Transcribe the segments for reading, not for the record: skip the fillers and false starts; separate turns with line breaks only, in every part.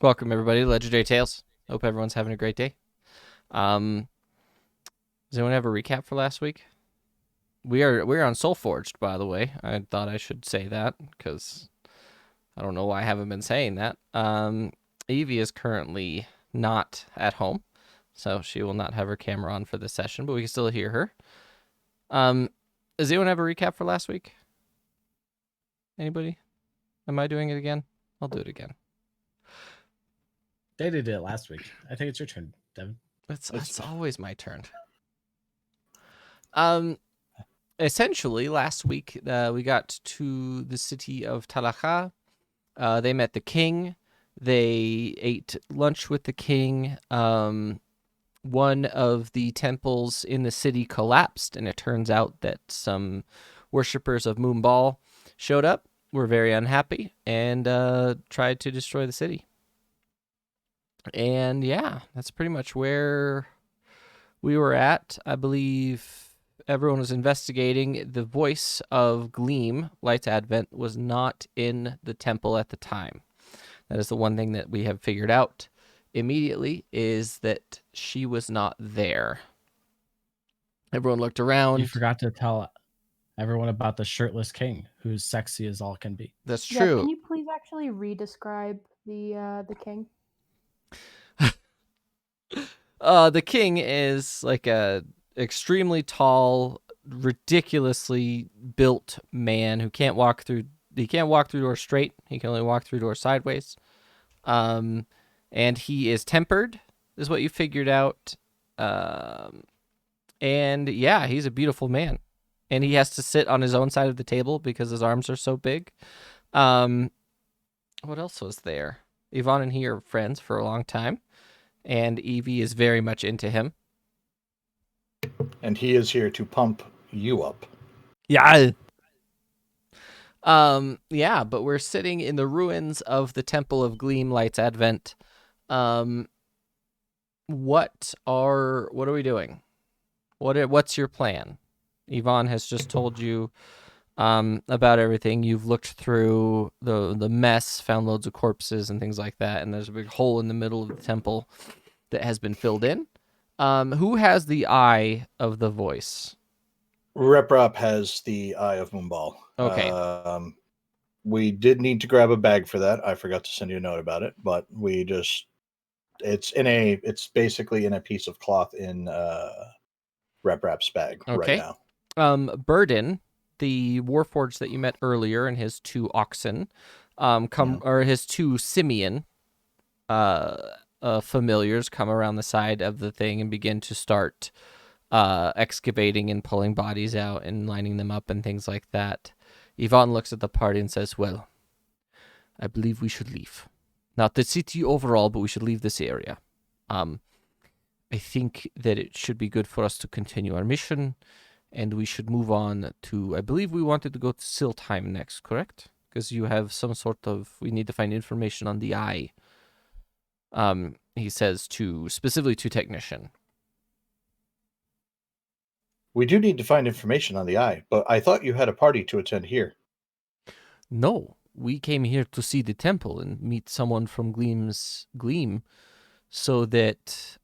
Welcome everybody to Legendary Tales. Hope everyone's having a great day. Um, does anyone have a recap for last week? We're on Soulforged, by the way. I thought I should say that because I don't know why I haven't been saying that. Evie is currently not at home, so she will not have her camera on for this session, but we can still hear her. Does anyone have a recap for last week? Anybody? Am I doing it again? I'll do it again.
They did it last week. I think it's your turn, Devin.
It's always my turn. Essentially, last week we got to the city of Talacha. They met the king. They ate lunch with the king. One of the temples in the city collapsed, and it turns out that some worshippers of Moonball showed up, were very unhappy, and tried to destroy the city. And yeah, that's pretty much where we were at. I believe everyone was investigating. The voice of Gleam, Light's Advent, was not in the temple at the time. That is the one thing that we have figured out immediately, is that she was not there. Everyone looked around.
You forgot to tell everyone about the shirtless king, who's sexy as all can be.
That's true.
Yeah, can you please actually re-describe the king?
The king is like a extremely tall, ridiculously built man who can't walk through. He can't walk through doors straight. He can only walk through doors sideways. And he is tempered, is what you figured out. And yeah, he's a beautiful man, and he has to sit on his own side of the table because his arms are so big. What else was there? Yvonne and he are friends for a long time, and Evie is very much into him.
And he is here to pump you up.
Yeah. Yeah, but we're sitting in the ruins of the Temple of Gleam, Light's Advent. What are we doing? What's your plan? Yvonne has just told you about everything. You've looked through the mess, found loads of corpses and things like that, and there's a big hole in the middle of the temple that has been filled in. Who has the eye of the voice?
Reprop has the eye of Moonball.
Okay.
We did need to grab a bag for that. I forgot to send you a note about it, but it's basically in a piece of cloth in Reprap's bag right now.
Burden, the Warforged that you met earlier, and his two oxen, or his two simian familiars come around the side of the thing and begin to start excavating and pulling bodies out and lining them up and things like that. Yvonne looks at the party and says, well, I believe we should leave. Not the city overall, but we should leave this area. I think that it should be good for us to continue our mission, and we should move on to, I believe we wanted to go to Siltheim next, correct? Because you have some sort of, we need to find information on the eye. He says specifically to Technician.
We do need to find information on the eye, but I thought you had a party to attend here.
No, we came here to see the temple and meet someone from Gleam, so that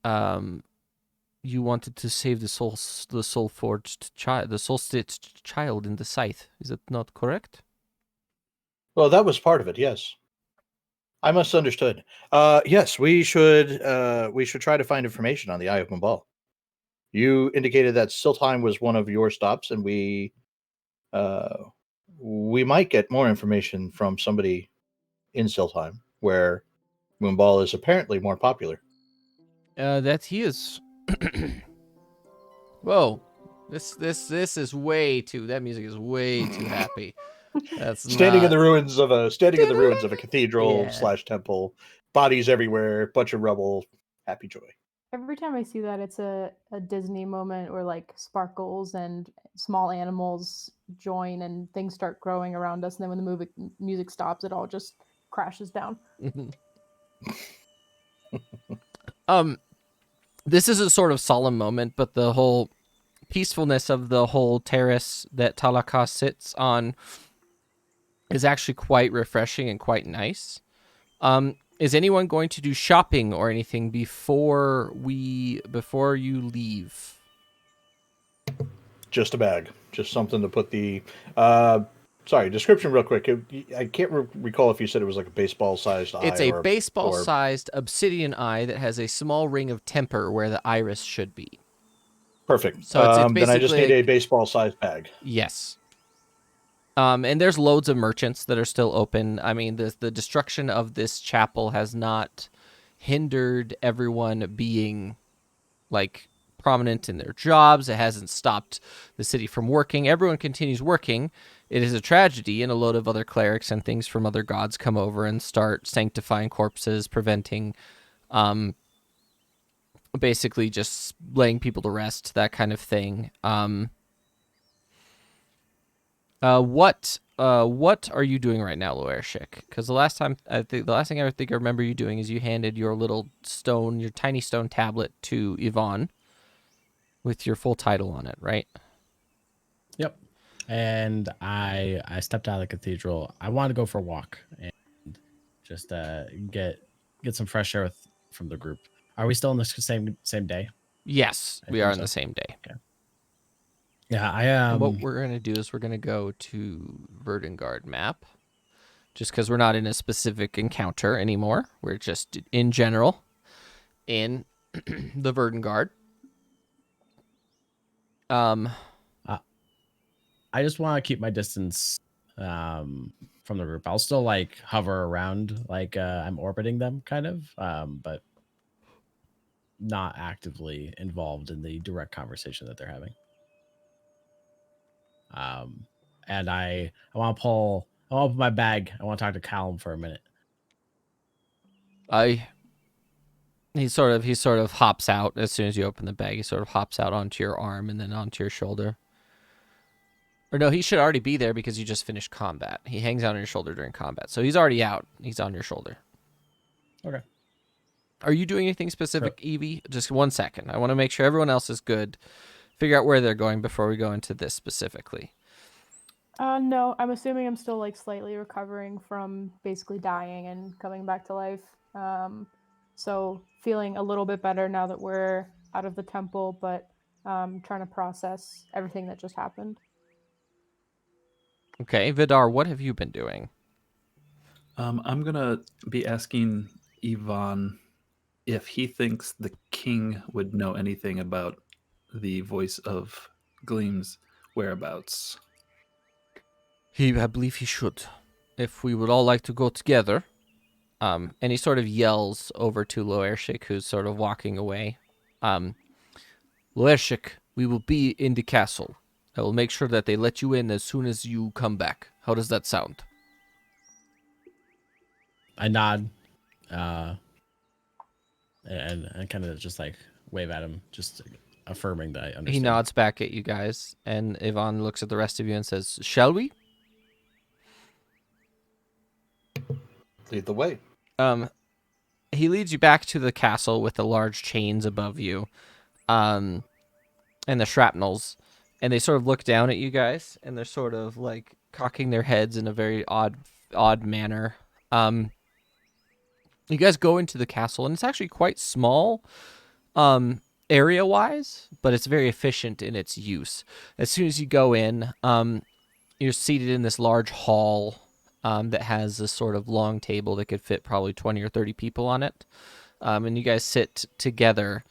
you wanted to save the Soulforged child, the Soul-stitched child in the scythe. Is that not correct?
Well, that was part of it, yes. I misunderstood. Yes, we should try to find information on the Eye of Moonball. You indicated that Siltheim was one of your stops, and we might get more information from somebody in Siltheim, where Moonball is apparently more popular.
That he is. Whoa, this is way too. That music is way too happy. That's
standing in the ruins of a cathedral / temple, bodies everywhere, bunch of rubble, happy joy.
Every time I see that, it's a Disney moment where like sparkles and small animals join and things start growing around us, and then when the music stops, it all just crashes down.
This is a sort of solemn moment, but the whole peacefulness of the whole terrace that Talaka sits on is actually quite refreshing and quite nice. Is anyone going to do shopping or anything before you leave?
Just a bag. Just something to put the. Sorry, description real quick. I can't recall if you said it was like a baseball-sized eye
It's a
or
baseball-sized obsidian eye that has a small ring of temper where the iris should be.
Perfect.
So it's
Then I just
basically
need a baseball-sized bag.
Yes. And there's loads of merchants that are still open. I mean, the destruction of this chapel has not hindered everyone being like prominent in their jobs. It hasn't stopped the city from working. Everyone continues working. It is a tragedy, and a load of other clerics and things from other gods come over and start sanctifying corpses, preventing basically just laying people to rest, that kind of thing. What are you doing right now, Loershik? Because the last thing I remember you doing is you handed your tiny stone tablet to Yvonne with your full title on it, right?
Yep. And I stepped out of the cathedral. I wanted to go for a walk and just get some fresh air from the group. Are we still in the same day?
Yes,
I
we
think
are on
so.
the same day.
Okay. Yeah,
And what we're gonna do is we're gonna go to Verdengard map, just because we're not in a specific encounter anymore. We're just in general in the Verdengard.
I just want to keep my distance from the group. I'll still like hover around like I'm orbiting them kind of, but not actively involved in the direct conversation that they're having. And I want to open my bag. I want to talk to Callum for a minute.
He sort of hops out as soon as you open the bag. He sort of hops out onto your arm and then onto your shoulder. Or no, he should already be there because you just finished combat. He hangs out on your shoulder during combat. So he's already out. He's on your shoulder.
Okay.
Are you doing anything specific, Evie? Just 1 second. I want to make sure everyone else is good. Figure out where they're going before we go into this specifically.
No, I'm assuming I'm still like slightly recovering from basically dying and coming back to life. So feeling a little bit better now that we're out of the temple, but trying to process everything that just happened.
Okay, Vidar, what have you been doing?
I'm gonna be asking Yvonne if he thinks the king would know anything about the voice of Gleam's whereabouts.
I believe he should. If we would all like to go together. And he sort of yells over to Loershik, who's sort of walking away. Loershik, we will be in the castle. I will make sure that they let you in as soon as you come back. How does that sound?
I nod, and kind of just like wave at him, just affirming that I understand.
He nods back at you guys, and Yvonne looks at the rest of you and says, "Shall we?"
Lead the way.
He leads you back to the castle with the large chains above you, and the shrapnels, and they sort of look down at you guys, and they're sort of like cocking their heads in a very odd manner. You guys go into the castle, and it's actually quite small, area-wise, but it's very efficient in its use. As soon as you go in, you're seated in this large hall that has a sort of long table that could fit probably 20 or 30 people on it. And you guys sit together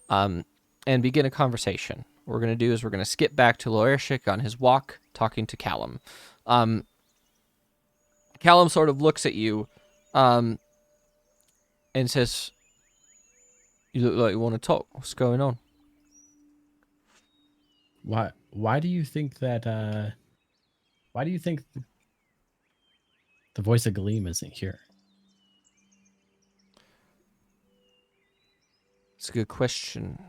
and begin a conversation. What we're going to do is we're going to skip back to Loershik on his walk, talking to Callum. Callum sort of looks at you and says, "You look like you want to talk. What's going on?"
Why do you think that? Why do you think the voice of Gleam isn't here?
It's a good question.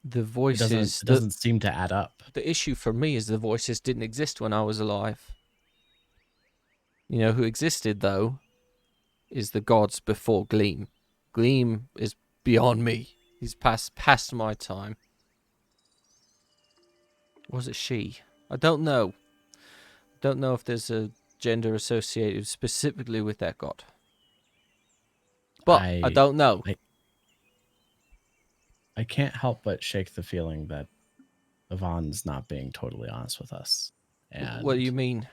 The voices
It doesn't seem to add up.
The issue for me is the voices didn't exist when I was alive. You know who existed, though, is the gods before Gleam. Gleam is beyond me. He's past my time. Was it she? I don't know. Don't know if there's a gender associated specifically with that god. But I don't know.
I can't help but shake the feeling that Yvonne's not being totally honest with us. And
What do you mean?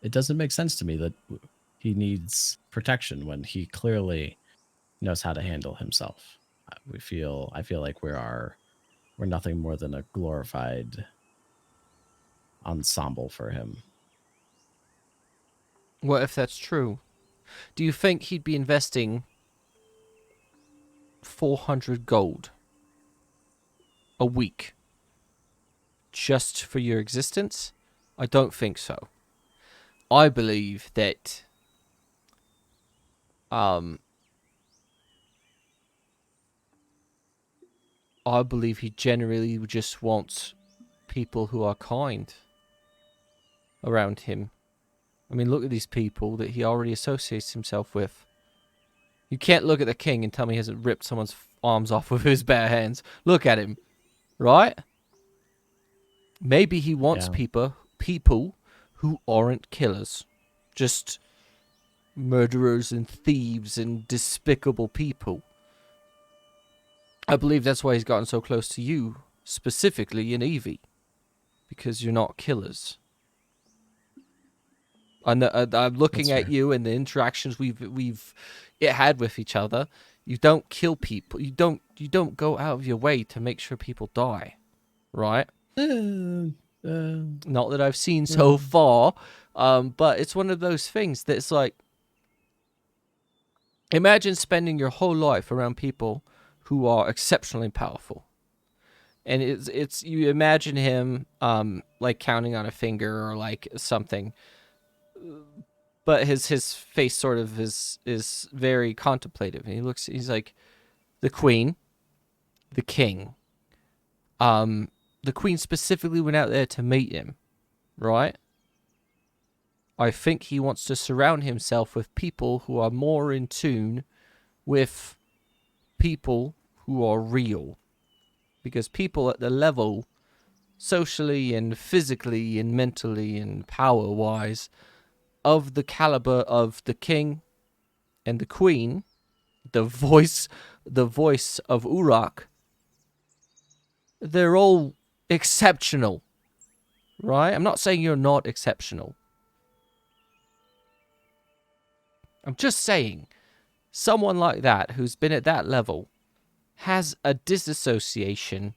It doesn't make sense to me that he needs protection when he clearly knows how to handle himself. I feel like we're nothing more than a glorified ensemble for him.
What if that's true? Do you think he'd be investing 400 gold a week just for your existence? I don't think so. I believe that he generally just wants people who are kind around him. I mean, look at these people that he already associates himself with. You can't look at the king and tell me he hasn't ripped someone's arms off with his bare hands. Look at him, right? Maybe he wants people who aren't killers, just murderers and thieves and despicable people. I believe that's why he's gotten so close to you, specifically in Evie, because you're not killers. And I'm looking at you and the interactions we've had with each other. You don't kill people. You don't go out of your way to make sure people die, right? Not that I've seen so far, but it's one of those things that's like, imagine spending your whole life around people who are exceptionally powerful, and it's you imagine him like counting on a finger or like something. But his face sort of is very contemplative. And he's like, the queen, the king. The queen specifically went out there to meet him, right? I think he wants to surround himself with people who are more in tune with people who are real. Because people at the level, socially and physically and mentally and power-wise, of the caliber of the king and the queen, the voice of Uruk, they're all exceptional, right? I'm not saying you're not exceptional. I'm just saying someone like that who's been at that level has a disassociation.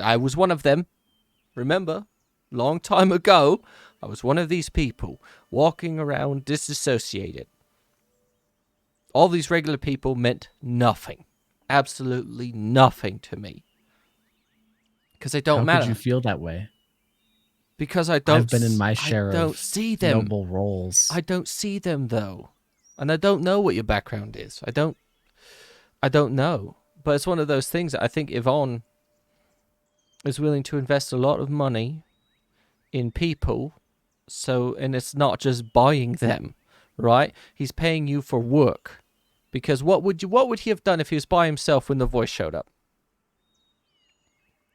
I was one of them. Remember? Long time ago, I was one of these people walking around disassociated. All these regular people meant nothing. Absolutely nothing to me. Because they don't matter.
How could you feel that way?
Because I don't.
I've been in my share of
see them.
Noble roles.
I don't see them though, and I don't know what your background is. I don't know. But it's one of those things that I think Yvonne is willing to invest a lot of money in people, and it's not just buying them, right? He's paying you for work. Because what would he have done if he was by himself when the voice showed up?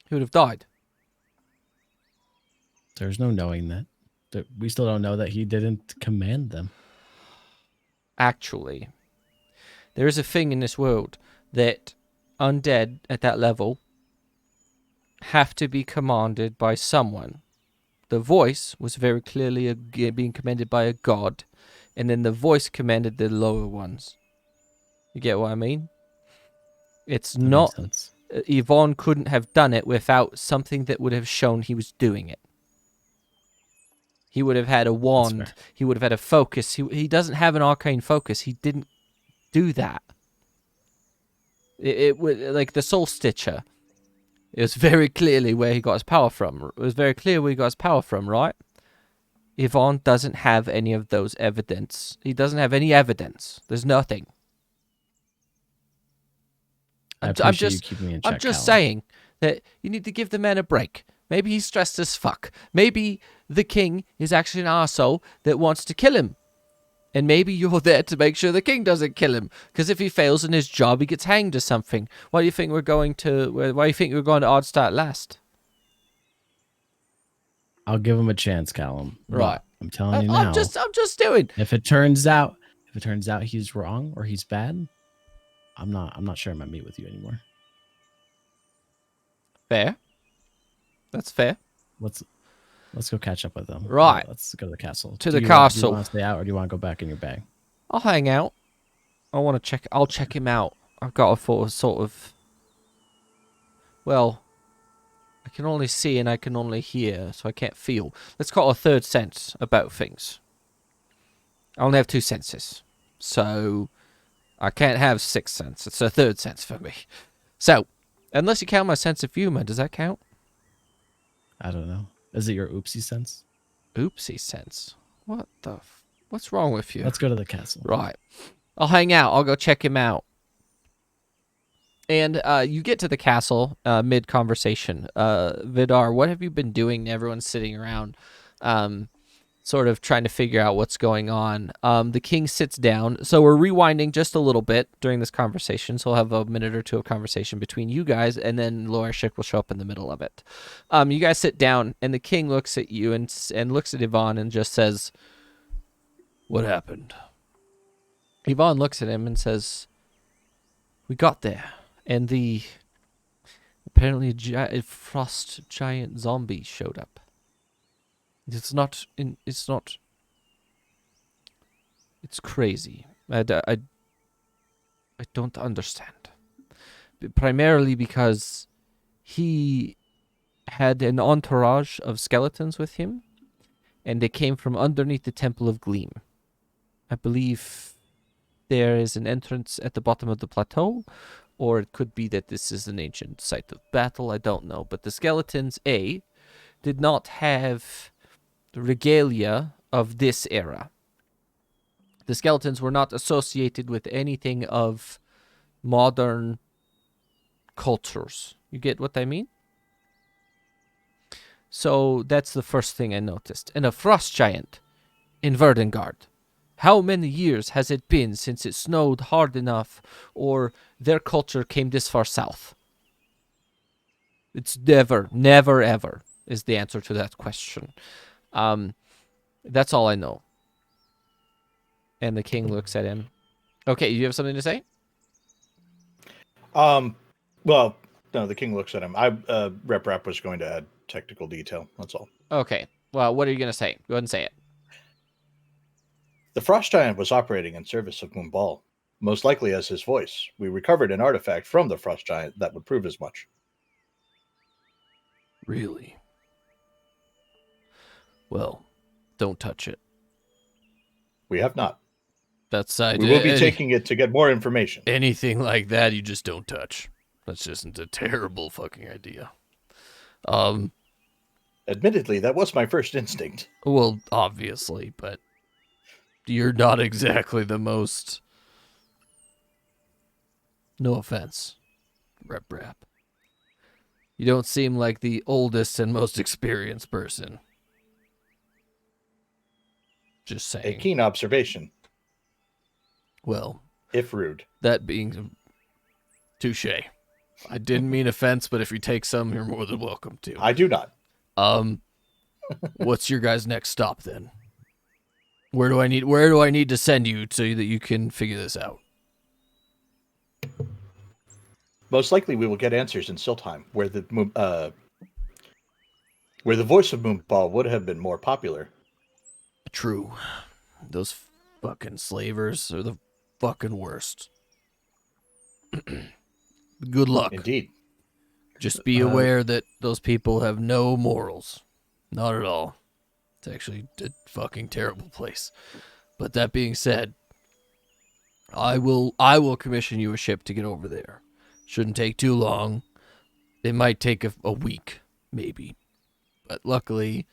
He would have died.
There's no knowing that. We still don't know that he didn't command them.
Actually, there is a thing in this world that undead at that level have to be commanded by someone. The voice was very clearly being commanded by a god, and then the voice commanded the lower ones. You get what I mean? It's
That
not...
makes sense.
Yvonne couldn't have done it without something that would have shown he was doing it. He would have had a wand. He would have had a focus. He doesn't have an arcane focus. He didn't do that. It would, like the Soul Stitcher. It was very clearly where he got his power from. It was very clear where he got his power from, right? Yvonne doesn't have any of those evidence. He doesn't have any evidence. There's nothing. I'm just saying that you need to give the man a break. Maybe he's stressed as fuck. Maybe the king is actually an arsehole that wants to kill him. And maybe you're there to make sure the king doesn't kill him. Because if he fails in his job, he gets hanged or something. Why do you think we're going to Ardstadt last?
I'll give him a chance, Callum. but
Right.
I'm telling you now.
I'm just doing.
If it turns out he's wrong or he's bad, I'm not sure I'm gonna meet with you anymore.
Fair. That's fair.
Let's go catch up with them.
Right.
Let's go to the castle.
To
Do
the
you
castle.
want to stay out or do you want to go back in your bag?
I'll hang out. I'll check him out. I've got a sort of. Well, I can only see and I can only hear, so I can't feel. Let's call it a third sense about things. I only have 2 senses, so I can't have 6 sense. It's a third sense for me. So, unless you count my sense of humor, does that count?
I don't know. Is it your oopsie sense?
Oopsie sense. What's wrong with you?
Let's go to the castle.
Right. I'll hang out. I'll go check him out. And you get to the castle mid-conversation. Vidar, what have you been doing? Everyone's sitting around sort of trying to figure out what's going on. The king sits down. So we're rewinding just a little bit during this conversation. So we'll have a minute or two of conversation between you guys, and then Lorishik will show up in the middle of it. You guys sit down, and the king looks at you and looks at Yvonne and just says, "What happened?" Yvonne looks at him and says, "We got there. And apparently a frost giant zombie showed up. It's crazy. I don't understand. Primarily because he had an entourage of skeletons with him, and they came from underneath the Temple of Gleam. I believe there is an entrance at the bottom of the plateau, or it could be that this is an ancient site of battle. I don't know. But the skeletons, did not have the regalia of this era. The skeletons were not associated with anything of modern cultures. You get what I mean? So that's the first thing I noticed. And a frost giant in Verdengard. How many years has it been since it snowed hard enough or their culture came this far south? It's never, ever is the answer to that question. That's all I know. And the king looks at him. Okay, you have something to say?
Well, no, the king looks at him. Rep was going to add technical detail. That's all.
Okay. Well, what are you going to say? Go ahead and say it.
The frost giant was operating in service of Moombal, most likely as his voice. We recovered an artifact from the frost giant that would prove as much.
Really? Well, don't touch it.
We have not.
That's
We will be taking it to get more information.
Anything like that, you just don't touch. That's just a terrible fucking idea.
Admittedly, that was my first instinct.
Well, obviously, but you're not exactly the most. No offense, Rep. You don't seem like the oldest and most experienced person. Just saying.
A keen observation.
Well,
if rude.
That being touche. I didn't mean offense, but if you take some, you're more than welcome to.
I do not.
What's your guys' next stop then? Where do I need to send you so that you can figure this out?
Most likely we will get answers in Siltheim, where the voice of Moombal would have been more popular.
True. Those fucking slavers are the fucking worst. Good luck.
Indeed.
Just be aware that those people have no morals. Not at all. It's actually a fucking terrible place. But that being said, I will commission you a ship to get over there. Shouldn't take too long. It might take a week, maybe. But luckily,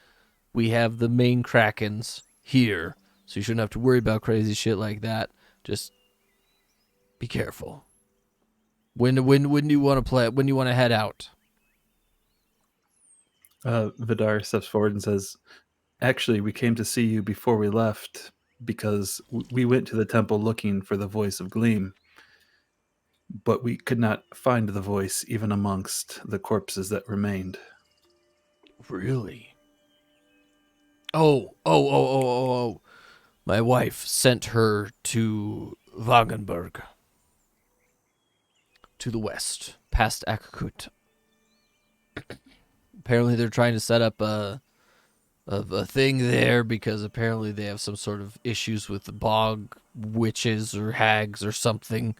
we have the main Krakens here, so you shouldn't have to worry about crazy shit like that. Just be careful. When do you want to play? When do you want to head out?
Vidar steps forward and says, "Actually, we came to see you before we left because we went to the temple looking for the voice of Gleam, but we could not find the voice even amongst the corpses that remained."
Really? Oh. My wife sent her to Wagenburg. To the west, past Akakut. Apparently they're trying to set up a thing there because apparently they have some sort of issues with the bog witches or hags or something.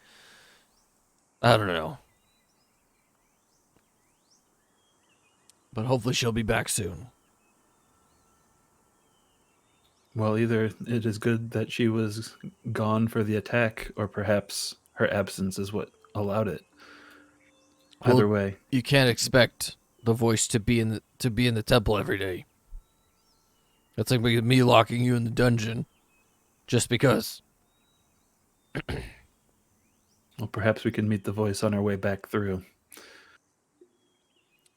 I don't know. But hopefully she'll be back soon.
Well, either it is good that she was gone for the attack, or perhaps her absence is what allowed it. Either
Well,
way,
you can't expect the voice to be in the temple every day. That's like me locking you in the dungeon just because.
well, perhaps we can meet the voice on our way back through.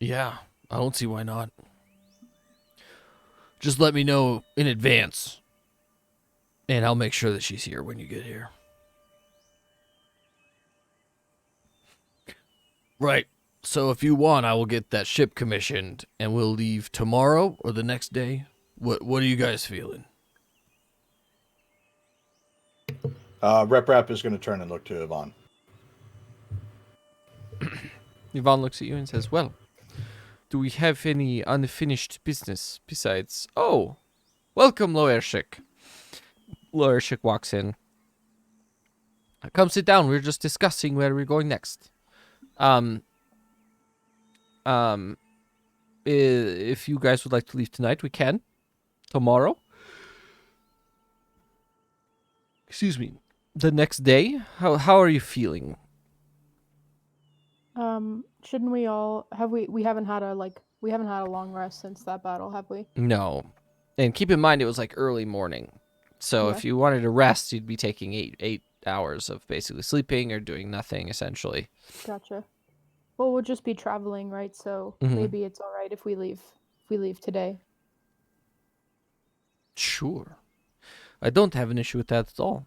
Yeah, I don't see why not. Just let me know in advance, and I'll make sure that she's here when you get here. Right. So if you want, I will get that ship commissioned, and we'll leave tomorrow or the next day. What are you guys feeling?
Rep is going to turn and look to Yvonne.
Yvonne looks at you and says, well, do we have any unfinished business besides... Oh, welcome, Loershik. Loershik walks in. Come sit down. We're just discussing where we're going next. If you guys would like to leave tonight, we can. Tomorrow. Excuse me. The next day? How are you feeling?
Shouldn't we all have we haven't had a long rest since that battle, have we?
No. And keep in mind it was like early morning. So
Yeah.
if you wanted to rest, you'd be taking eight hours of basically sleeping or doing nothing, essentially.
Gotcha. Well, we'll just be traveling, right? So
Mhm.
maybe it's all right if we leave today.
Sure. I don't have an issue with that at all.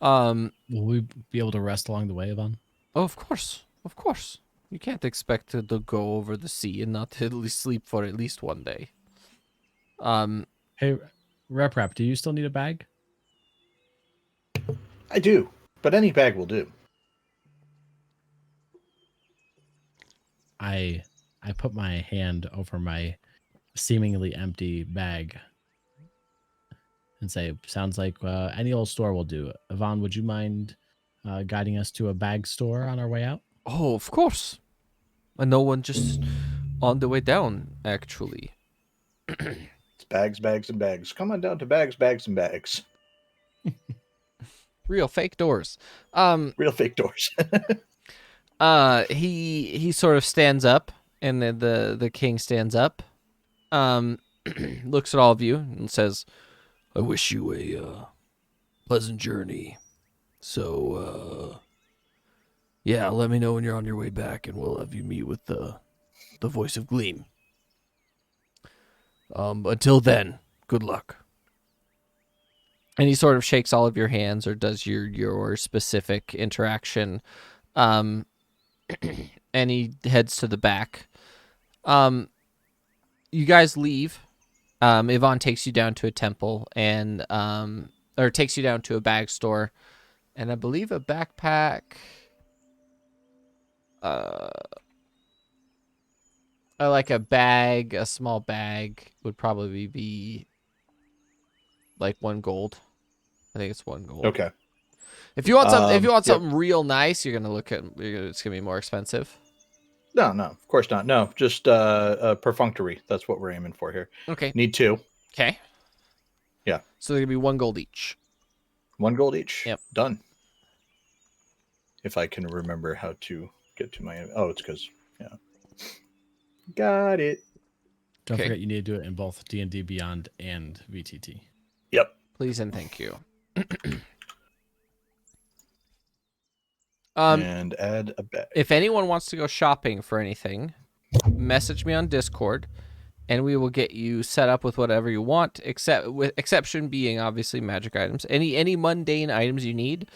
Will we be able to rest along the way, Yvonne?
Oh, of course. Of course. You can't expect to go over the sea and not at least sleep for at least one day.
Hey, Rep, do you still need a bag?
I do, but any bag will do.
I put my hand over my seemingly empty bag and say, sounds like any old store will do. Yvonne, would you mind guiding us to a bag store on our way out?
Oh, of course. I know one just on the way down, actually.
It's bags, bags, and bags. Come on down to bags, bags, and bags.
Real fake doors.
Real fake doors.
He sort of stands up, and then the king stands up, looks at all of you and says, I wish you a pleasant journey. So, yeah, let me know when you're on your way back, and we'll have you meet with the voice of Gleam. Until then, good luck. And he sort of shakes all of your hands or does your specific interaction. And he heads to the back. You guys leave. Yvonne takes you down to a temple and or takes you down to a bag store, and I believe a backpack. Like a small bag would probably be like 1 gold. I think it's 1 gold.
Okay.
If you want something,
Yep.
something real nice, you're gonna look at. It's gonna be more expensive.
No, of course not. No, just perfunctory. That's what we're aiming for here.
Okay.
Need 2.
Okay.
Yeah.
So they're gonna be 1 gold each.
1 gold each.
Yep.
Done. If I can remember how to get to my... Oh, it's because... Yeah. Got it.
Don't
Okay.
forget you need to do it in both D&D Beyond and VTT.
Yep.
Please and thank you.
And add a bag.
If anyone wants to go shopping for anything, message me on Discord, and we will get you set up with whatever you want. Exception being obviously magic items. Any mundane items you need,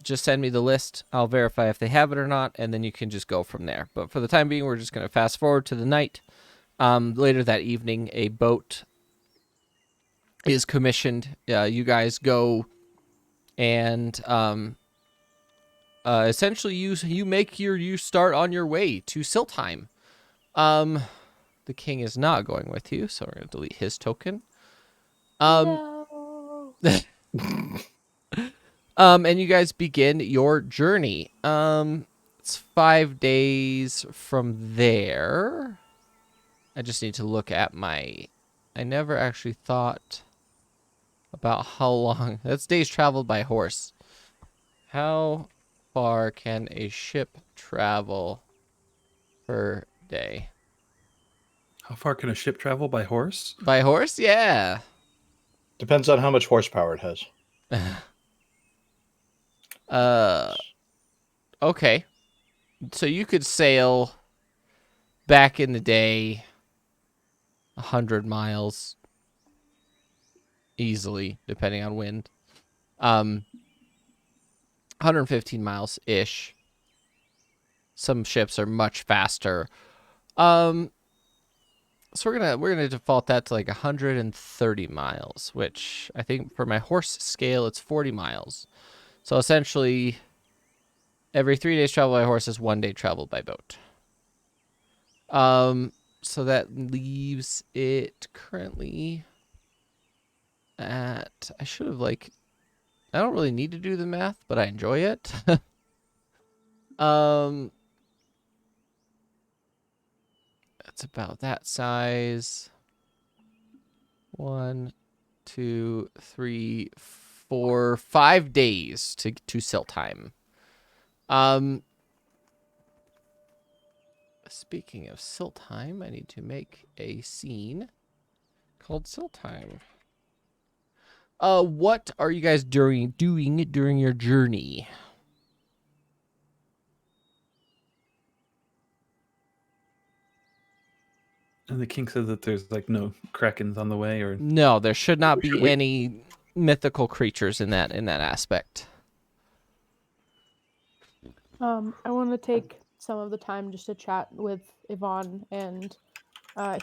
just send me the list. I'll verify if they have it or not, and then you can just go from there. But for the time being, we're just gonna fast forward to the night. Later that evening, a boat is commissioned. You guys go and essentially you start on your way to Siltheim. The king is not going with you, so we're gonna delete his token.
No.
And you guys begin your journey. It's 5 days from there. I just need to look at my. I never actually thought about how long. That's days traveled by horse. How far can a ship travel per day?
How far can a ship travel by horse?
By horse? Yeah.
Depends on how much horsepower it has.
Okay. So you could sail back in the day 100 miles easily, depending on wind. 115 miles ish. Some ships are much faster. So we're gonna default that to like 130 miles, which I think for my horse scale it's 40 miles. So essentially, every 3 days travel by horse is 1 day travel by boat. So that leaves it currently at, I should have I don't really need to do the math, but I enjoy it. It's about that size. 1, 2, 3, 4, 5 days to Siltheim. Speaking of Siltheim, I need to make a scene called Siltheim. What are you guys doing during your journey?
And the king said that there's like no krakens on the way, or
No, there should not be any mythical creatures in that aspect.
I want to take some of the time just to chat with Yvonne and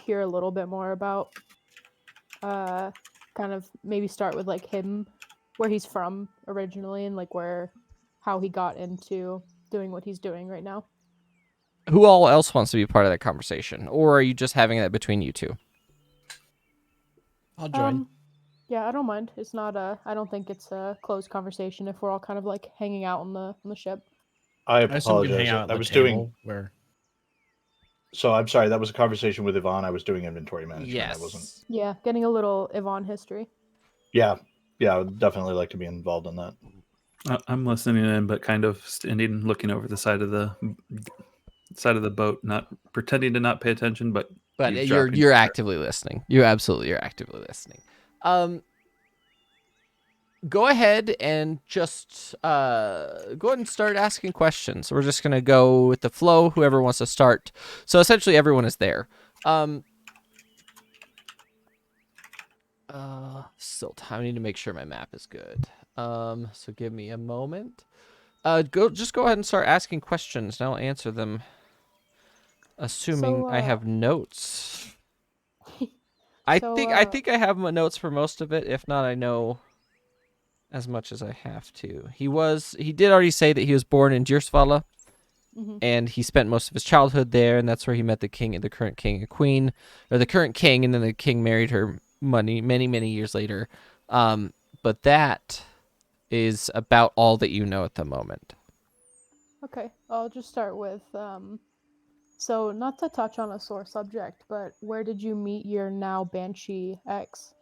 hear a little bit more about kind of maybe start with like him, where he's from originally, and like how he got into doing what he's doing right now.
Who all else wants to be part of that conversation? Or are you just having that between you two?
I'll join.
Yeah, I don't mind. It's not I don't think it's a closed conversation if we're all kind of like hanging out on the ship.
I
I assume we can hang
apologize.
out at
I
the
was
table
doing.
where.
So I'm sorry. That was a conversation with Yvonne. I was doing inventory management.
Yes.
I wasn't.
Yeah, getting a little Yvonne history.
Yeah. I would definitely like to be involved in that.
I'm listening in, but kind of standing, looking over the side of the boat, not pretending to not pay attention, but
you're
eavesdropping.
actively listening. You're actively listening. Go ahead and just go ahead and start asking questions. We're just gonna go with the flow. Whoever wants to start. So essentially, everyone is there. Still time. I need to make sure my map is good. So give me a moment. Go ahead and start asking questions, and I'll answer them. Assuming I have notes. I think I have my notes for most of it. If not, I know as much as I have to. He did already say that he was born in Djursvala, and he spent most of his childhood there, and that's where he met the current king and queen, or the current king, and then the king married her many years later. But that is about all that you know at the moment.
Okay, I'll just start with so not to touch on a sore subject, but where did you meet your now Banshee ex?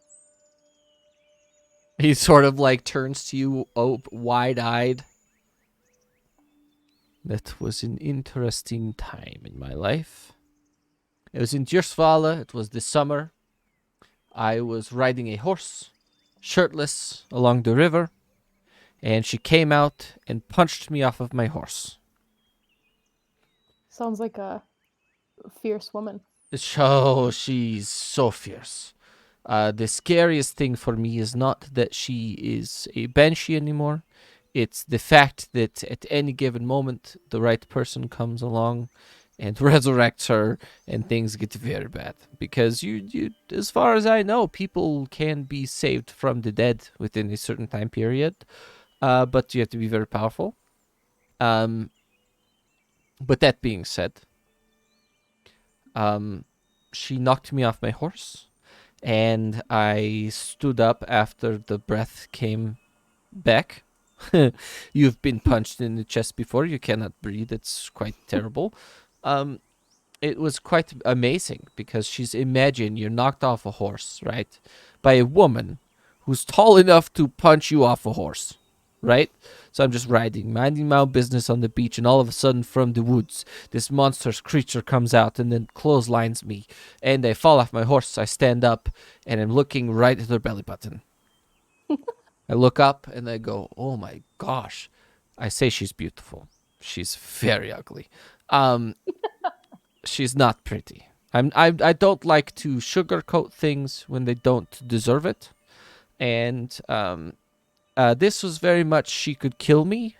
He sort of turns to you wide-eyed. That was an interesting time in my life. It was in Djursvala. It was the summer. I was riding a horse, shirtless, along the river, and she came out and punched me off of my horse.
Sounds like a fierce woman.
Oh, she's so fierce. The scariest thing for me is not that she is a banshee anymore. It's the fact that at any given moment, the right person comes along and resurrects her, and things get very bad. Because you, as far as I know, people can be saved from the dead within a certain time period, but you have to be very powerful. But that being said, she knocked me off my horse, and I stood up after the breath came back. You've been punched in the chest before. You cannot breathe. It's quite terrible. Um, it was quite amazing because imagine you're knocked off a horse, right? By a woman who's tall enough to punch you off a horse, right? So I'm just riding, minding my own business on the beach, and all of a sudden from the woods, this monstrous creature comes out and then clotheslines me. And I fall off my horse. I stand up and I'm looking right at her belly button. I look up and I go, oh my gosh. I say she's beautiful. She's very ugly. She's not pretty. I don't like to sugarcoat things when they don't deserve it. And this was very much she could kill me.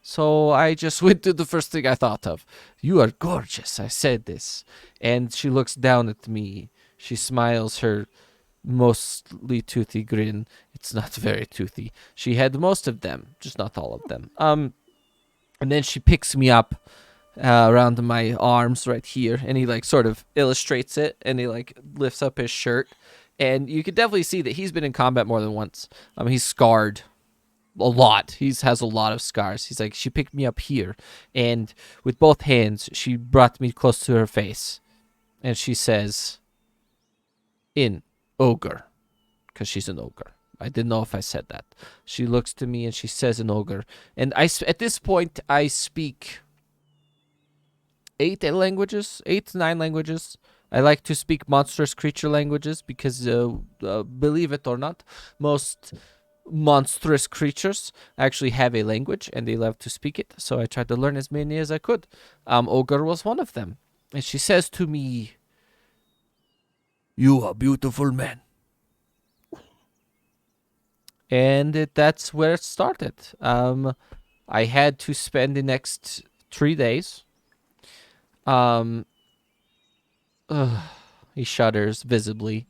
So I just went to the first thing I thought of. You are gorgeous. I said this. And she looks down at me. She smiles her mostly toothy grin. It's not very toothy. She had most of them, just not all of them. And then she picks me up around my arms right here, and he like sort of illustrates it, and he like lifts up his shirt, and you could definitely see that he's been in combat more than once. He's scarred a lot. He has a lot of scars. He's like, she picked me up here, and with both hands, she brought me close to her face, and she says, "In ogre," because she's an ogre. I didn't know if I said that. She looks to me and she says an ogre, and at this point I speak 9 languages. I like to speak monstrous creature languages because, believe it or not, most monstrous creatures actually have a language and they love to speak it. So I tried to learn as many as I could. Ogre was one of them. And she says to me, "You are beautiful man." And that's where it started. I had to spend the next 3 days. He shudders visibly.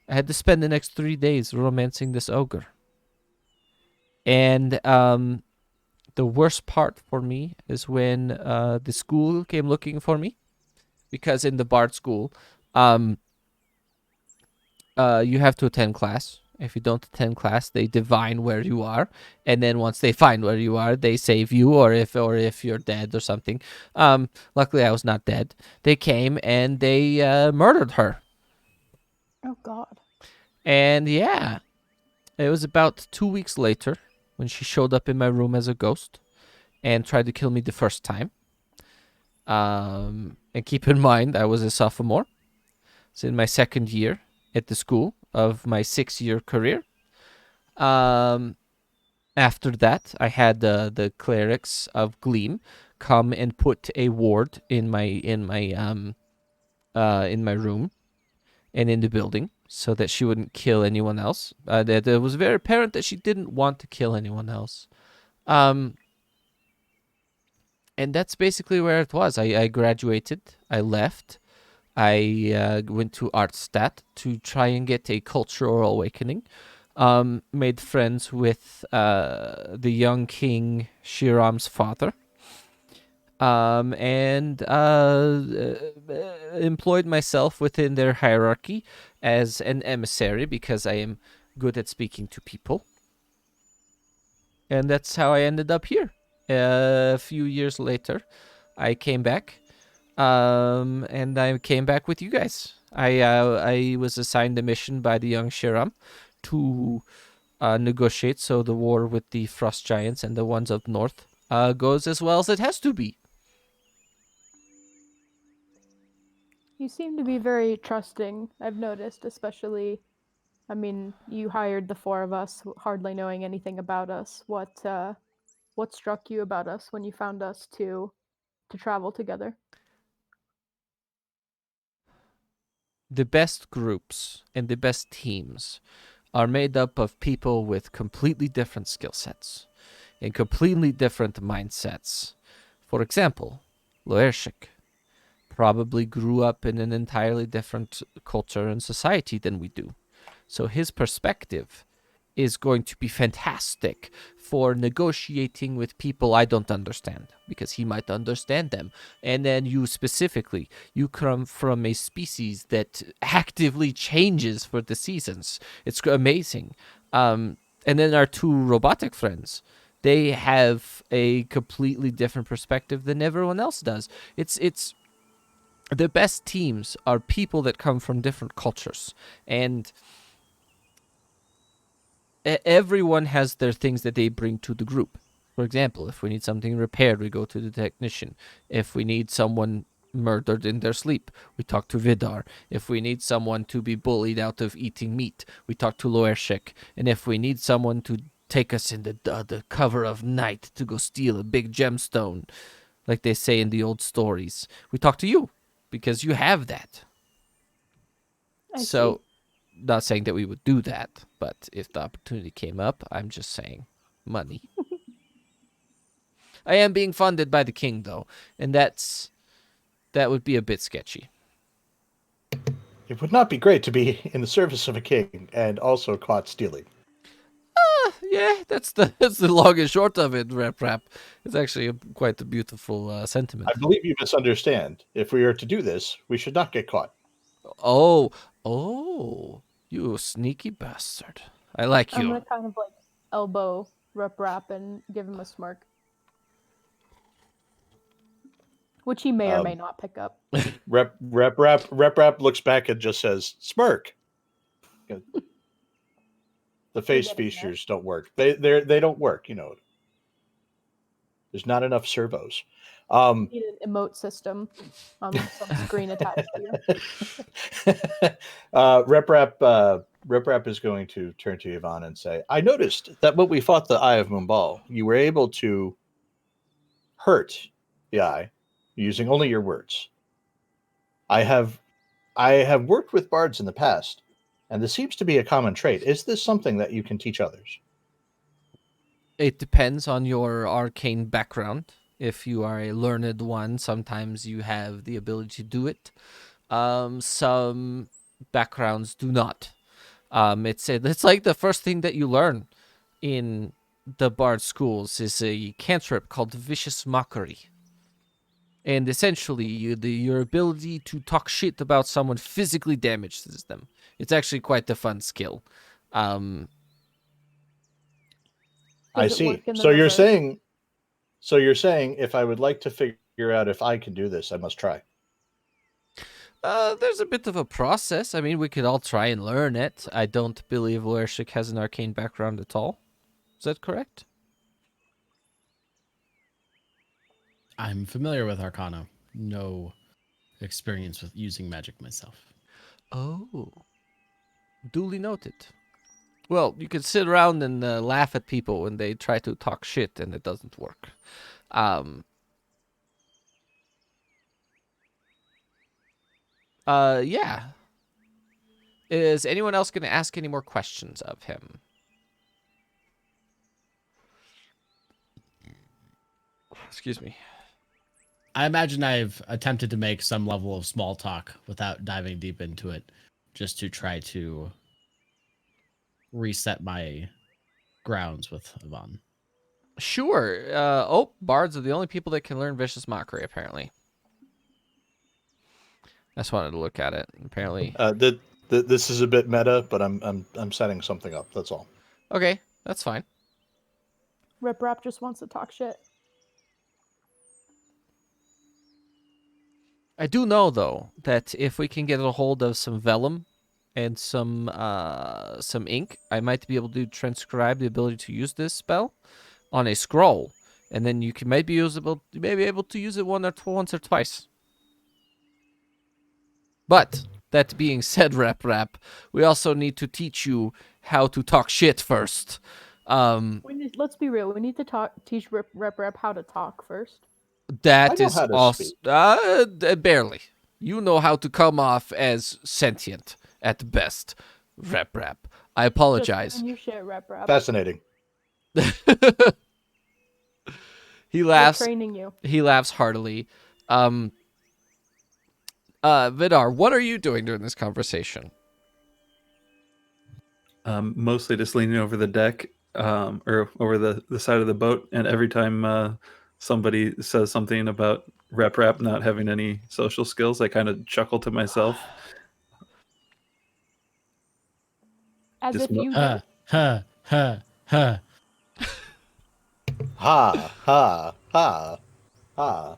I had to spend the next 3 days romancing this ogre. And the worst part for me is when the school came looking for me. Because in the Bard school, you have to attend class. If you don't attend class, they divine where you are, and then once they find where you are, they save you, or if you're dead or something. Luckily, I was not dead. They came and they murdered her.
Oh God.
And yeah, it was about 2 weeks later when she showed up in my room as a ghost and tried to kill me the first time. And keep in mind, I was a sophomore. It's in my second year at the school of my 6-year career. After that, I had the clerics of Gleam come and put a ward in my room and in the building so that she wouldn't kill anyone else. That it was very apparent that she didn't want to kill anyone else. And that's basically where it was. I graduated. I left. I went to Artstadt to try and get a cultural awakening. Made friends with the young king Shiram's father. And employed myself within their hierarchy as an emissary because I am good at speaking to people. And that's how I ended up here. A few years later, I came back. And I came back with you guys. I was assigned a mission by the young Shiram to negotiate so the war with the Frost Giants and the ones up north goes as well as it has to be.
You seem to be very trusting, I've noticed, especially, I mean, you hired the 4 of us, hardly knowing anything about us. What struck you about us when you found us to travel together?
The best groups and the best teams are made up of people with completely different skill sets and completely different mindsets. For example, Loershik. probably grew up in an entirely different culture and society than we do. So his perspective is going to be fantastic for negotiating with people I don't understand, because he might understand them. And then you specifically, you come from a species that actively changes for the seasons. It's amazing. And then our two robotic friends, they have a completely different perspective than everyone else does. It's the best teams are people that come from different cultures, and everyone has their things that they bring to the group. For example, if we need something repaired, we go to the technician. If we need someone murdered in their sleep, we talk to Vidar. If we need someone to be bullied out of eating meat, we talk to Loershik. And if we need someone to take us in the cover of night to go steal a big gemstone, like they say in the old stories, we talk to you, because you have that.
I
So, not saying that we would do that, but if the opportunity came up, I'm just saying money. I am being funded by the king, though, and that would be a bit sketchy.
It would not be great to be in the service of a king and also caught stealing.
Yeah, that's the long and short of it, Rap. It's actually quite a beautiful sentiment.
I believe you misunderstand. If we are to do this, we should not get caught.
Oh, you sneaky bastard. I like
I'm
you.
gonna kind of like elbow Rap and give him a smirk, which he may or may not pick up.
Rep looks back and just says, "Smirk." The face
getting there.
features don't work. They don't work. You know, there's not enough servos.
Need an emote system on some screen attached to you.
Rep is going to turn to Yvonne and say, "I noticed that when we fought the Eye of Mumbal, you were able to hurt the eye using only your words. I have worked with bards in the past, and this seems to be a common trait. Is this something that you can teach others?"
It depends on your arcane background. If you are a learned one, sometimes you have the ability to do it. Some backgrounds do not. It's like the first thing that you learn in the bard schools is a cantrip called Vicious Mockery. And essentially, your ability to talk shit about someone physically damages them. It's actually quite a fun skill.
I
Does it
see.
work in the
So
reverse?
you're saying if I would like to figure out if I can do this, I must try.
There's a bit of a process. I mean, we could all try and learn it. I don't believe Loershik has an arcane background at all. Is that correct?
I'm familiar with Arcana. No experience with using magic myself.
Oh. Duly noted. Well, you can sit around and laugh at people when they try to talk shit and it doesn't work. Yeah. Is anyone else going to ask any more questions of him? Excuse me.
I imagine I've attempted to make some level of small talk without diving deep into it, just to try to reset my grounds with Yvonne.
Sure. Bards are the only people that can learn Vicious Mockery, apparently. I just wanted to look at it. Apparently.
This is a bit meta, but I'm setting something up. That's all.
Okay, that's fine.
Rap just wants to talk shit.
I do know, though, that if we can get a hold of some vellum and some ink, I might be able to transcribe the ability to use this spell on a scroll, and then you may be able to use it once or twice. But that being said, Rap, we also need to teach you how to talk shit first.
Let's be real. We need to teach Rap how to talk first.
That
I know
is
how to
awesome. Barely. You know how to come off as sentient at best, Rap. I apologize.
Just you shit, Rap.
Fascinating.
He laughs.
We're training you.
He laughs heartily. Vidar, what are you doing during this conversation?
Mostly just leaning over the deck, or over the side of the boat, and every time somebody says something about Rep not having any social skills, I kind of chuckle to myself.
As
Just
if you
Huh, huh, huh, huh.
Ha ha ha ha.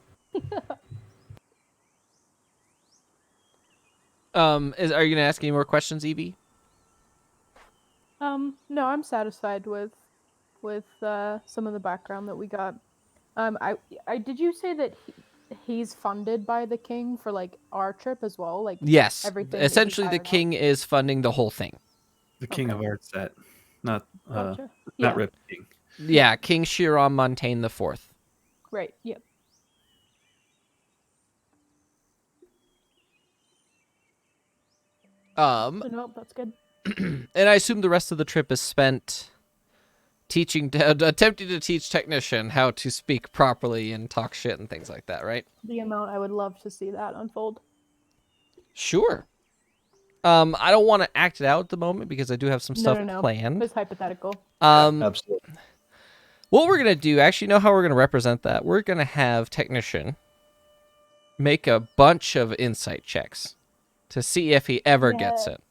Are you gonna ask any more questions, Evie?
No, I'm satisfied with some of the background that we got. I did you say that he's funded by the king for like our trip as well? Like
Yes.
everything. is
Essentially, the
hired out?
king is funding the whole thing.
the king of
Okay.
Artsat, not
Gotcha.
not
Yeah.
Rip King.
Yeah, King Shiram Montaigne the Fourth.
Right. Yep. So no, that's good.
And I assume the rest of the trip is spent attempting to teach technician how to speak properly and talk shit and things like that, right?
The amount I would love to see that unfold.
Sure. I don't want to act it out at the moment because I do have some stuff
No.
planned.
It's hypothetical.
Absolutely.
What we're gonna do, actually, you know how we're gonna represent that? We're gonna have technician make a bunch of insight checks to see if he ever gets it.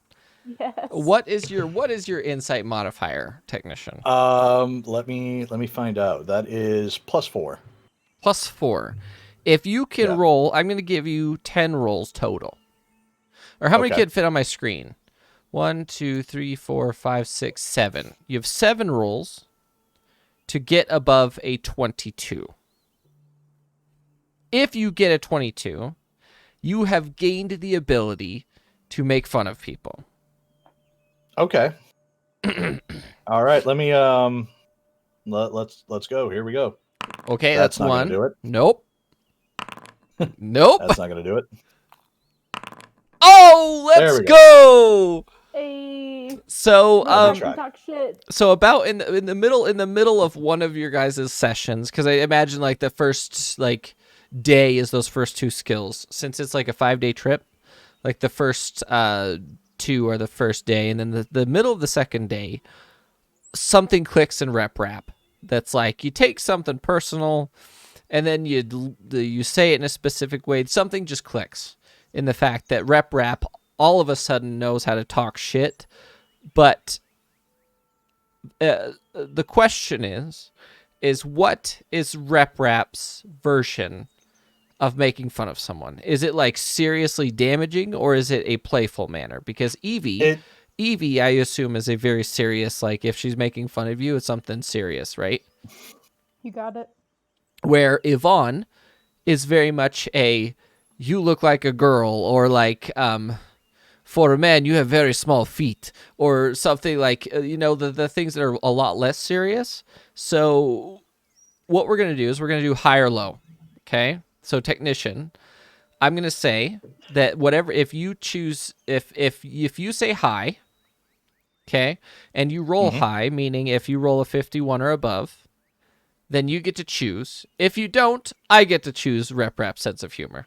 Yes.
What is your insight modifier, technician?
Let me find out. That is +4.
+4. If you can
Yeah.
roll, I'm going to give you 10 rolls total. Or how many
Okay.
can fit on my screen? 1, 2, 3, 4, 5, 6, 7. You have 7 rolls to get above a 22. If you get a 22, you have gained the ability to make fun of people.
Okay. All right. Let me let's go. Here we go.
Okay,
That's
that's
not gonna
one.
do it.
Nope. Nope.
That's not gonna do it.
Oh,
There
let's
we
go.
Hey.
So,
Let's
Don't
try.
talk shit.
so about in the middle of one of your guys' sessions, because I imagine like the first like day is those first 2 skills, since it's like a 5-day trip. Like the first 2 are the first day, and then the middle of the second day, something clicks in rep. That's like you take something personal, and then you say it in a specific way. Something just clicks in the fact that rep all of a sudden knows how to talk shit, but the question is what is Rap's version of making fun of someone? Is it like seriously damaging, or is it a playful manner? Because Evie, I assume, is a very serious, like if she's making fun of you, it's something serious, right?
You got it.
Where Yvonne is very much a, you look like a girl, or like, for a man, you have very small feet, or something like, the things that are a lot less serious. So what we're going to do is we're going to do high or low. Okay. So technician, I'm going to say that whatever, if you choose, if you say high, okay, and you roll high, meaning if you roll a 51 or above, then you get to choose. If you don't, I get to choose rep sense of humor.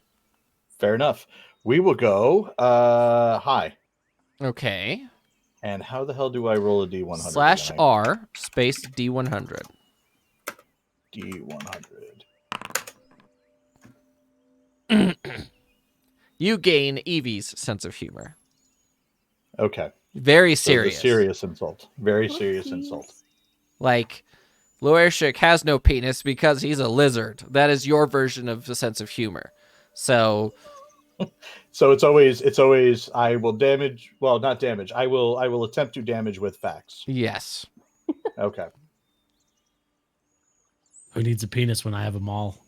Fair enough. We will go high.
Okay.
And how the hell do I roll a D100?
/R space D100.
D100.
You gain Evie's sense of humor.
Okay.
Very
So the
serious.
serious insult. Very serious insult.
Like, Loershik has no penis because he's a lizard. That is your version of a sense of humor. So
it's always I will damage, well, not damage. I will attempt to damage with facts.
yes.
Okay.
Who needs a penis when I have them all?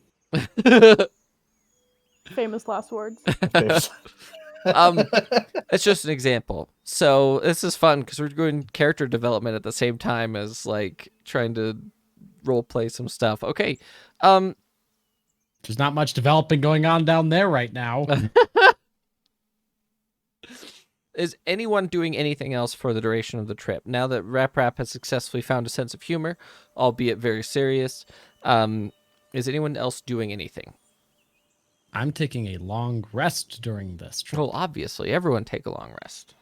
Famous last words.
It's just an example. So this is fun because we're doing character development at the same time as like trying to role play some stuff. Okay.
There's not much developing going on down there right now.
Is anyone doing anything else for the duration of the trip? Now that Rap has successfully found a sense of humor, albeit very serious, is anyone else doing anything?
I'm taking a long rest during this trip.
Well, obviously, everyone take a long rest.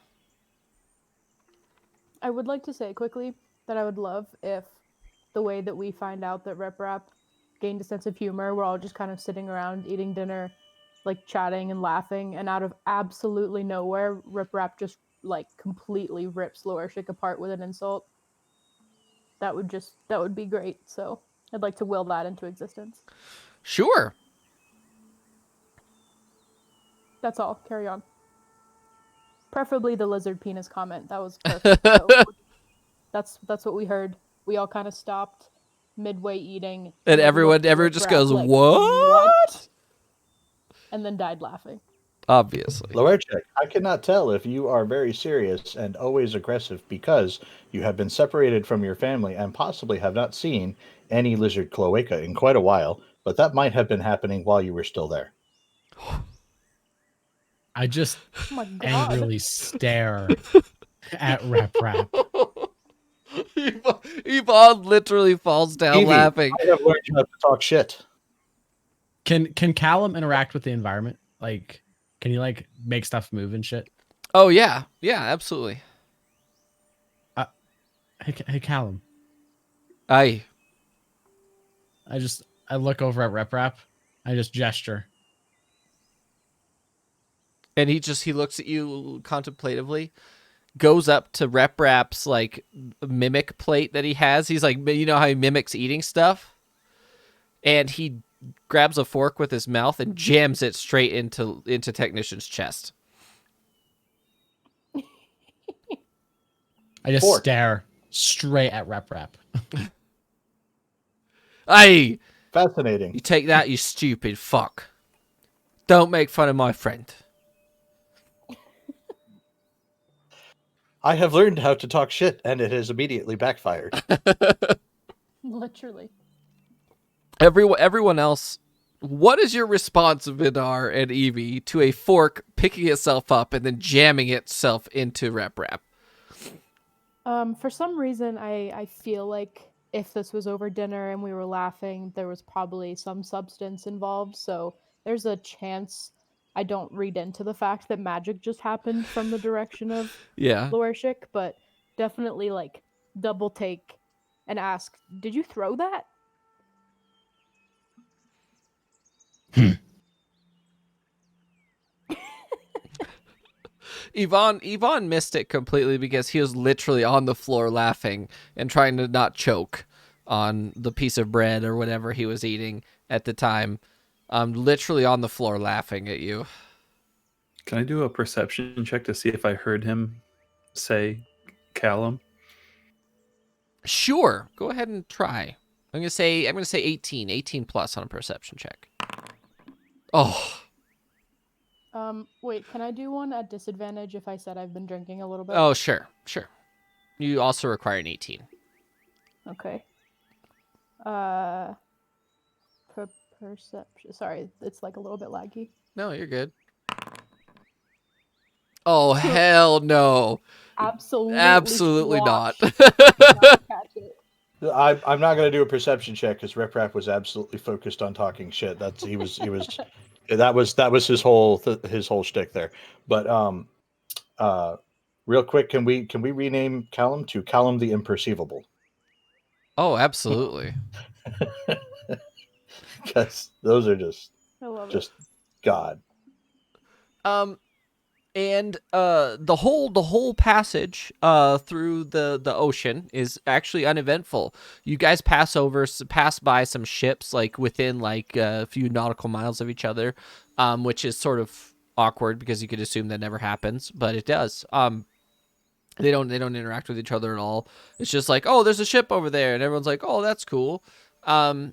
I would like to say quickly that I would love if the way that we find out that Rep Rap gained a sense of humor, we're all just kind of sitting around eating dinner, like chatting and laughing, and out of absolutely nowhere, Rep Rap just like completely rips Loershik apart with an insult. That would be great. So I'd like to will that into existence.
Sure.
That's all. Carry on. Preferably the lizard penis comment. That was perfect. So that's what we heard. We all kind of stopped midway eating,
And everyone
looked at Rip
just
Rap
goes,
like,
what?
And then died laughing.
Obviously.
Loerchek, I cannot tell if you are very serious and always aggressive because you have been separated from your family and possibly have not seen any lizard cloaca in quite a while, but that might have been happening while you were still there.
I just
Oh my god.
angrily stare at Rep Rap.
Yvonne literally falls down
Evie,
laughing.
I have learned how to talk shit.
Can Callum interact with the environment? Like, can you like make stuff move and shit?
Oh, yeah. Yeah, absolutely.
Hey Callum.
Aye.
I look over at Rep Rap. I just gesture.
And he looks at you contemplatively, goes up to Rep Rap's like mimic plate that he has. He's like, you know how he mimics eating stuff? And he grabs a fork with his mouth and jams it straight into Technician's chest.
I just
Fork.
stare straight at Rep Rap.
Aye!
Fascinating.
You take that, you stupid fuck. Don't make fun of my friend.
I have learned how to talk shit, and it has immediately backfired.
Literally.
Everyone else, what is your response, Vidar and Evie, to a fork picking itself up and then jamming itself into Rep Rap?
For some reason, I feel like if this was over dinner and we were laughing, there was probably some substance involved. So there's a chance I don't read into the fact that magic just happened from the direction of
Yeah.
Loershik, but definitely like double take and ask, did you throw that?
Yvonne missed it completely because he was literally on the floor laughing and trying to not choke on the piece of bread or whatever he was eating at the time. Literally on the floor laughing at you.
Can I do a perception check to see if I heard him say Callum?
Sure. Go ahead and try. I'm gonna say 18 plus on a perception check. Oh.
Wait, can I do one at disadvantage if I said I've been drinking a little bit?
Oh, sure. You also require an 18.
Okay. Perception. Sorry, it's like a little bit laggy.
No, you're good. Oh, hell no.
Absolutely
not.
Did not catch it.
I'm not going to do a perception check because Rep Rap was absolutely focused on talking shit. That was his whole shtick there. But real quick, can we rename Callum to Callum the Imperceivable?
Oh, absolutely.
Because those are
I love
just God.
And the whole passage through the ocean is actually uneventful. You guys pass by some ships like within like a few nautical miles of each other, which is sort of awkward because you could assume that never happens, but it does. They don't interact with each other at all. It's just like, oh, there's a ship over there, and everyone's like, oh, that's cool. And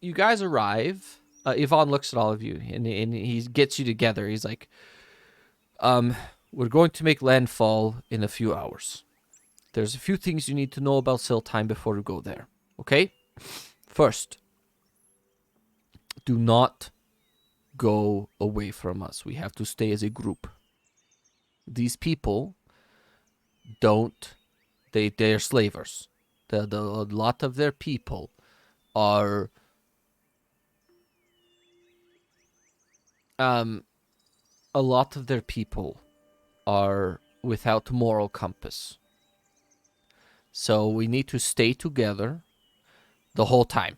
you guys arrive. Yvonne looks at all of you, and he gets you together. He's like, we're going to make landfall in a few hours. There's a few things you need to know about Siltheim before you go there, okay? First, do not go away from us. We have to stay as a group. These people they're slavers. A lot of their people are A lot of their people are without moral compass. So we need to stay together the whole time.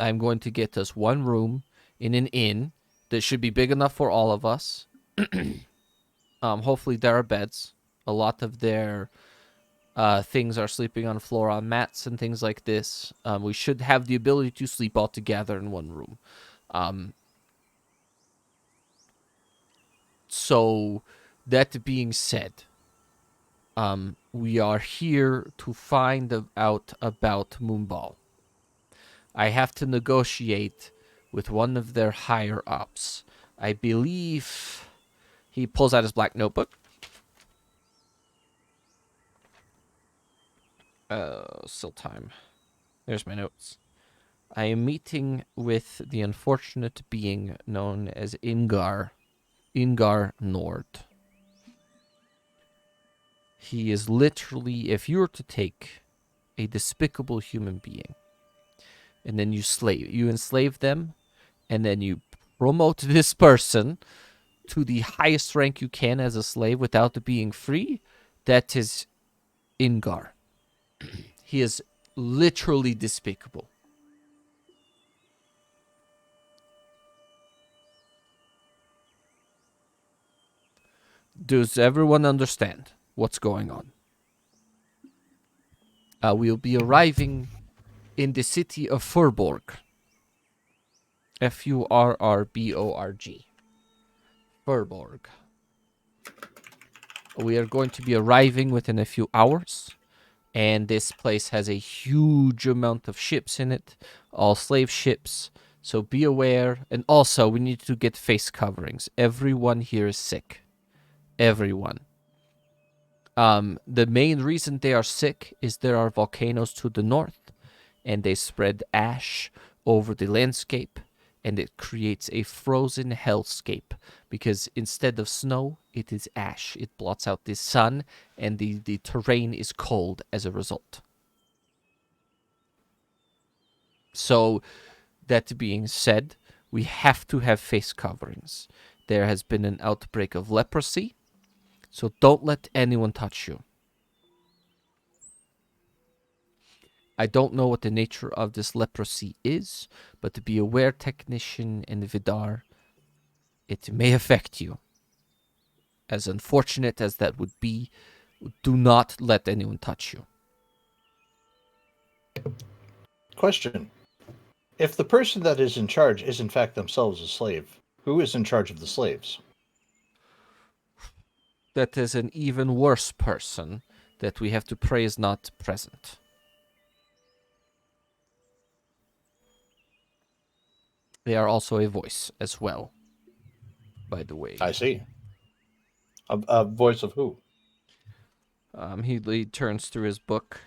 I'm going to get us one room in an inn that should be big enough for all of us. Hopefully there are beds. A lot of their things are sleeping on floor on mats and things like this. We should have the ability to sleep all together in one room. So that being said, we are here to find out about Moonball. I have to negotiate with one of their higher ups. I believe he pulls out his black notebook. Siltheim. There's my notes. I am meeting with the unfortunate being known as Ingar Nord. He is literally, if you were to take a despicable human being, and then you enslave them, and then you promote this person to the highest rank you can as a slave without being free, that is Ingar. He is literally despicable. Does everyone understand what's going on? We'll be arriving in the city of Furborg. Furrborg. Furborg. We are going to be arriving within a few hours, and this place has a huge amount of ships in it, all slave ships, so be aware. And also, we need to get face coverings. Everyone here is sick. Everyone. The main reason they are sick is there are volcanoes to the north, and they spread ash over the landscape, and it creates a frozen hellscape, because instead of snow, it is ash. It blots out the sun, and the terrain is cold as a result. So, that being said, we have to have face coverings. There has been an outbreak of leprosy, so don't let anyone touch you. I don't know what the nature of this leprosy is, but to be aware, Technician and Vidar, it may affect you. As unfortunate as that would be, do not let anyone touch you.
Question. If the person that is in charge is in fact themselves a slave, who is in charge of the slaves?
That is an even worse person that we have to pray is not present. They are also a voice as well, by the way.
I see. A voice of who?
He turns through his book.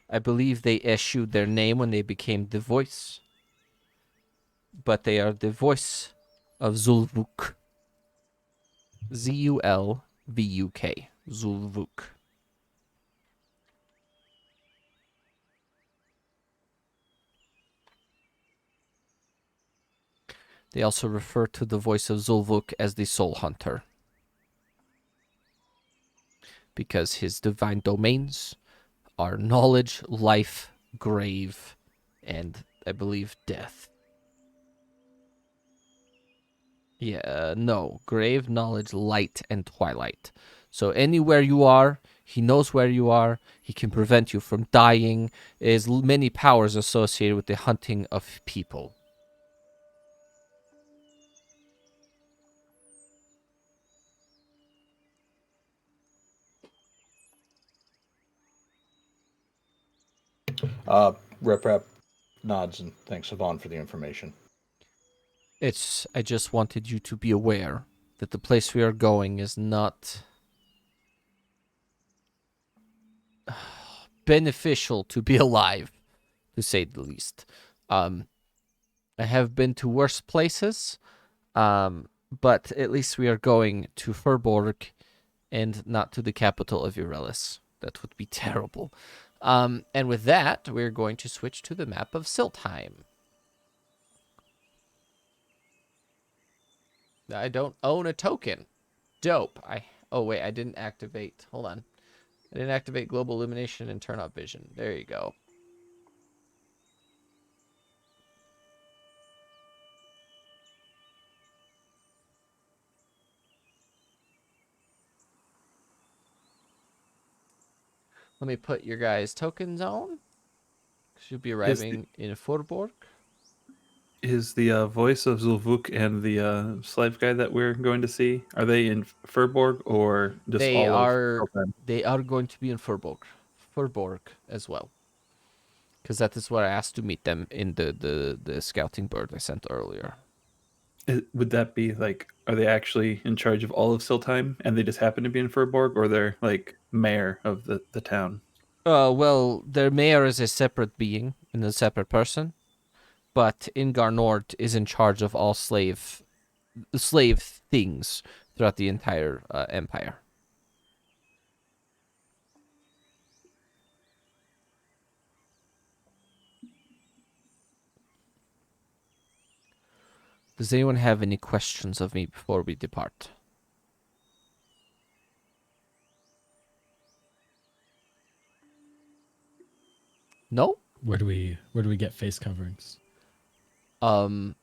I believe they issued their name when they became the voice, but they are the voice of Zulvuk. Zulvuk. Zulvuk. They also refer to the voice of Zulvuk as the Soul Hunter, because his divine domains are knowledge, life, grave, and I believe death. Grave, knowledge, light, and twilight. So anywhere you are, he knows where you are. He can prevent you from dying. There's many powers associated with the hunting of people.
Rep nods and thanks Yvonne for the information.
I just wanted you to be aware that the place we are going is not beneficial to be alive, to say the least. I have been to worse places, but at least we are going to Furborg and not to the capital of Urelis. That would be terrible. And with that, we're going to switch to the map of Siltheim. I don't own a token. Dope. Oh wait, I didn't activate. Hold on. I didn't activate global illumination and turn off vision. There you go. Let me put your guys' tokens on. You'll be arriving in Forborg.
Is the voice of Zulvuk and the slave guy that we're going to see, are they in Furborg or just
They
all
are.
of Siltheim?
They are going to be in Forborg as well. Because that is where I asked to meet them in the scouting bird I sent earlier.
Would that be like, are they actually in charge of all of Siltheim and they just happen to be in Furborg, or they're like mayor of the town?
Well, their mayor is a separate being and a separate person, but Ingar Nord is in charge of all slave things throughout the entire empire. Does anyone have any questions of me before we depart? No?
Where do we get face coverings?
That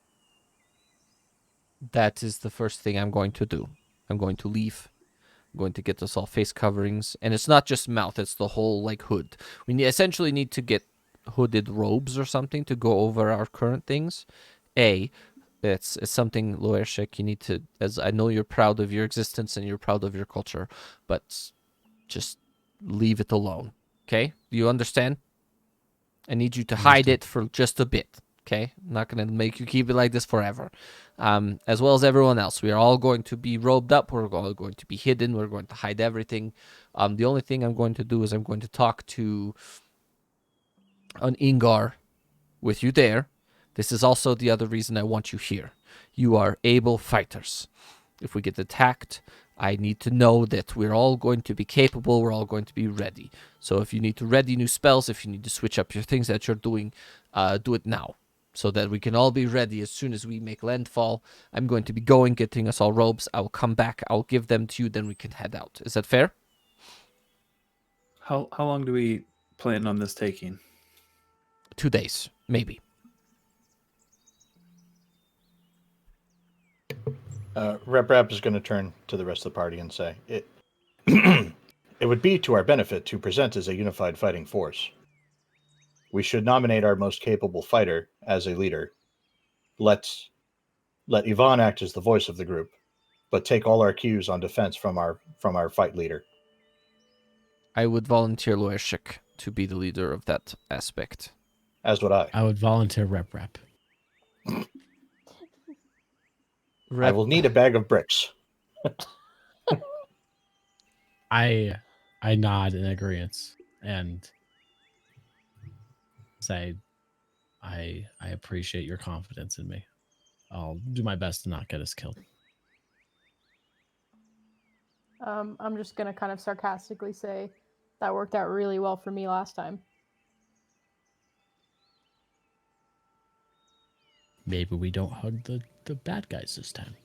is the first thing I'm going to do. I'm going to leave. I'm going to get us all face coverings, and it's not just mouth; it's the whole like hood. Essentially need to get hooded robes or something to go over our current things. It's something, Loershik, you need to, as I know you're proud of your existence and you're proud of your culture, but just leave it alone. Okay? Do you understand? I need you to hide it for just a bit. Okay? I'm not going to make you keep it like this forever. As well as everyone else. We are all going to be robed up. We're all going to be hidden. We're going to hide everything. The only thing I'm going to do is I'm going to talk to an Ingar with you there. This is also the other reason I want you here. You are able fighters. If we get attacked, I need to know that we're all going to be capable, we're all going to be ready. So if you need to ready new spells, if you need to switch up your things that you're doing, do it now. So that we can all be ready as soon as we make landfall. I'm going to be getting us all robes. I will come back, I'll give them to you, then we can head out. Is that fair?
How long do we plan on this taking?
2 days, maybe.
Rep is going to turn to the rest of the party and say, it would be to our benefit to present as a unified fighting force. We should nominate our most capable fighter as a leader. Let Ivan act as the voice of the group, but take all our cues on defense from our fight leader.
I would volunteer Loershik to be the leader of that aspect.
As would I.
I would volunteer Rep.
I will need a bag of bricks.
I nod in agreement and say, I appreciate your confidence in me. I'll do my best to not get us killed.
I'm just gonna kind of sarcastically say that worked out really well for me last time.
Maybe we don't hug the bad guys this time.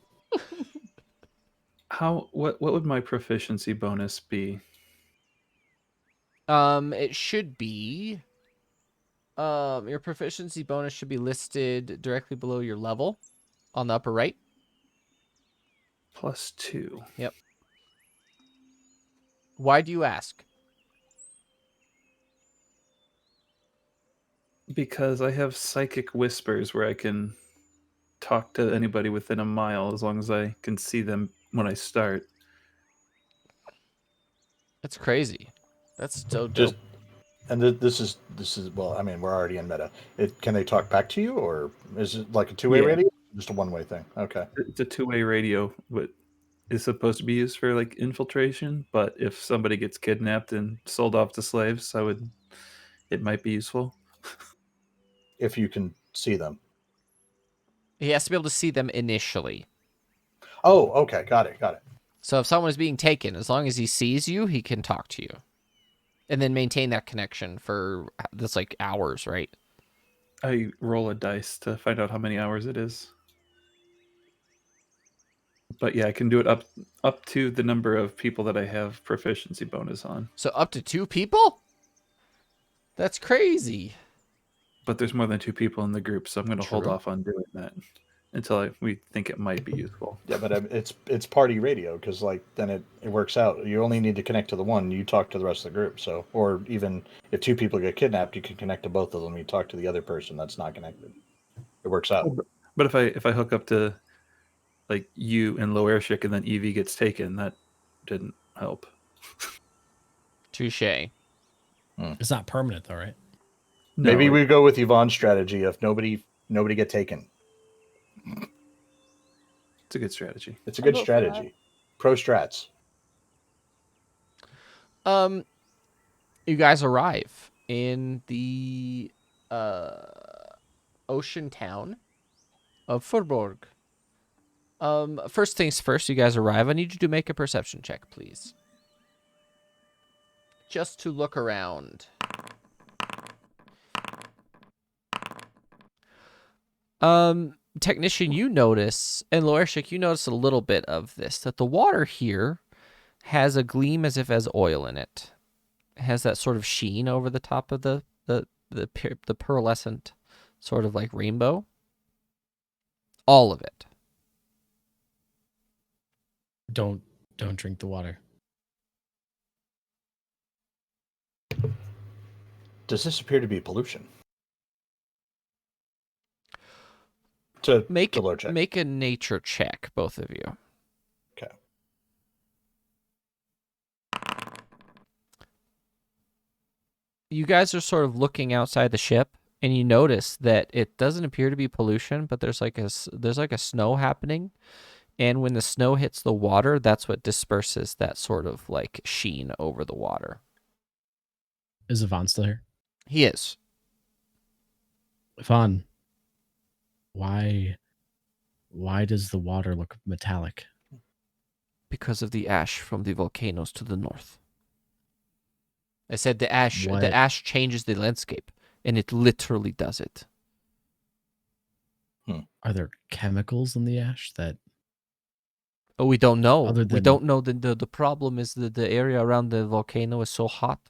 What would my proficiency bonus be?
It should be. Your proficiency bonus should be listed directly below your level, on the upper right.
+2.
Yep. Why do you ask?
Because I have psychic whispers where I can talk to anybody within a mile as long as I can see them when I start.
That's crazy. That's so dope.
This is well, I mean, we're already in meta. Can they talk back to you, or is it like a two-way radio? Just a one-way thing. Okay.
It's a two-way radio, but is supposed to be used for like infiltration. But if somebody gets kidnapped and sold off to slaves, it might be useful.
If you can see them.
He has to be able to see them initially.
Oh, okay. Got it.
So if someone is being taken, as long as he sees you, he can talk to you. And then maintain that connection for that's like hours, right?
I roll a dice to find out how many hours it is. But yeah, I can do it up to the number of people that I have proficiency bonus on.
So up to 2 people? That's crazy.
But there's more than 2 people in the group, so I'm going to hold
True.
off on doing that until we think it might be useful.
Yeah, but it's party radio because like then it works out. You only need to connect to the one. You talk to the rest of the group. So, or even if 2 people get kidnapped, you can connect to both of them. You talk to the other person that's not connected. It works out.
But if I hook up to like you and Low Airshik and then Evie gets taken, that didn't help.
Touche.
It's not permanent though, right?
No,
Maybe we go with Yvonne's strategy of nobody get taken.
it's a good strategy.
It's a
I
good
vote for
strategy. Pro strats.
You guys arrive in the ocean town of Furborg. First things first, you guys arrive. I need you to make a perception check, please. Just to look around. Technician, you notice, and Lorshik, you notice a little bit of this, that the water here has a gleam as if it has oil in it. It has that sort of sheen over the top of the pearlescent sort of like rainbow. All of it.
Don't drink the water.
Does this appear to be pollution? To low check.
Make a nature check, both of you.
Okay.
You guys are sort of looking outside the ship, and you notice that it doesn't appear to be pollution, but there's like a snow happening, and when the snow hits the water, that's what disperses that sort of like sheen over the water.
Is Yvonne still here?
He is.
Yvonne, why does the water look metallic?
Because of the ash from the volcanoes to the north. I said the ash.
What?
The ash changes the landscape, and it literally does it.
Are there chemicals in the ash that?
Oh, we don't know.
Other
We
than-
don't know. The problem is that the area around the volcano is so hot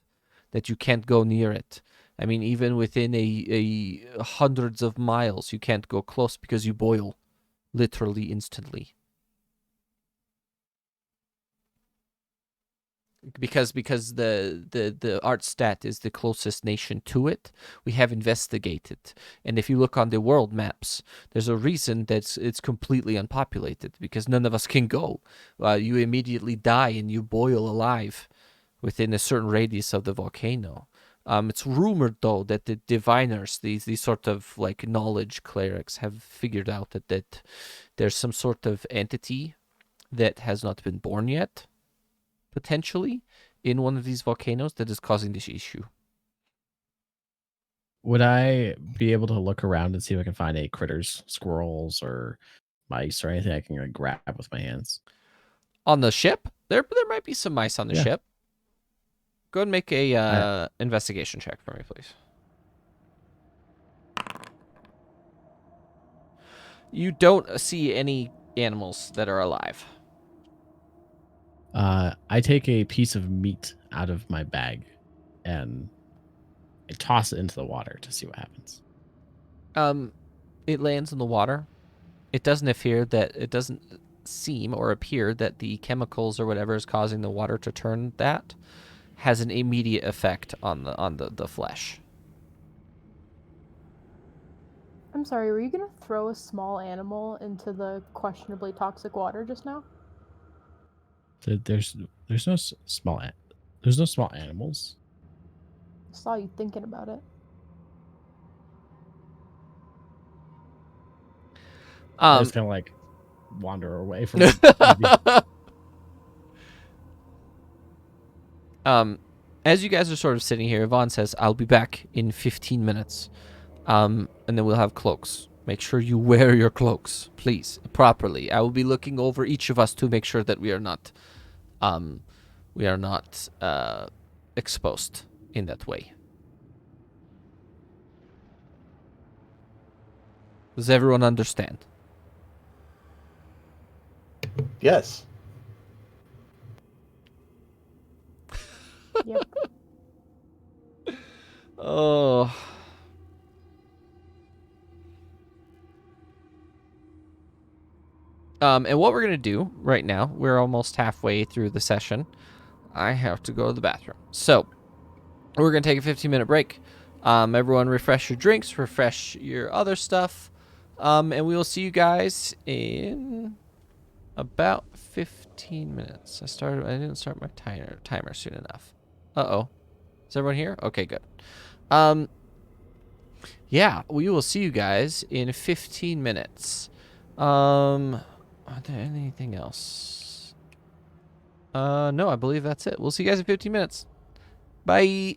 that you can't go near it. I mean, even within a hundreds of miles, you can't go close because you boil, literally instantly. Because the Artstat is the closest nation to it, we have investigated. And if you look on the world maps, there's a reason that it's completely unpopulated, because none of us can go. You immediately die and you boil alive within a certain radius of the volcano. It's rumored, though, that the diviners, these sort of like knowledge clerics, have figured out that there's some sort of entity that has not been born yet, potentially, in one of these volcanoes that is causing this issue.
Would I be able to look around and see if I can find any critters, squirrels or mice or anything I can like grab with my hands?
On the ship, there might be some mice on the
Yeah.
ship. Go ahead and make a investigation check for me, please. You don't see any animals that are alive.
I take a piece of meat out of my bag and I toss it into the water to see what happens.
It lands in the water. It doesn't seem or appear that the chemicals or whatever is causing the water to turn that has an immediate effect on the flesh.
I'm sorry, were you gonna throw a small animal into the questionably toxic water just now?
There's no there's no small animals.
I saw you thinking about it.
I just kind of like wander away from
As you guys are sort of sitting here, Yvonne says, "I'll be back in 15 minutes, and then we'll have cloaks. Make sure you wear your cloaks, please, properly. I will be looking over each of us to make sure that we are not exposed in that way." Does everyone understand?
Yes.
Yep.
Oh. And what we're gonna do right now, we're almost halfway through the session. I have to go to the bathroom. So we're gonna take a 15-minute break. Everyone refresh your drinks, refresh your other stuff. And we will see you guys in about 15 minutes. I didn't start my timer soon enough. Uh-oh. Is everyone here? Okay, good. Yeah, we will see you guys in 15 minutes. Are there anything else? No, I believe that's it. We'll see you guys in 15 minutes. Bye.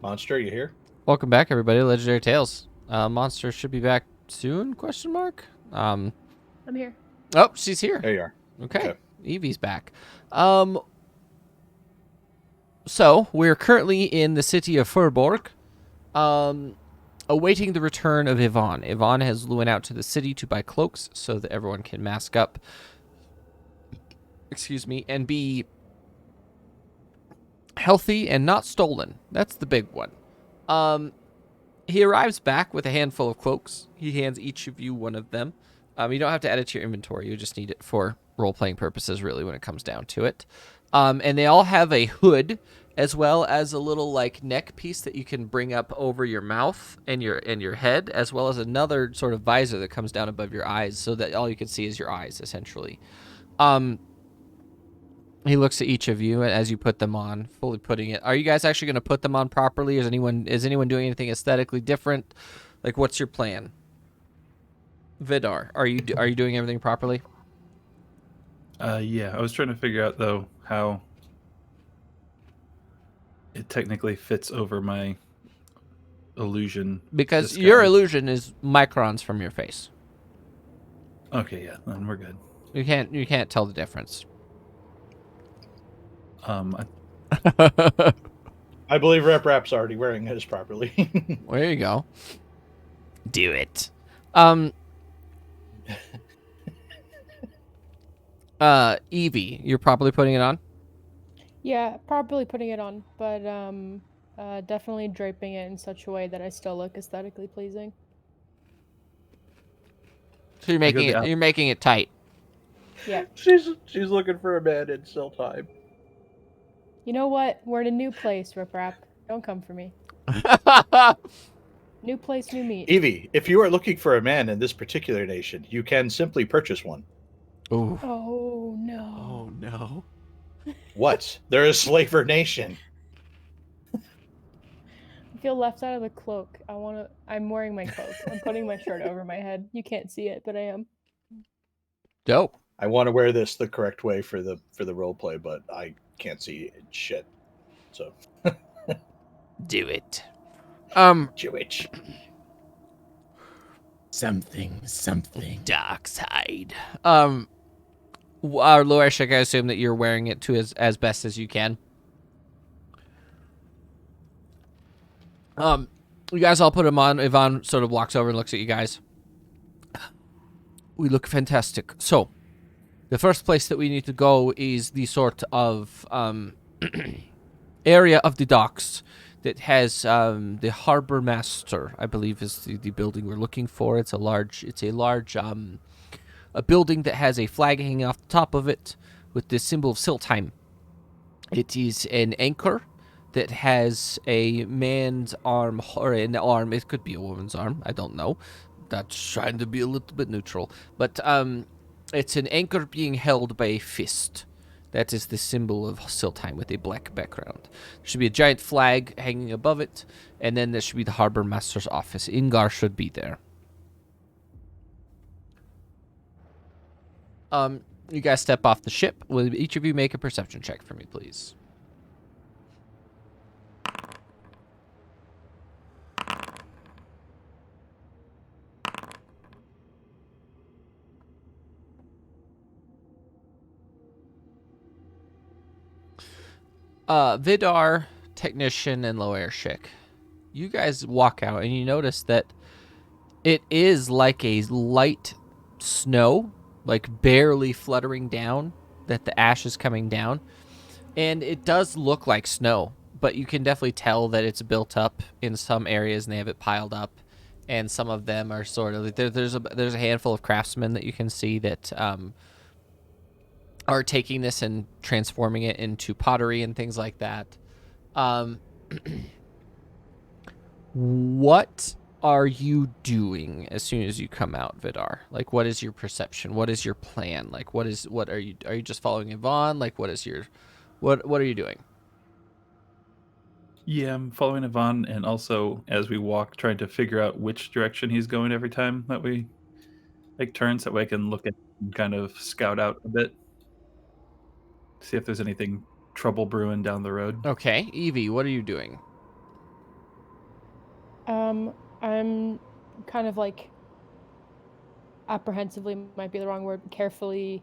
Monster, you here?
Welcome back, everybody. Legendary Tales. Monster should be back soon? Question mark.
I'm here.
Oh, she's here.
There you are.
Okay.
Okay.
Evie's back. So we're currently in the city of Furborg, awaiting the return of Yvonne. Yvonne has went out to the city to buy cloaks so that everyone can mask up. Excuse me, and be healthy and not stolen. That's the big one. He arrives back with a handful of cloaks. He hands each of you one of them. You don't have to add it to your inventory. You just need it for role-playing purposes, really, when it comes down to it. And they all have a hood, as well as a little like neck piece that you can bring up over your mouth and your head, as well as another sort of visor that comes down above your eyes, so that all you can see is your eyes, essentially. He looks at each of you as you put them on, fully putting it. Are you guys actually going to put them on properly? Is anyone doing anything aesthetically different? Like, what's your plan? Vidar, are you doing everything properly?
Yeah, I was trying to figure out though how it technically fits over my illusion.
Because
disguise.
your illusion is microns from your face.
Okay, yeah, then we're good.
You can't tell the difference.
I
I believe Rap's already wearing his properly.
There you go. Do it. Evie, you're probably putting it on?
Yeah, probably putting it on, but definitely draping it in such a way that I still look aesthetically pleasing.
So you're making it tight.
Yeah.
She's looking for a man in Siltheim.
You know what? We're in a new place, Rip Rap. Don't come for me. New place, new meat.
Evie, if you are looking for a man in this particular nation, you can simply purchase one.
Ooh.
Oh no.
Oh no.
What? They're a slaver nation.
I feel left out of the cloak. I'm wearing my cloak. I'm putting my shirt over my head. You can't see it, but I am.
Dope.
I want to wear this the correct way for the role play, but I can't see shit. So
Do it.
Jewish.
Something.
Dark side. Loresh, I assume that you're wearing it to as best as you can. You guys all put them on. Yvonne sort of walks over and looks at you guys. We look fantastic. So, the first place that we need to go is the sort of area of the docks that has the harbor master, I believe, is the building we're looking for. It's a large a building that has a flag hanging off the top of it with the symbol of Siltheim. It is an anchor that has a man's arm or an arm. It could be a woman's arm. I don't know. That's trying to be a little bit neutral. But it's an anchor being held by a fist. That is the symbol of Siltheim with a black background. There should be a giant flag hanging above it, and then there should be the harbor master's office. Ingar should be there. You guys step off the ship. Will each of you make a perception check for me, please? Vidar, Technician, and Loershik. You guys walk out and you notice that it is like a light snow, like barely fluttering down, that the ash is coming down. And it does look like snow, but you can definitely tell that it's built up in some areas and they have it piled up. And some of them are sort of, there's a handful of craftsmen that you can see that are taking this and transforming it into pottery and things like that. What are you doing as soon as you come out, Vidar? Like, what is your perception? What is your plan? Like, what are you just following Yvonne? Like, what are you doing?
Yeah, I'm following Yvonne, and also as we walk, trying to figure out which direction he's going every time that we make turns, that way I can look at and kind of scout out a bit. See if there's anything trouble brewing down the road.
Okay, Evie, what are you doing?
I'm kind of like apprehensively might be the wrong word, carefully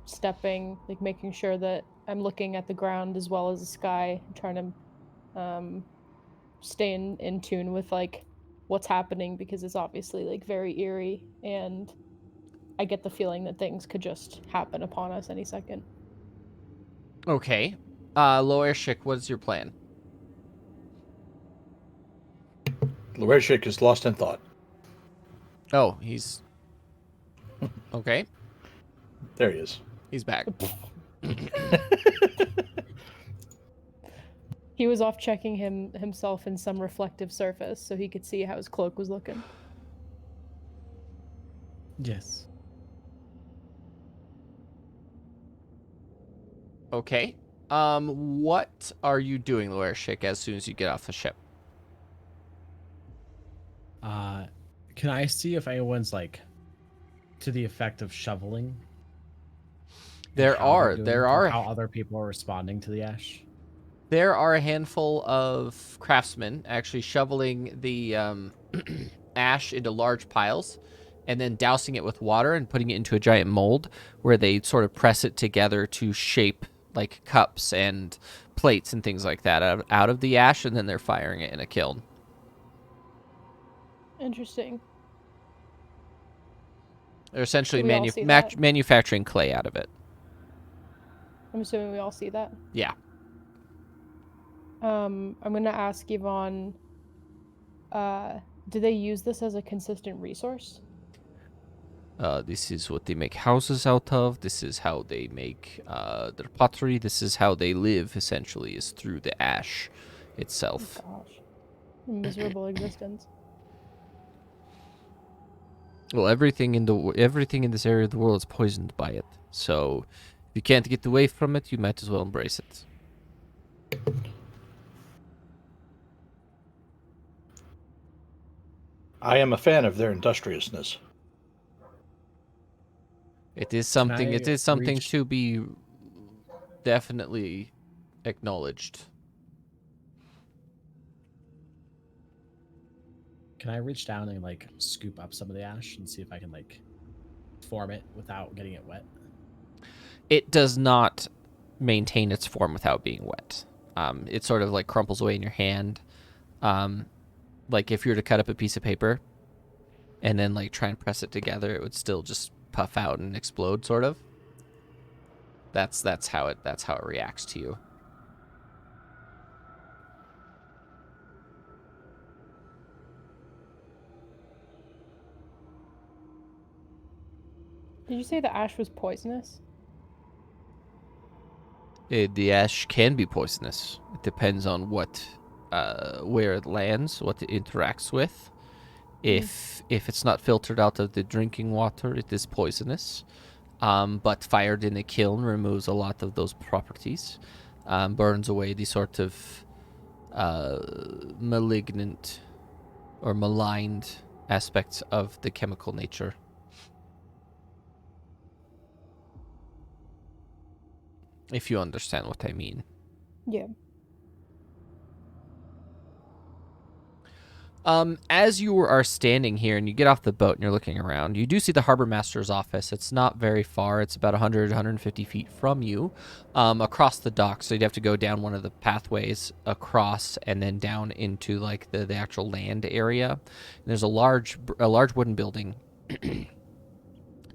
stepping, like making sure that I'm looking at the ground as well as the sky, trying to stay in tune with like what's happening, because it's obviously like very eerie, and I get the feeling that things could just happen upon us any second.
Okay. Loershik, what's your plan?
Luershik is lost in thought.
Oh, he's... Okay,
There he is.
he's back.
He was off checking himself in some reflective surface so he could see how his cloak was looking.
Yes.
Okay. What are you doing, Loershik, as soon as you get off the ship?
Can I see if anyone's like to the effect of shoveling? And
There
how they're doing it, or
are
how other people are responding to the ash?
There are a handful of craftsmen actually shoveling the ash into large piles and then dousing it with water and putting it into a giant mold where they sort of press it together to shape like cups and plates and things like that out of the ash, and then they're firing it in a kiln.
Interesting.
They're essentially
Do we all see that?
manufacturing clay out of it.
I'm assuming we all see that.
Yeah.
I'm gonna ask Yvonne, do they use this as a consistent resource?
This is what they make houses out of. This is how they make their pottery. This is how they live, essentially, is through the ash itself.
Oh, gosh. A miserable existence.
Well, everything in this area of the world is poisoned by it. So, if you can't get away from it, you might as well embrace it.
I am a fan of their industriousness.
It is something. It is something
reach-
to be definitely acknowledged.
Can I reach down and like scoop up some of the ash and see if I can like form it without getting it wet?
It does not maintain its form without being wet. It sort of like crumples away in your hand. Like if you were to cut up a piece of paper and then like try and press it together, it would still just puff out and explode, sort of. That's how it reacts to you.
Did you say the ash was poisonous?
The ash can be poisonous. It depends on where it lands, what it interacts with. If it's not filtered out of the drinking water, it is poisonous. But fired in a kiln removes a lot of those properties, burns away the sort of malignant or maligned aspects of the chemical nature. If you understand what I mean.
Yeah.
As you are standing here and you get off the boat and you're looking around, you do see the harbor master's office. It's not very far. It's about 150 feet from you, across the dock. So you'd have to go down one of the pathways across and then down into like the actual land area. And there's a large wooden building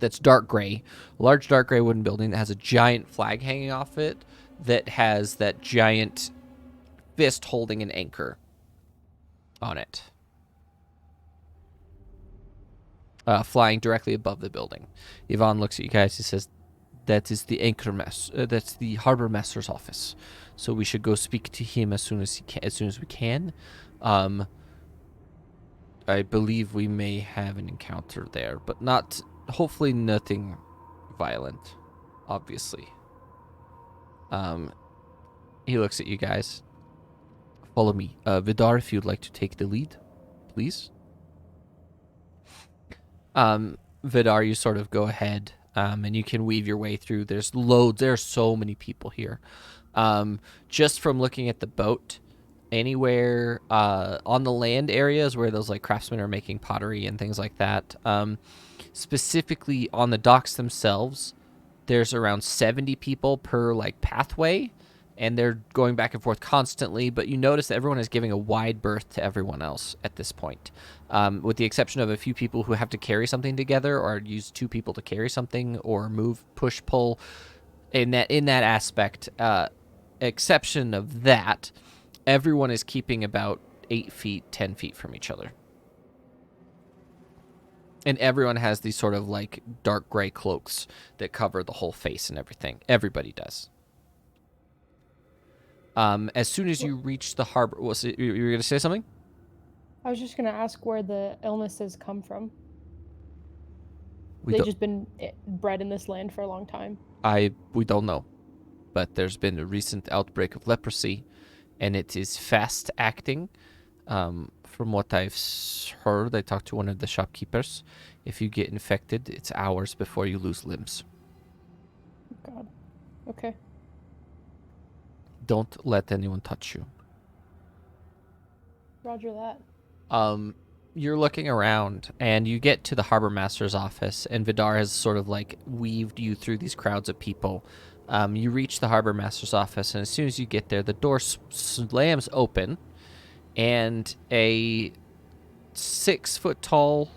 that's dark gray, a large dark gray wooden building that has a giant flag hanging off it that has that giant fist holding an anchor on it. Flying directly above the building. Yvonne looks at you guys. He says, "That is the anchor that's the harbor master's office. So we should go speak to him as soon as we can. I believe we may have an encounter there, but not. Hopefully, nothing violent. Obviously." He looks at you guys. "Follow me, Vidar. If you'd like to take the lead, please." Vidar, you sort of go ahead, and you can weave your way through. There's so many people here. Just from looking at the boat, anywhere on the land areas where those like craftsmen are making pottery and things like that. Specifically on the docks themselves, there's around 70 people per like pathway, and they're going back and forth constantly. But you notice that everyone is giving a wide berth to everyone else at this point, with the exception of a few people who have to carry something together or use 2 people to carry something or move, push, pull. In that aspect, exception of that, everyone is keeping about 8 feet, 10 feet from each other. And everyone has these sort of like dark gray cloaks that cover the whole face and everything. Everybody does. As soon as you reach the harbor, you were going to say something?
I was just gonna ask where the illnesses come from.
We
They've
don't,
just been bred in this land for a long time.
we don't know. But there's been a recent outbreak of leprosy, and it is fast acting. From what I've heard, I talked to one of the shopkeepers. If you get infected, it's hours before you lose limbs.
God. Okay.
Don't let anyone touch you.
Roger that.
You're looking around, and you get to the harbor master's office, and Vidar has sort of like weaved you through these crowds of people. You reach the harbor master's office, and as soon as you get there, the door slams open, and a 6-foot-tall,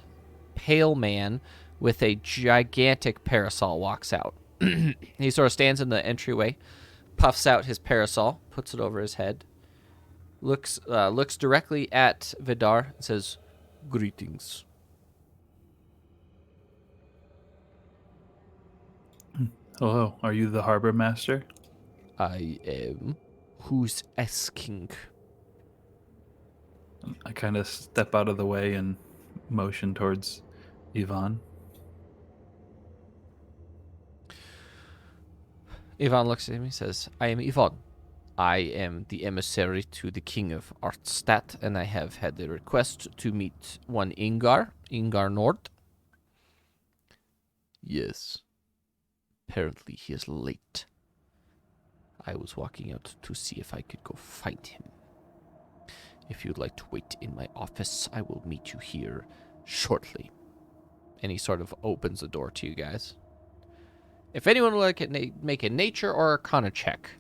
pale man with a gigantic parasol walks out. He sort of stands in the entryway, puffs out his parasol, puts it over his head, looks directly at Vidar, and says, "Greetings."
Hello, are you the harbor master?
I am. Who's asking?
I kind of step out of the way and motion towards Yvonne.
Ivan looks at him and says, "I am Ivan. I am the emissary to the King of Artstadt, and I have had a request to meet one Ingar Nord." "Yes. Apparently he is late. I was walking out to see if I could go find him. If you'd like to wait in my office, I will meet you here shortly." And he sort of opens the door to you guys. If anyone would like to make a nature or arcana check.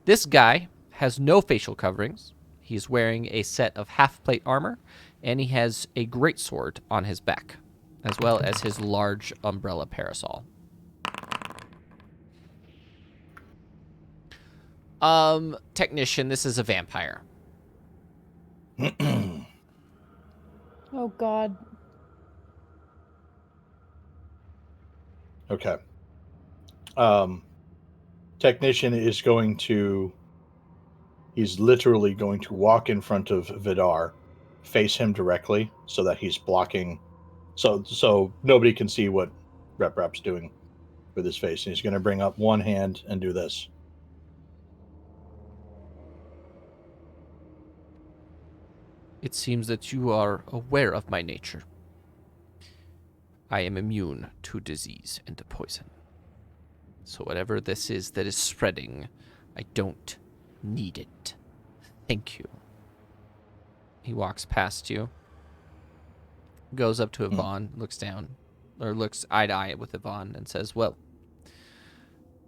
This guy has no facial coverings. He's wearing a set of half-plate armor, and he has a greatsword on his back, as well as his large umbrella parasol. Technician, this is a vampire.
Oh God.
Okay. Technician is going to. He's literally going to walk in front of Vidar, face him directly, so that he's blocking, so nobody can see what Rep's doing with his face. And he's going to bring up one hand and do this.
It seems that you are aware of my nature. I am immune to disease and to poison. So whatever this is that is spreading, I don't need it. Thank you. He walks past you, goes up to Yvonne, looks down, or looks eye to eye with Yvonne, and says, "Well,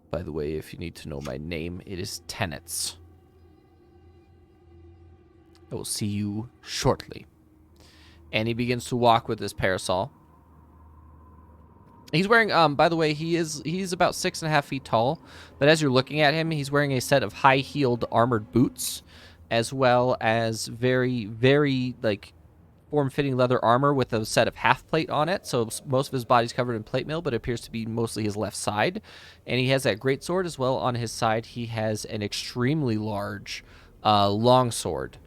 by the way, if you need to know my name, it is Tenets. I will see you shortly." And he begins to walk with his parasol. He's wearing, by the way, he's about 6.5 feet tall, but as you're looking at him, he's wearing a set of high-heeled armored boots, as well as very, very, like, form-fitting leather armor with a set of half-plate on it, so most of his body's covered in plate mail, but it appears to be mostly his left side. And he has that greatsword as well on his side. He has an extremely large longsword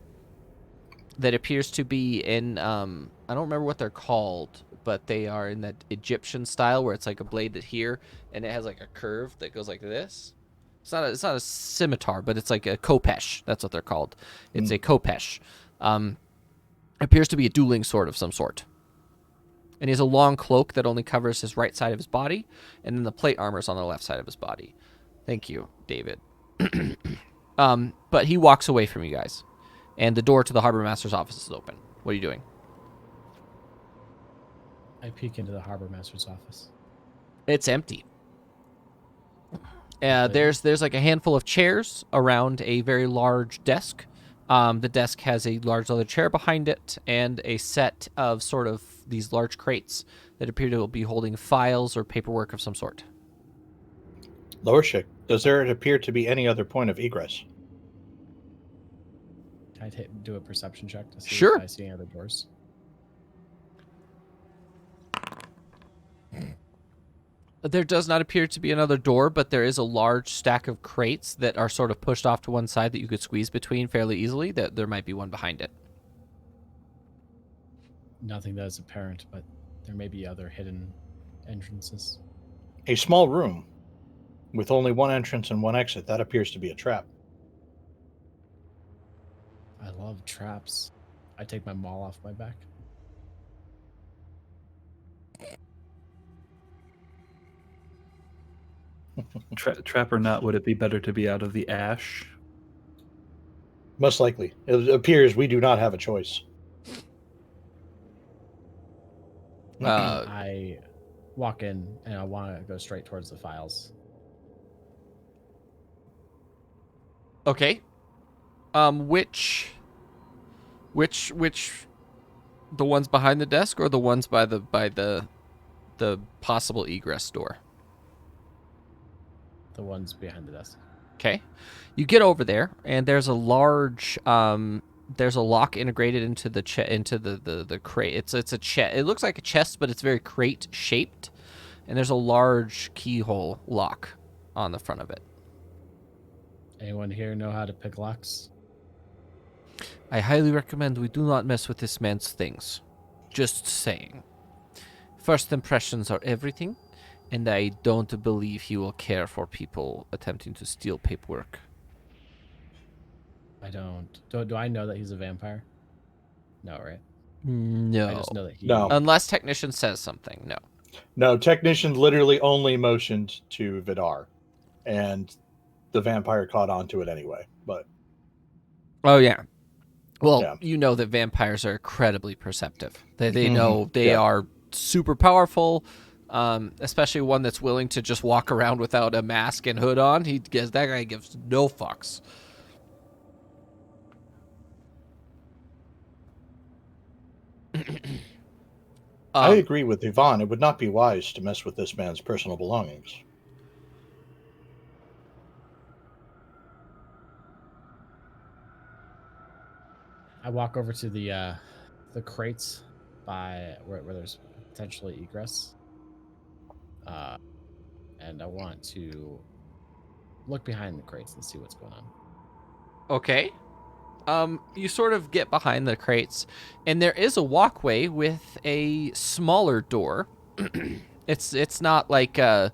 that appears to be in, I don't remember what they're called, but they are in that Egyptian style where it's like a blade that here, and it has like a curve that goes like this. It's not a scimitar, but it's like a khopesh. That's what they're called. It's a khopesh. Appears to be a dueling sword of some sort. And he has a long cloak that only covers his right side of his body, and then the plate armor is on the left side of his body. Thank you, David. But he walks away from you guys. and the door to the harbor master's office is open. What are you doing?
I peek into the harbor master's office.
It's empty.
Completely?
There's like a handful of chairs around a very large desk. The desk has a large leather chair behind it and a set of sort of these large crates that appear to be holding files or paperwork of some sort.
Lordship, does there appear to be any other point of egress?
Can I do a perception check to see
Sure.
if I see any other doors?
There does not appear to be another door, but there is a large stack of crates that are sort of pushed off to one side that you could squeeze between fairly easily. That there might be one behind it.
Nothing that is apparent, but there may be other hidden entrances.
A small room with only one entrance and one exit. That appears to be a trap.
I love traps. I take my maul off my back.
Trap or not, would it be better to be out of the ash?
Most likely. It appears we do not have a choice.
I walk in and I want to go straight towards the files.
Okay. Which the ones behind the desk or the ones by the possible egress door?
The ones behind the desk.
Okay. You get over there and there's a large there's a lock integrated into the the crate. It's a chest. It looks like a chest, but it's very crate shaped. And there's a large keyhole lock on the front of it.
Anyone here know how to pick locks?
I highly recommend we do not mess with this man's things. Just saying. First impressions are everything, and I don't believe he will care for people attempting to steal paperwork.
I don't. Do I know that he's a vampire? No, right?
No.
I just know that he.
No.
Unless technician says something, no.
No, technician literally only motioned to Vidar, and the vampire caught on to it anyway. But
Oh, yeah. Well,
Yeah.
you know that vampires are incredibly perceptive. They know they
Yeah.
are super powerful, especially one that's willing to just walk around without a mask and hood on. That guy gives no fucks.
I agree with Yvonne. It would not be wise to mess with this man's personal belongings.
I walk over to the crates by where there's potentially egress, and I want to look behind the crates and see what's going on.
Okay. You sort of get behind the crates, and there is a walkway with a smaller door. It's not like a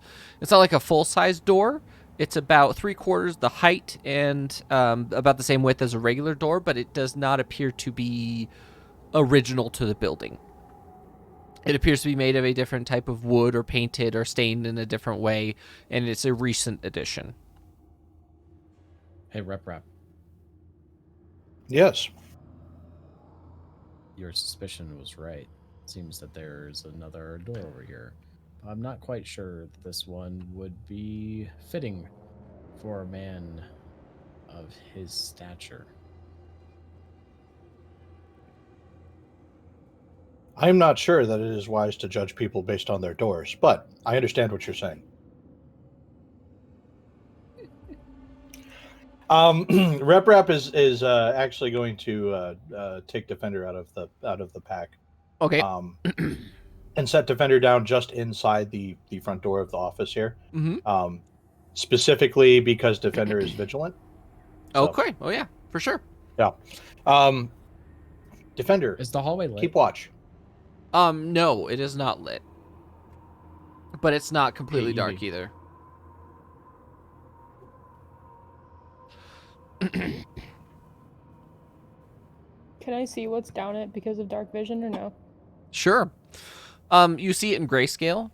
full size door. It's about 3/4 the height and about the same width as a regular door, but it does not appear to be original to the building. It appears to be made of a different type of wood or painted or stained in a different way, and it's a recent addition.
Hey, Rep,
Yes.
your suspicion was right. It seems that there's another door over here. I'm not quite sure that this one would be fitting for a man of his stature.
I'm not sure that it is wise to judge people based on their doors, but I understand what you're saying. Rep is actually going to take Defender out of the pack.
Okay.
And set Defender down just inside the front door of the office here.
Mm-hmm.
Specifically because Defender is vigilant. So,
Okay. Oh yeah, for sure.
yeah. Defender,
Is the hallway lit?
keep watch.
No, it is not lit. But it's not completely
Hey,
dark
Evie.
either.
Can I see what's down it because of dark vision or no?
Sure. You see it in grayscale.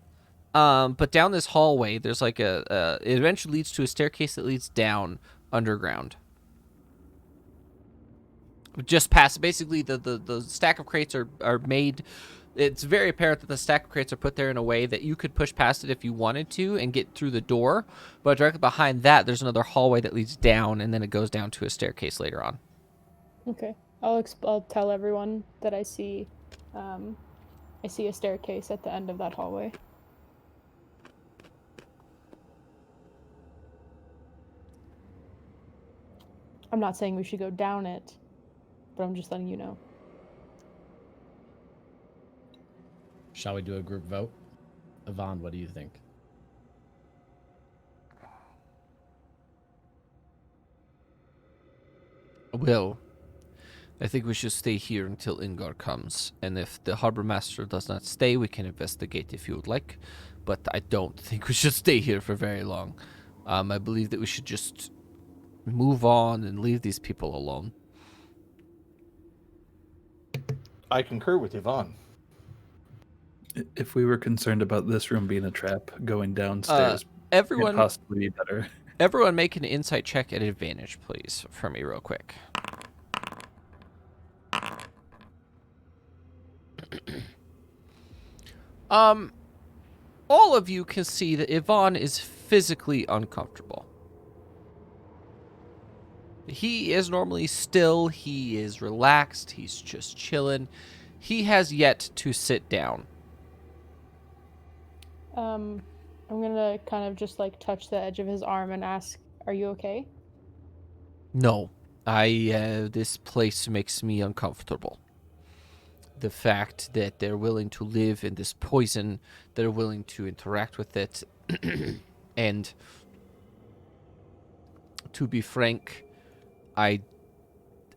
But down this hallway, there's like it eventually leads to a staircase that leads down underground. just past. Basically, the stack of crates are made. It's very apparent that the stack of crates are put there in a way that you could push past it if you wanted to and get through the door. But directly behind that, there's another hallway that leads down, and then it goes down to a staircase later on.
Okay. I'll tell everyone that I see a staircase at the end of that hallway. I'm not saying we should go down it, but I'm just letting you know.
Shall we do a group vote? Yvonne, what do you think?
Well, I think we should stay here until Ingar comes, and if the harbor master does not stay, we can investigate if you would like, but I don't think we should stay here for very long. I believe that we should just move on and leave these people alone.
I concur with Yvonne.
If we were concerned about this room being a trap, going downstairs could
Everyone,
possibly be better.
everyone make an insight check at advantage, please, for me real quick. All of you can see that Yvonne is physically uncomfortable. He is normally still, he is relaxed, he's just chilling. He has yet to sit down.
I'm gonna kind of just like touch the edge of his arm and ask, "Are you okay?"
No, this place makes me uncomfortable. The fact that they're willing to live in this poison, they're willing to interact with it, and to be frank, I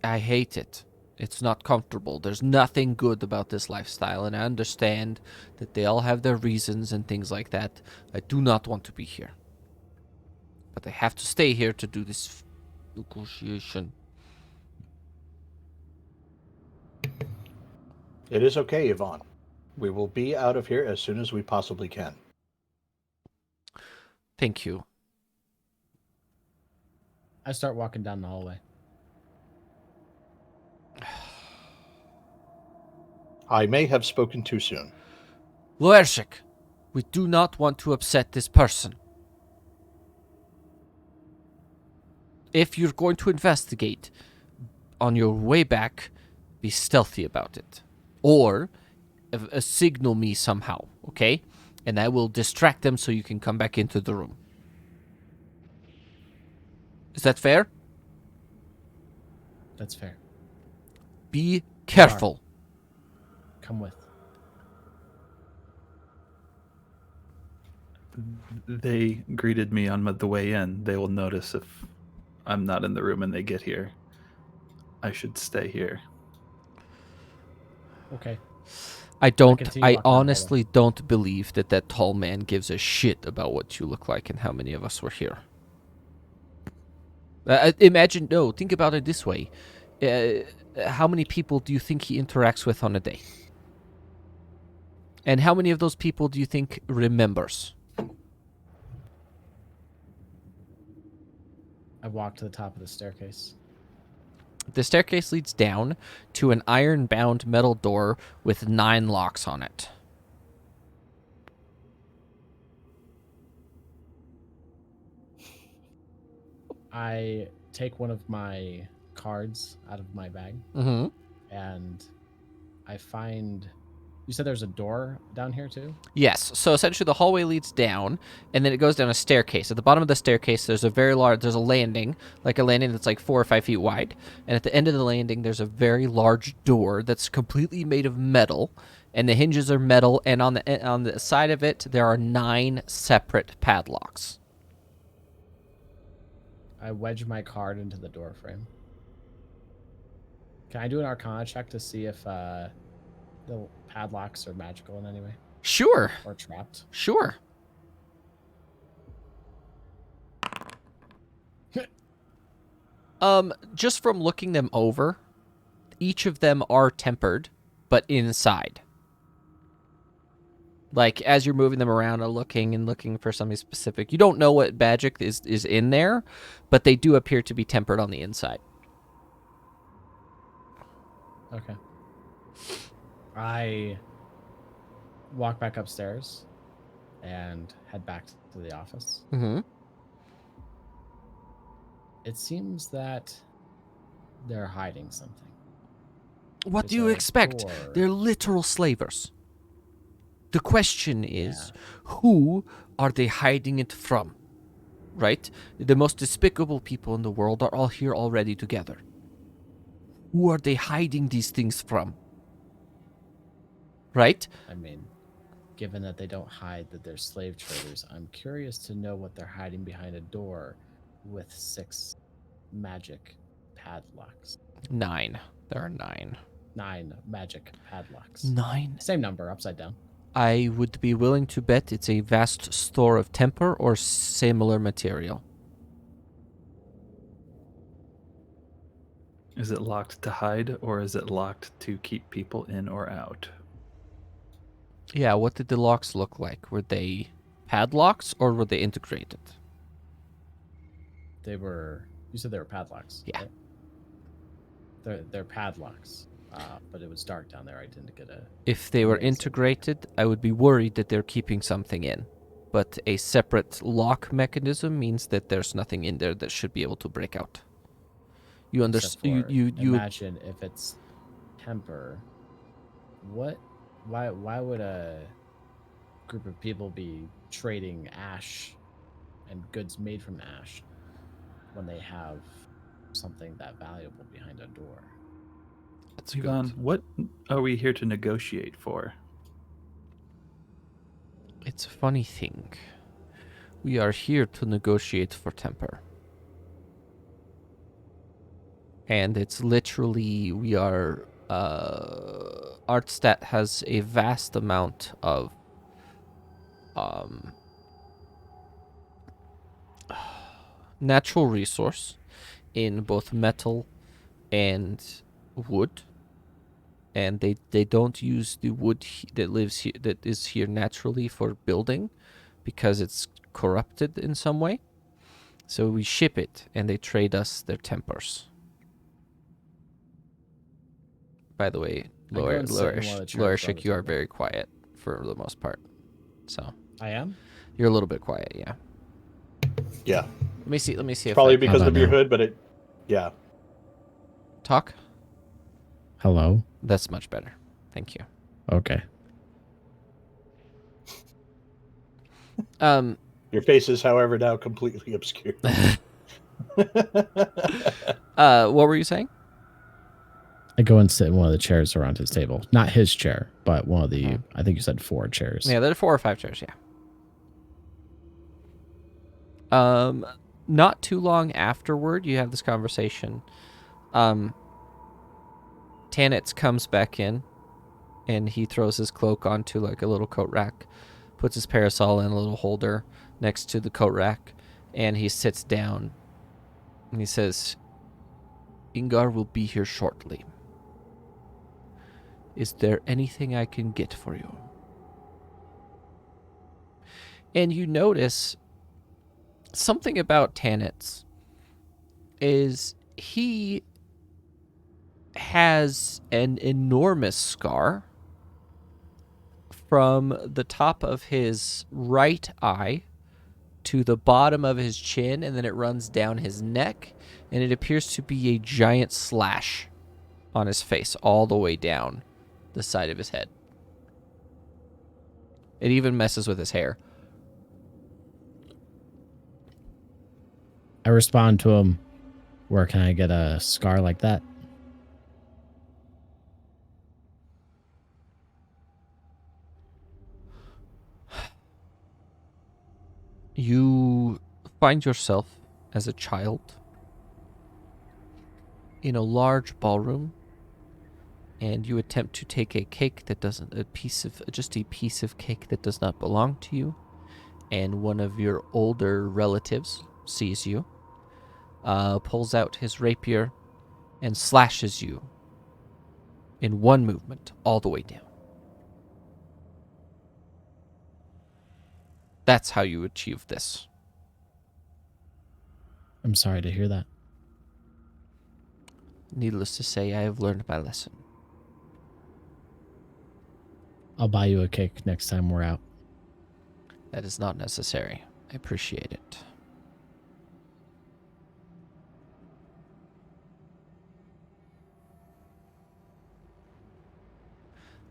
hate it. It's not comfortable. There's nothing good about this lifestyle, and I understand that they all have their reasons and things like that. I do not want to be here. But I have to stay here to do this negotiation.
It is okay, Yvonne. We will be out of here as soon as we possibly can.
Thank you.
I start walking down the hallway.
I may have spoken too soon.
Loershik, we do not want to upset this person. If you're going to investigate, on your way back, be stealthy about it. Or signal me somehow, okay? And I will distract them so you can come back into the room. Is that fair?
That's fair.
Be careful.
Come with.
They greeted me on the way in. They will notice if I'm not in the room and they get here. I should stay here.
Okay.
I
I
honestly don't believe that tall man gives a shit about what you look like and how many of us were here. Think about it this way. How many people do you think he interacts with on a day? And how many of those people do you think remembers?
I walk to the top of the staircase.
The staircase leads down to an iron-bound metal door with 9 locks on it.
I take one of my cards out of my bag
Mm-hmm.
and I find... You said there's a door down here too?
Yes. So essentially the hallway leads down, and then it goes down a staircase. At the bottom of the staircase, there's a landing, like a landing that's like 4 or 5 feet wide. And at the end of the landing, there's a very large door that's completely made of metal, and the hinges are metal, and on the side of it, there are 9 separate padlocks.
I wedge my card into the door frame. Can I do an Arcana check to see if the padlocks are magical in any way?
Sure.
Or trapped?
Sure. Just from looking them over, each of them are tempered, but inside. Like, as you're moving them around and looking for something specific, you don't know what magic is in there, but they do appear to be tempered on the inside.
Okay. I walk back upstairs and head back to the office.
Mm-hmm.
It seems that they're hiding something.
What do
There's
you
a
expect?
door.
They're literal slavers. The question is,
Yeah.
who are they hiding it from? Right? The most despicable people in the world are all here already together. Who are they hiding these things from? Right?
I mean, given that they don't hide that they're slave traders, I'm curious to know what they're hiding behind a door with 6 magic padlocks.
9. There are 9.
9 magic padlocks.
9?
Same number, upside down.
I would be willing to bet it's a vast store of temper or similar material.
Is it locked to hide, or is it locked to keep people in or out?
Yeah, what did the locks look like? Were they padlocks or were they integrated?
They were. You said they were padlocks.
Yeah.
Right? They're padlocks. But it was dark down there. I didn't get a.
If they were
Yes, okay.
integrated, I would be worried that they're keeping something in. But a separate lock mechanism means that there's nothing in there that should be able to break out. You
Except
understand?
for,
You
imagine if it's temper. Why would a group of people be trading ash and goods made from ash when they have something that valuable behind a door?
That's
Ivan,
good.
what are we here to negotiate for?
It's a funny thing. We are here to negotiate for temper. And it's literally, we are, Artstat has a vast amount of, natural resource in both metal and wood. And they don't use the wood that lives here, that is here naturally for building, because it's corrupted in some way. So we ship it, and they trade us their tempers. By the way,
I go and sit in one of the chairs around
Lorishik,
the
you are
table.
very quiet for the most part. So
I am.
you're a little bit quiet, yeah.
Yeah.
Let me see if
Probably
I
because
about
of your
now?
hood, but it. Yeah.
talk.
Hello.
That's much better. Thank you.
Okay.
Your face is, however, now completely obscured.
What were you saying?
I go and sit in one of the chairs around his table. Not his chair, but one of the, I think you said 4 chairs.
Yeah, there are 4 or 5 chairs, yeah. Not too long afterward, you have this conversation. Tanitz comes back in, and he throws his cloak onto like a little coat rack, puts his parasol in a little holder next to the coat rack, and he sits down, and he says, Ingar will be here shortly. Is there anything I can get for you? And you notice something about Tanitz is he has an enormous scar from the top of his right eye to the bottom of his chin, and then it runs down his neck, and it appears to be a giant slash on his face all the way down the side of his head. It even messes with his hair.
I respond to him, where can I get a scar like that?
You find yourself as a child in a large ballroom, and you attempt to take a cake that doesn't, a piece of cake that does not belong to you, and one of your older relatives sees you, pulls out his rapier, and slashes you in one movement all the way down. That's how you achieve this.
I'm sorry to hear that.
Needless to say, I have learned my lesson.
I'll buy you a cake next time we're out.
That is not necessary. I appreciate it.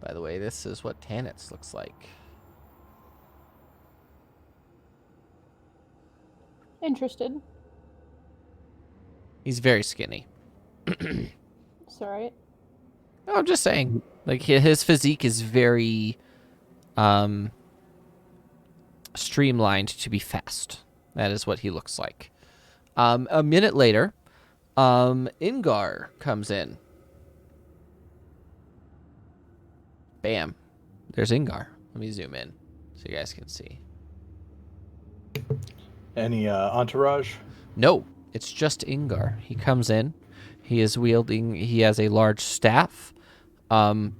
By the way, this is what Tanit's looks like.
Interested.
He's very skinny.
It's alright.
No, I'm just saying. Like, his physique is very streamlined to be fast. That is what he looks like. A minute later, Ingar comes in. Bam. There's Ingar. Let me zoom in so you guys can see.
Any entourage?
No, it's just Ingar. He comes in. He is wielding, he has a large staff. As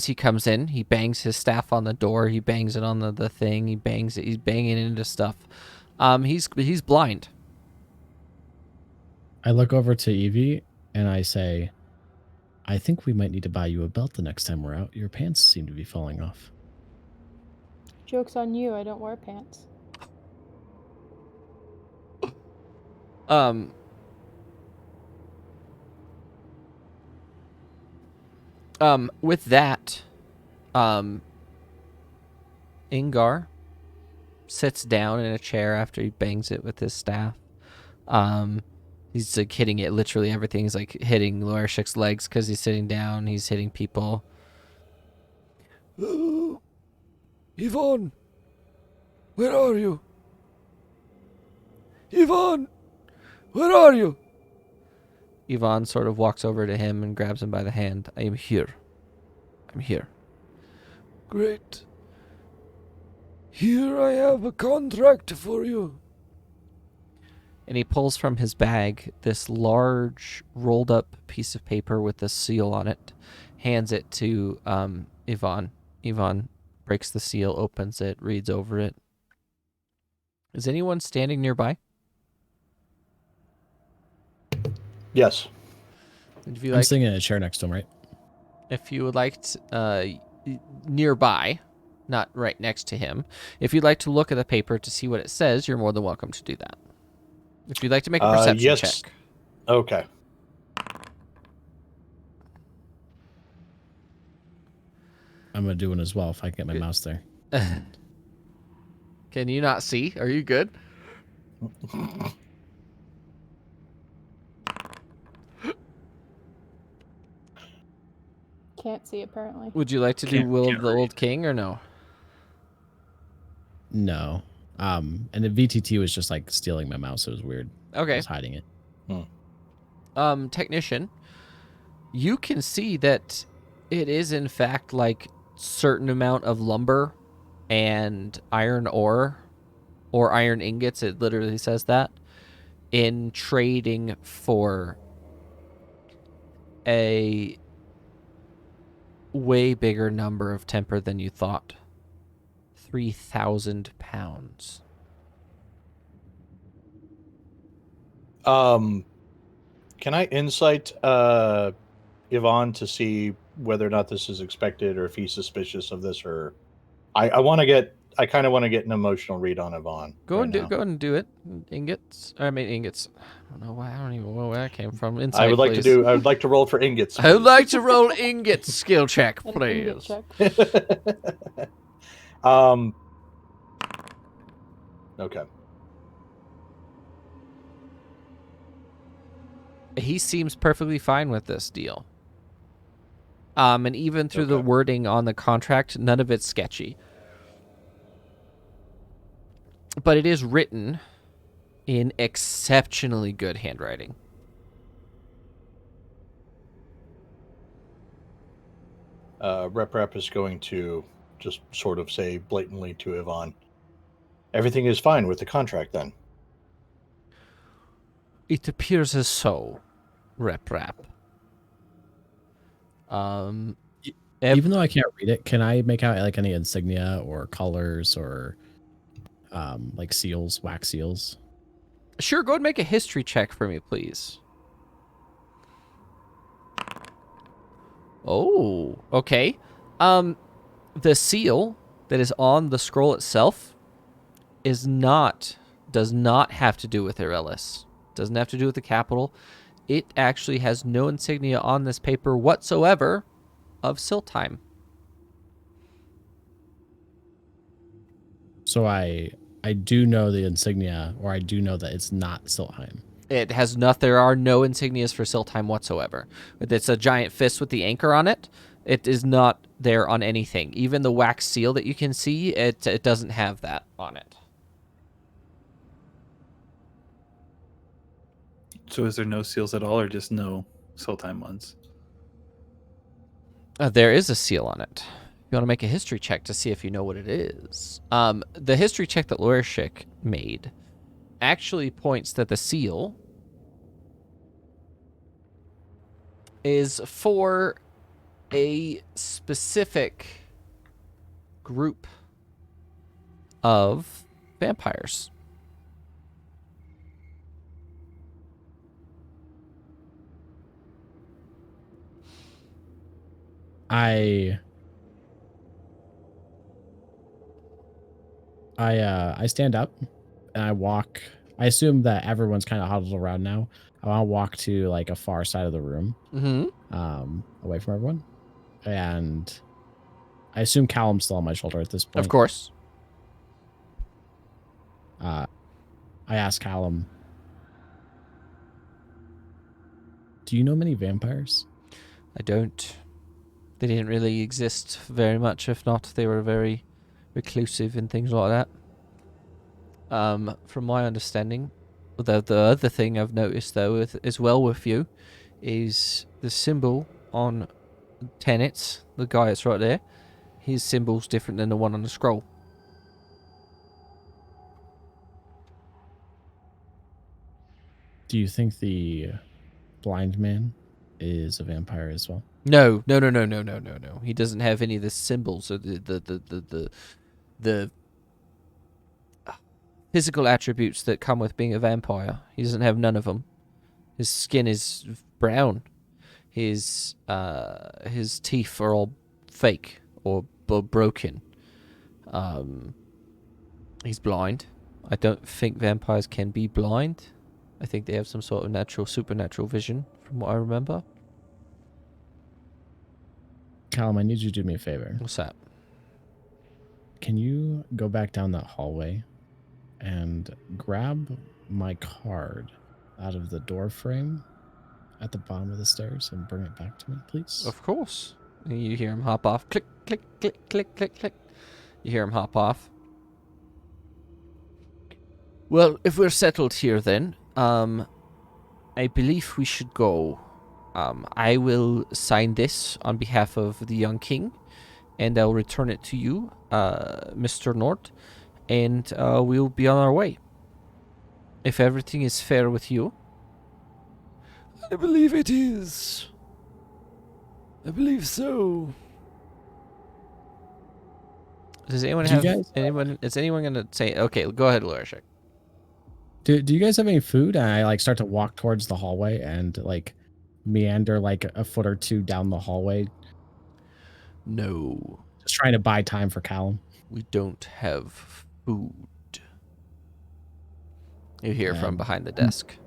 he comes in, he bangs his staff on the door. He bangs it on the thing. He bangs it. He's banging into stuff. He's blind.
I look over to Evie and I say, I think we might need to buy you a belt the next time we're out. Your pants seem to be falling off.
Joke's on you, I don't wear pants.
With that, Ingar sits down in a chair after he bangs it with his staff. He's like hitting it, literally everything. He's like hitting Lorishik's legs because he's sitting down. He's hitting people. Yvonne, where are you? Yvonne, where are you? Yvonne sort of walks over to him and grabs him by the hand. I am here. I'm here. Great. Here I have a contract for you. And he pulls from his bag this large rolled up piece of paper with a seal on it, hands it to Yvonne. Yvonne breaks the seal, opens it, reads over it. Is anyone standing nearby?
Yes.
If you
I'm
like,
sitting in a chair next to him, right?
if you would like to, nearby, not right next to him, if you'd like to look at the paper to see what it says, you're more than welcome to do that. If you'd like to make a perception
yes.
check.
Okay.
I'm going to do one as well if I can get my
Good.
mouse there.
Can you not see? Are you good?
Can't see apparently.
Would you like to do
Can't-
Will of
can't
the
read.
Old King or no?
No. And the VTT was just like stealing my mouse. It was weird. I
Okay.
was hiding it.
Technician, you can see that it is in fact like certain amount of lumber and iron ore or iron ingots. It literally says that in trading for a way bigger number of temper than you thought. 3,000 pounds.
Can I insight Yvonne to see whether or not this is expected or if he's suspicious of this, or I kind of want to get an emotional read on Yvonne.
Go
right now.
and do it. Ingots. I mean ingots. I don't know why. I don't even know where that came from. Insight,
I would like
please.
I would like to roll for ingots.
I would like to roll ingots skill check,
An ingot
please.
check.
Okay.
He seems perfectly fine with this deal. And even through the
Okay.
wording on the contract, none of it's sketchy. But it is written in exceptionally good handwriting.
Rep is going to just sort of say blatantly to Yvonne, everything is fine with the contract then.
It appears as so, Rep.
Even though I can't read it, can I make out like any insignia or colors or like seals, wax seals?
Sure, go ahead and make a history check for me, please. Oh, okay. The seal that is on the scroll itself does not have to do with Irelis. Doesn't have to do with the capital. It actually has no insignia on this paper whatsoever of Siltheim.
So I do know the insignia, or I do know that it's not Siltheim.
It has not. There are no insignias for Siltheim whatsoever. It's a giant fist with the anchor on it. It is not there on anything. Even the wax seal that you can see, it doesn't have that on it.
So is there no seals at all, or just no Soultime ones?
There is a seal on it. You want to make a history check to see if you know what it is. The history check that Lorishik made actually points that the seal is for a specific group of vampires.
I stand up and I walk. I assume that everyone's kind of huddled around now. I want to walk to like a far side of the room, away from everyone. And I assume Callum's still on my shoulder at this point.
Of course.
I ask Callum, do you know many vampires?
I don't. They didn't really exist very much. If not, they were very reclusive and things like that. From my understanding, the other thing I've noticed though as well with you is the symbol on Tenet's, the guy that's right there. His symbol's different than the one on the scroll.
Do you think the blind man is a vampire as well?
No. He doesn't have any of the symbols or the physical attributes that come with being a vampire. He doesn't have none of them. His skin is brown. His teeth are all fake or broken. He's blind. I don't think vampires can be blind. I think they have some sort of supernatural vision, from what I remember.
Callum, I need you to do me a favor.
What's that?
Can you go back down that hallway and grab my card out of the door frame at the bottom of the stairs and bring it back to me, please?
Of course. And you hear him hop off. Click, click, click, click, click, click. You hear him hop off. Well, if we're settled here then, I believe we should go. I will sign this on behalf of the young king, and I'll return it to you, Mr. Nord, and we'll be on our way. If everything is fair with you. I believe it is. I believe so. Does anyone have anyone? Is anyone gonna say? Okay, go ahead, Lorishik.
Do you guys have any food? And I like start to walk towards the hallway and like meander like a foot or two down the hallway.
No.
Just trying to buy time for Callum.
We don't have food. You hear from behind the desk.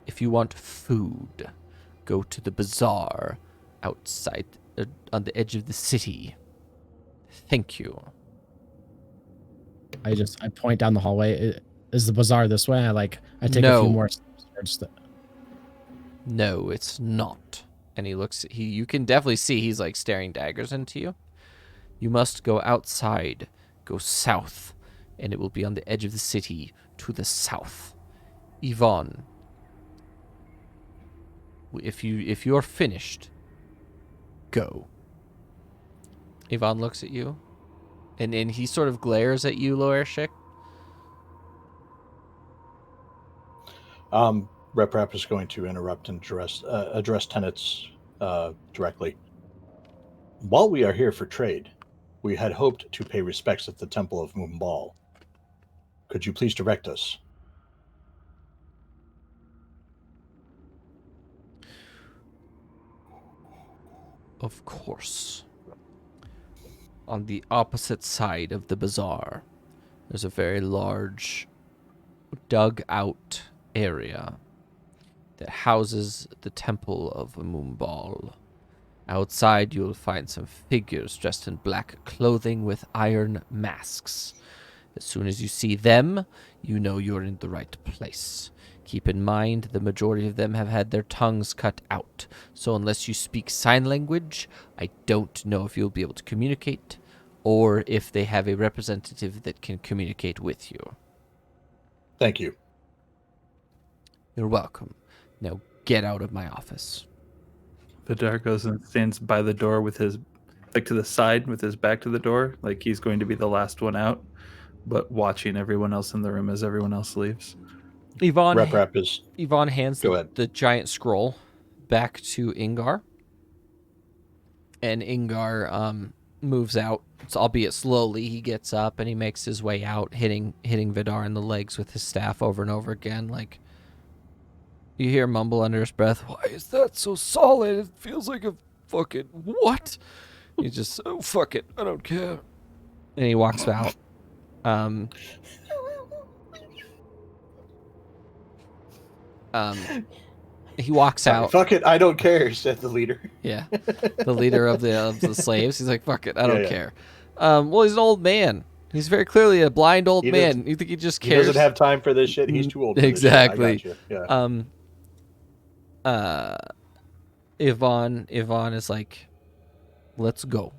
If you want food, go to the bazaar outside on the edge of the city. Thank you.
I point down the hallway. Is the bazaar this way? I take a few more steps towards the...
No, it's not. And he looks. You can definitely see he's like staring daggers into you. You must go outside, go south, and it will be on the edge of the city to the south. Yvonne, if you're finished, go. Yvonne looks at you, and he sort of glares at you, Lorishik.
Rep is going to interrupt and address tenants directly. While we are here for trade, we had hoped to pay respects at the Temple of Mumbal. Could you please direct us?
Of course. On the opposite side of the bazaar, there's a very large, dug-out area that houses the Temple of Amumbal. Outside, you'll find some figures dressed in black clothing with iron masks. As soon as you see them, you know you're in the right place. Keep in mind, the majority of them have had their tongues cut out, so unless you speak sign language, I don't know if you'll be able to communicate, or if they have a representative that can communicate with you.
Thank you.
You're welcome. Now get out of my office.
Vidar goes and stands by the door with his, like, to the side with his back to the door, like he's going to be the last one out, but watching everyone else in the room as everyone else leaves.
Yvonne
is...
Yvonne hands
Go ahead.
the giant scroll back to Ingar. And Ingar moves out, albeit slowly. He gets up and he makes his way out, hitting Vidar in the legs with his staff over and over again. Like, you hear mumble under his breath, "Why is that so solid? It feels like a fucking what?" He just, "Oh, fuck it. I don't care." And he walks out. He walks out.
Fuck it, I don't care, said the leader.
Yeah, the leader of the slaves. He's like, "Fuck it, I don't
Yeah.
care." Well, he's an old man. He's very clearly a blind old
He
man.
doesn't-
You think he just
He
cares?
doesn't have time for this shit. He's too old for this shit.
Exactly.
I gotcha. Yeah.
Yvonne is like, "Let's go."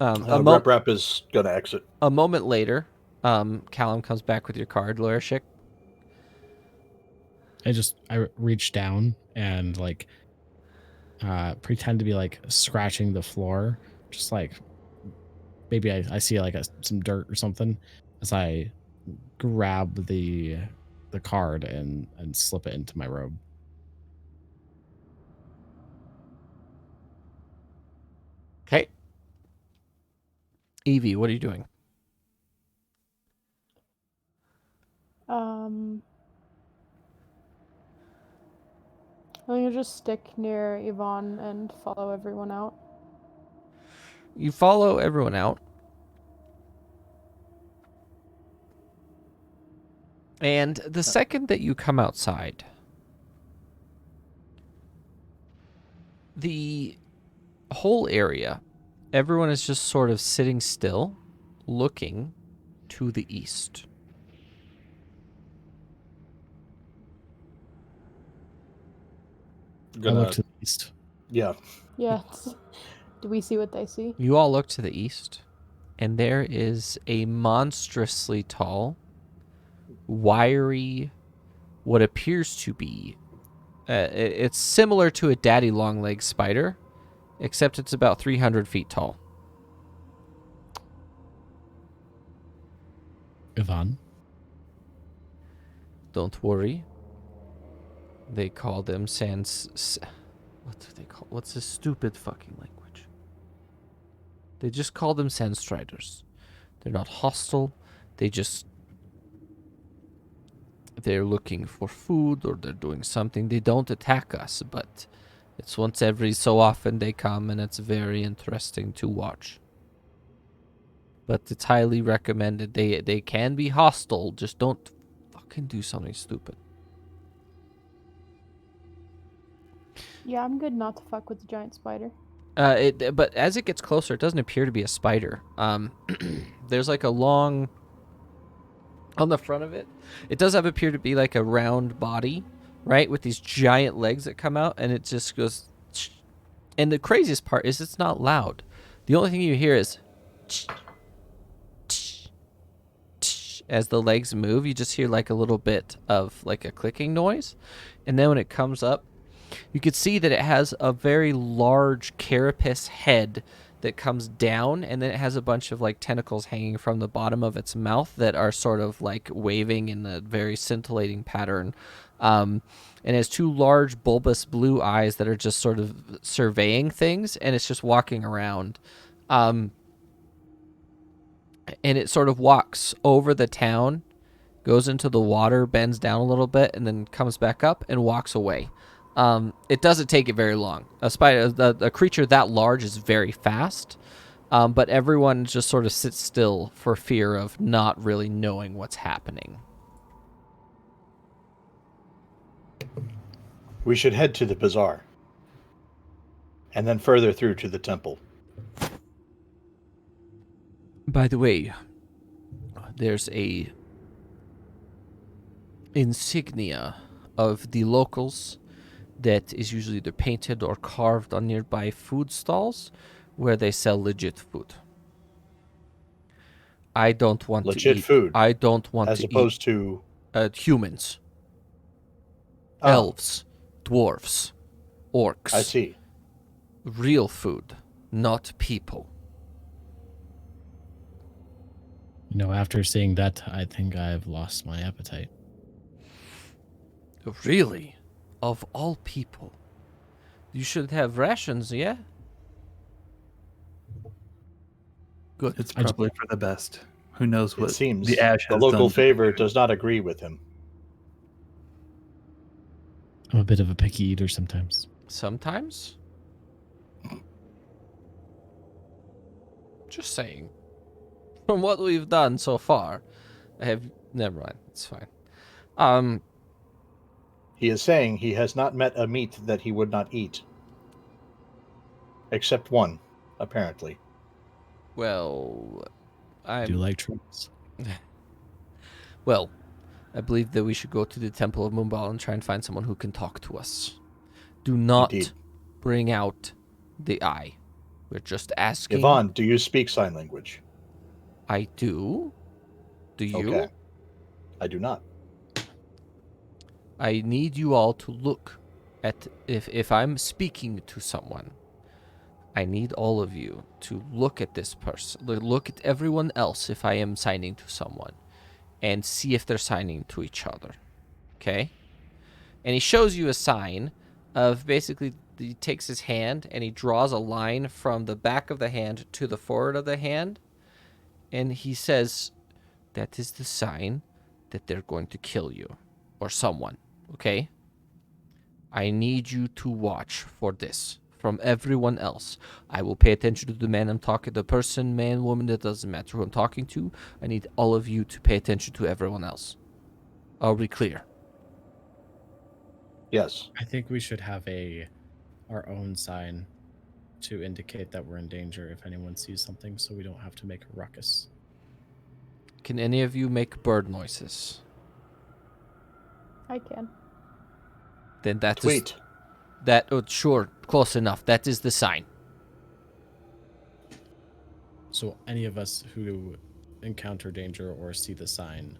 Rep is gonna exit.
A moment later, Callum comes back with your card, Lawyer Schick.
I reach down and like pretend to be like scratching the floor, just like maybe I see like some dirt or something as I grab the card and slip it into my robe.
Okay. Evie, what are you doing?
I'm gonna just stick near Yvonne and follow everyone out.
You follow everyone out. And the second that you come outside, the whole area, everyone is just sort of sitting still, looking to the east.
I look to the east.
Yeah.
Yeah. Do we see what they see?
You all look to the east, and there is a monstrously tall, wiry, what appears to be, it's similar to a daddy long-legged spider, except it's about 300 feet tall.
Yvonne.
Don't worry. They call them sans... What do they call... What's this stupid fucking language? They just call them Sandstriders. They're not hostile. They just... They're looking for food or they're doing something. They don't attack us, but it's once every so often they come, and it's very interesting to watch. But it's highly recommended. They can be hostile. Just don't fucking do something stupid.
Yeah, I'm good not to fuck with the giant spider.
But as it gets closer, it doesn't appear to be a spider. There's like a long... On the front of it, it does appear to be like a round body, right? With these giant legs that come out, and it just goes... And the craziest part is it's not loud. The only thing you hear is... As the legs move, you just hear like a little bit of like a clicking noise. And then when it comes up, you could see that it has a very large carapace head that comes down, and then it has a bunch of like tentacles hanging from the bottom of its mouth that are sort of like waving in a very scintillating pattern. And it has two large bulbous blue eyes that are just sort of surveying things, and it's just walking around. And it sort of walks over the town, goes into the water, bends down a little bit, and then comes back up and walks away. It doesn't take it very long. A spider, a creature that large is very fast, but everyone just sort of sits still for fear of not really knowing what's happening.
We should head to the bazaar. And then further through to the temple.
By the way, there's a insignia of the locals that is usually either painted or carved on nearby food stalls where they sell legit food. I don't want
Legit
to eat
food.
I don't want
As
to
opposed to
eat humans,
Oh,
elves, dwarves, orcs.
I see.
Real food, not people.
After seeing that, I think I've lost my appetite.
Really? Of all people. You should have rations, yeah? Good.
It's probably for the best. Who knows what
It seems
the ash
the
has
local
done to
favor
the-
does not agree with him.
I'm a bit of a picky eater sometimes.
Sometimes? Just saying. From what we've done so far, I have... Never mind. It's fine.
He is saying he has not met a meat that he would not eat. Except one, apparently.
Well...
I do like treats.
Well, I believe that we should go to the Temple of Mumbal and try and find someone who can talk to us. Do not
Indeed.
bring out the eye. We're just asking.
Yvonne, do you speak sign language?
I do. Do you?
Okay. I do not.
I need you all to look at if I'm speaking to someone. I need all of you to look at this person. Look at everyone else if I am signing to someone. And see if they're signing to each other. Okay? And he shows you a sign of basically, he takes his hand and he draws a line from the back of the hand to the forward of the hand. And he says, that is the sign that they're going to kill you. Or someone. Okay? I need you to watch for this from everyone else. I will pay attention to the man I'm talking, the person, man, woman, that doesn't matter who I'm talking to. I need all of you to pay attention to everyone else. Are we clear?
Yes.
I think we should have our own sign to indicate that we're in danger if anyone sees something, so we don't have to make a ruckus.
Can any of you make bird noises?
I can.
Then that is
Tweet.
that. Oh, sure, close enough. That is the sign.
So any of us who encounter danger or see the sign,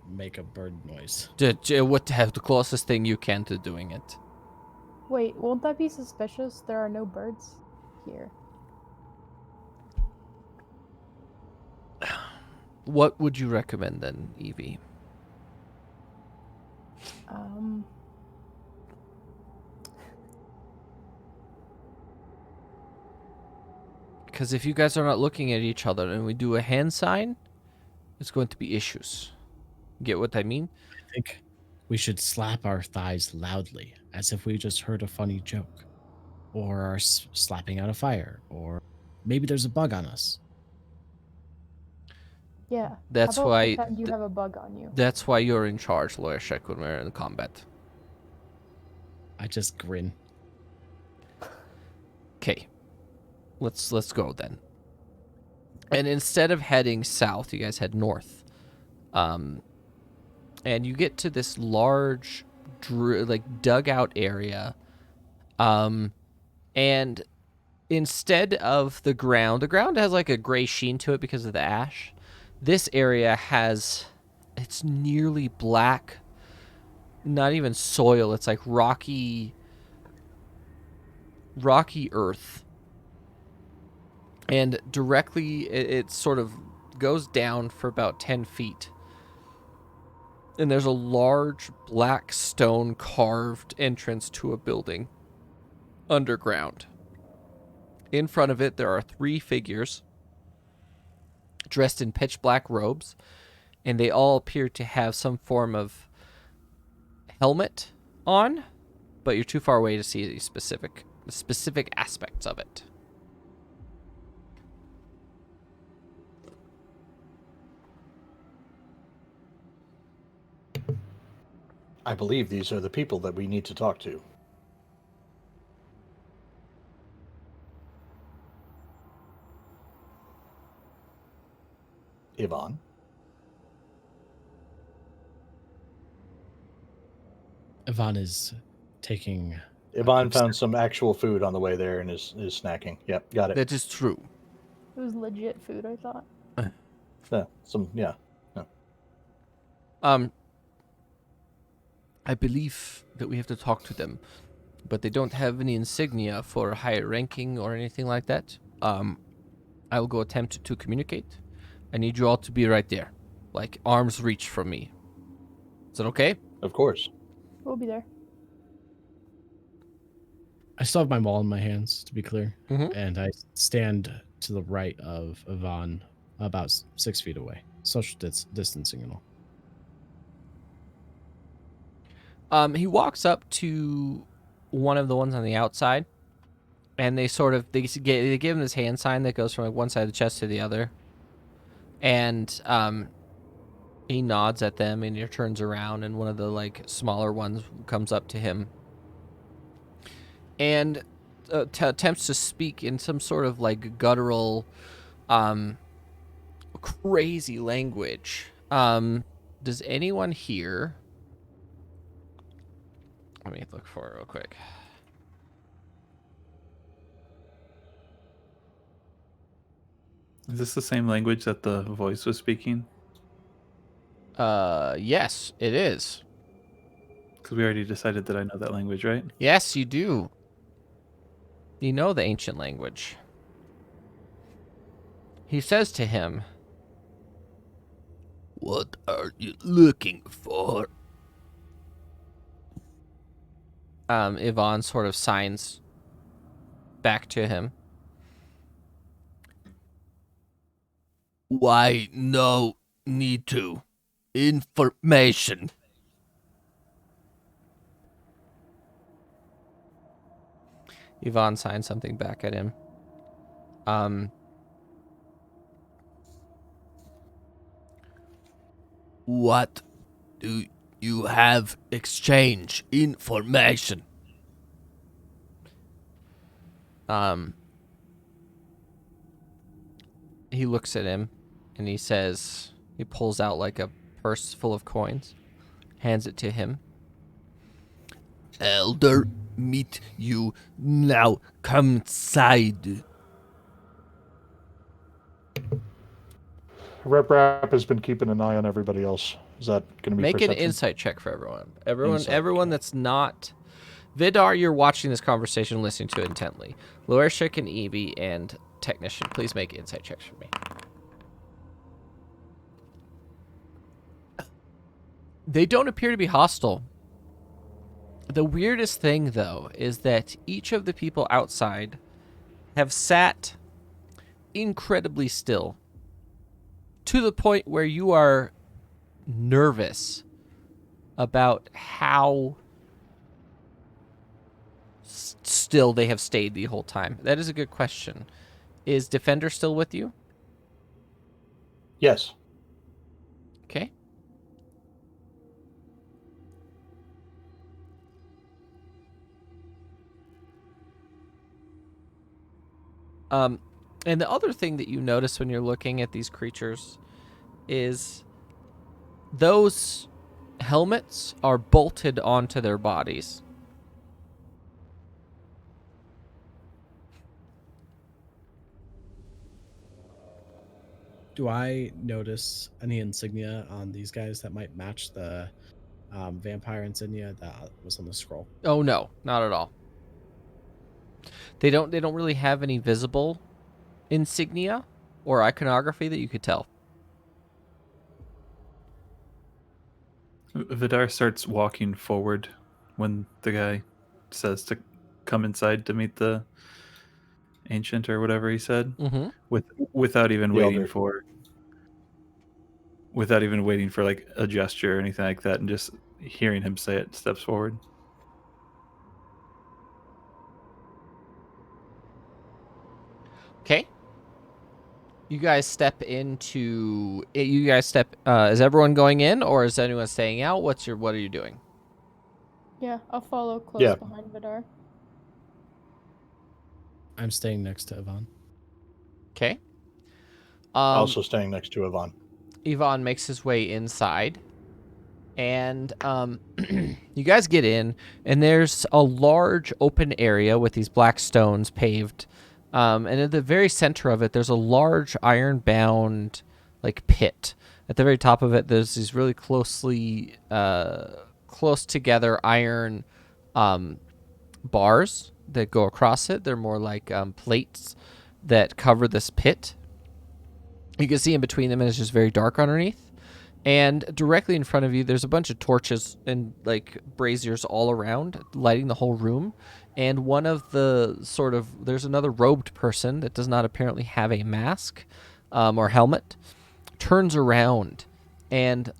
make a bird noise.
What have the closest thing you can to doing it?
Wait, won't that be suspicious? There are no birds here.
What would you recommend then, Evie? Because if you guys are not looking at each other and we do a hand sign, it's going to be issues. Get what I mean?
I think we should slap our thighs loudly, as if we just heard a funny joke, or are slapping out a fire, or maybe there's a bug on us.
Yeah.
That's
How about
why-
pretend you have a bug on you.
That's why you're in charge, Lawyer Shek, when we're in combat.
I just grin.
Okay. Let's go then. And instead of heading south, you guys head north. And you get to this large, dugout area. And instead of the ground has like a gray sheen to it because of the ash. This area it's nearly black. Not even soil. It's like rocky earth. And directly, it sort of goes down for about 10 feet. And there's a large black stone carved entrance to a building underground. In front of it, there are 3 figures dressed in pitch black robes. And they all appear to have some form of helmet on. but you're too far away to see the specific aspects of it.
I believe these are the people that we need to talk to. Yvonne?
Yvonne is taking.
Yvonne found some actual food on the way there and is snacking. Yep, got it.
That is true.
It was legit food, I thought.
Yeah.
I believe that we have to talk to them, but they don't have any insignia for higher ranking or anything like that. I will go attempt to communicate. I need you all to be right there, like arm's reach from me. Is that okay?
Of course.
We'll be there.
I still have my maul in my hands, to be clear,
Mhm.
and I stand to the right of Yvonne, about 6 feet away, social distancing and all.
He walks up to one of the ones on the outside, and they give him this hand sign that goes from like one side of the chest to the other, and he nods at them, and he turns around, and one of the like smaller ones comes up to him, and attempts to speak in some sort of like guttural, crazy language. Does anyone here? Let me look for it real quick.
Is this the same language that the voice was speaking?
Yes, it is.
Because we already decided that I know that language, right?
Yes, you do. You know the ancient language. He says to him, "What are you looking for?" Yvonne sort of signs back to him. Why no need to? Information. Yvonne signs something back at him. What do you have? Exchange information. He looks at him and he says, he pulls out like a purse full of coins, hands it to him. Elder, meet you now. Come inside.
Rep has been keeping an eye on everybody else. Is that going to be
Make
perception?
an insight check for everyone.
Insight,
Everyone
okay.
that's not Vidar, you're watching this conversation, listening to it intently. Loershik and Evie and Technician, please make insight checks for me. They don't appear to be hostile. The weirdest thing, though, is that each of the people outside have sat incredibly still to the point where you are nervous about how still they have stayed the whole time. That is a good question. Is Defender still with you?
Yes.
Okay. And the other thing that you notice when you're looking at these creatures is those helmets are bolted onto their bodies.
Do I notice any insignia on these guys that might match the vampire insignia that was on the scroll?
Oh no, not at all. They don't really have any visible insignia or iconography that you could tell.
Vidar starts walking forward when the guy says to come inside to meet the ancient or whatever he said,
Mm-hmm.
without even
The
waiting
elder.
for like a gesture or anything like that, and just hearing him say it, steps forward.
You guys step into. Is everyone going in, or is anyone staying out? What are you doing?
Yeah, I'll follow close
Yeah.
behind Vidar.
I'm staying next to Yvonne.
Okay.
Also staying next to Yvonne.
Yvonne makes his way inside, and you guys get in, and there's a large open area with these black stones paved, and at the very center of it, there's a large iron-bound like pit. At the very top of it, there's these really close together iron bars that go across it. They're more like plates that cover this pit. You can see in between them, and it's just very dark underneath. And directly in front of you, there's a bunch of torches and like braziers all around, lighting the whole room. And one of the there's another robed person that does not apparently have a mask or helmet, turns around and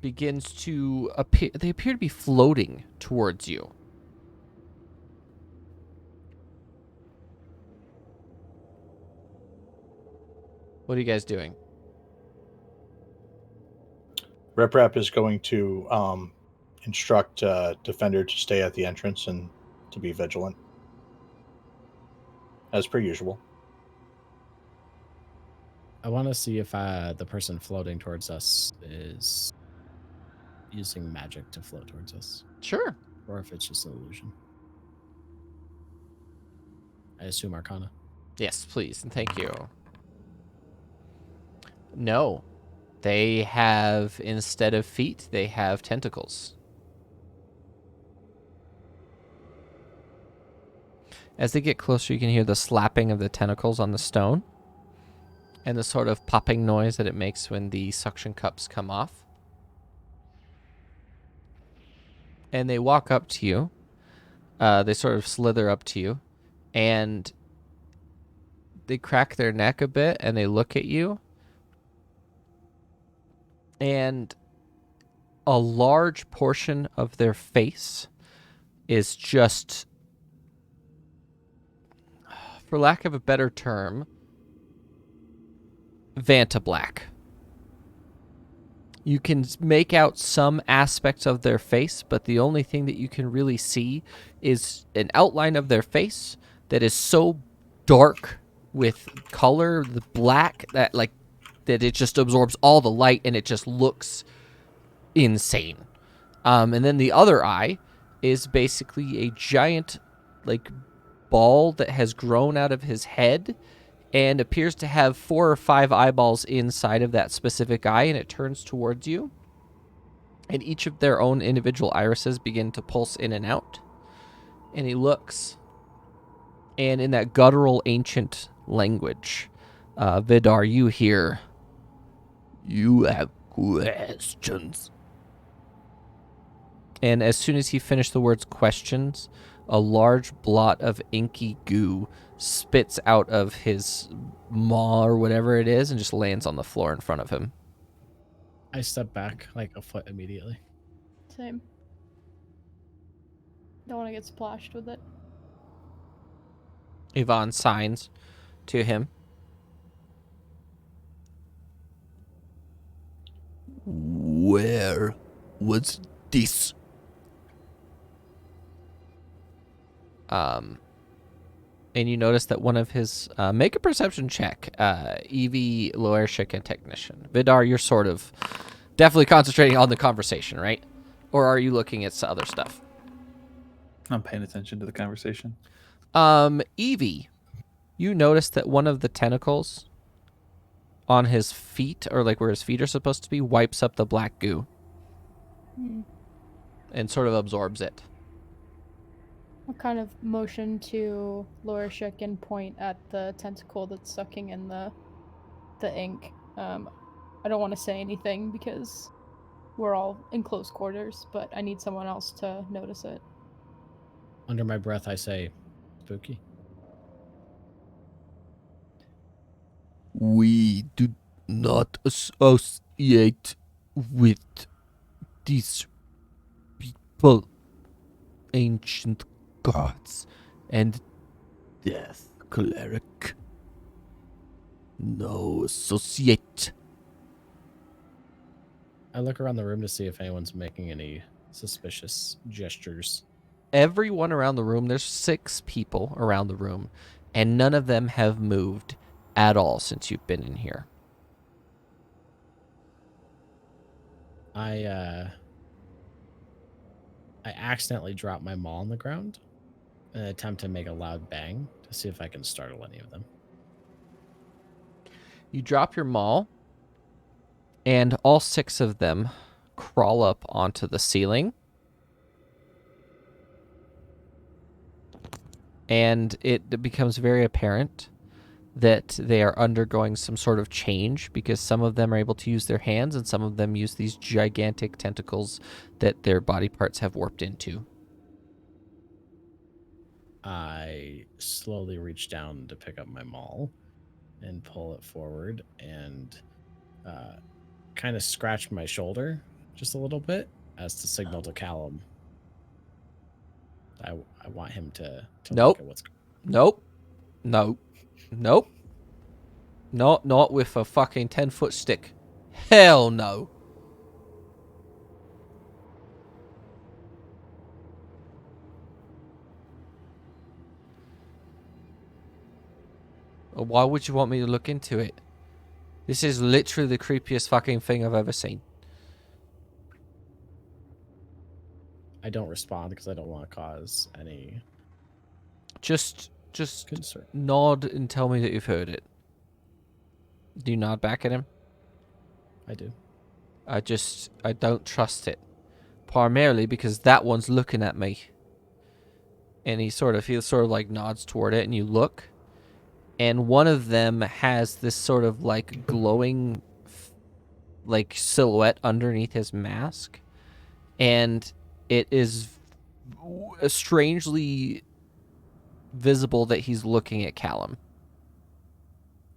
begins to appear. They appear to be floating towards you. What are you guys doing?
Rep is going to instruct Defender to stay at the entrance and to be vigilant, as per usual.
I want to see if the person floating towards us is using magic to float towards us,
Sure.
or if it's just an illusion. I assume Arcana.
Yes, please, and thank you. No. They have, instead of feet, they have tentacles. As they get closer, you can hear the slapping of the tentacles on the stone and the sort of popping noise that it makes when the suction cups come off. And they walk up to you. They sort of slither up to you, and they crack their neck a bit, and they look at you. And a large portion of their face is just, for lack of a better term, Vanta Black. You can make out some aspects of their face, but the only thing that you can really see is an outline of their face that is so dark with color, the black, that it just absorbs all the light, and it just looks insane. And then the other eye is basically a giant ball that has grown out of his head and appears to have 4 or 5 eyeballs inside of that specific eye, and it turns towards you. And each of their own individual irises begin to pulse in and out. And he looks, and in that guttural ancient language, Vidar, you hear, "You have questions." And as soon as he finished the words questions, a large blot of inky goo spits out of his maw or whatever it is and just lands on the floor in front of him.
I step back like a foot immediately.
Same. Don't want to get splashed with it.
Yvonne signs to him. "Where was this?" And you notice that one of his make a perception check. Evie, Loershik, and Technician. Vidar, you're sort of definitely concentrating on the conversation, right? Or are you looking at other stuff?
I'm paying attention to the conversation.
Evie, you notice that one of the tentacles on his feet, or where his feet are supposed to be, wipes up the black goo and sort of absorbs it.
I'll kind of motion to Loershik and point at the tentacle that's sucking in the ink. I don't want to say anything because we're all in close quarters, but I need someone else to notice it.
Under my breath, I say, "Spooky."
"We do not associate with these people, ancient gods, and death cleric." No associate.
I look around the room to see if anyone's making any suspicious gestures.
Everyone around the room, there's 6 people around the room, and none of them have moved at all since you've been in here.
I accidentally drop my maul on the ground and attempt to make a loud bang to see if I can startle any of them.
You drop your maul, and all 6 of them crawl up onto the ceiling. And it becomes very apparent that they are undergoing some sort of change because some of them are able to use their hands and some of them use these gigantic tentacles that their body parts have warped into.
I slowly reach down to pick up my maul and pull it forward and kind of scratch my shoulder just a little bit as to signal to Callum. I want him to
Nope.
look at what's going
Nope. Nope. Nope. Not with a fucking 10-foot stick. Hell no. Why would you want me to look into it? This is literally the creepiest fucking thing I've ever seen.
I don't respond because I don't want to cause any
Just
concern.
nod and tell me that you've heard it. Do you nod back at him?
I do.
I don't trust it. Primarily because that one's looking at me. And he sort of like nods toward it and you look. And one of them has this sort of like glowing like silhouette underneath his mask. And it is strangely visible that he's looking at Callum.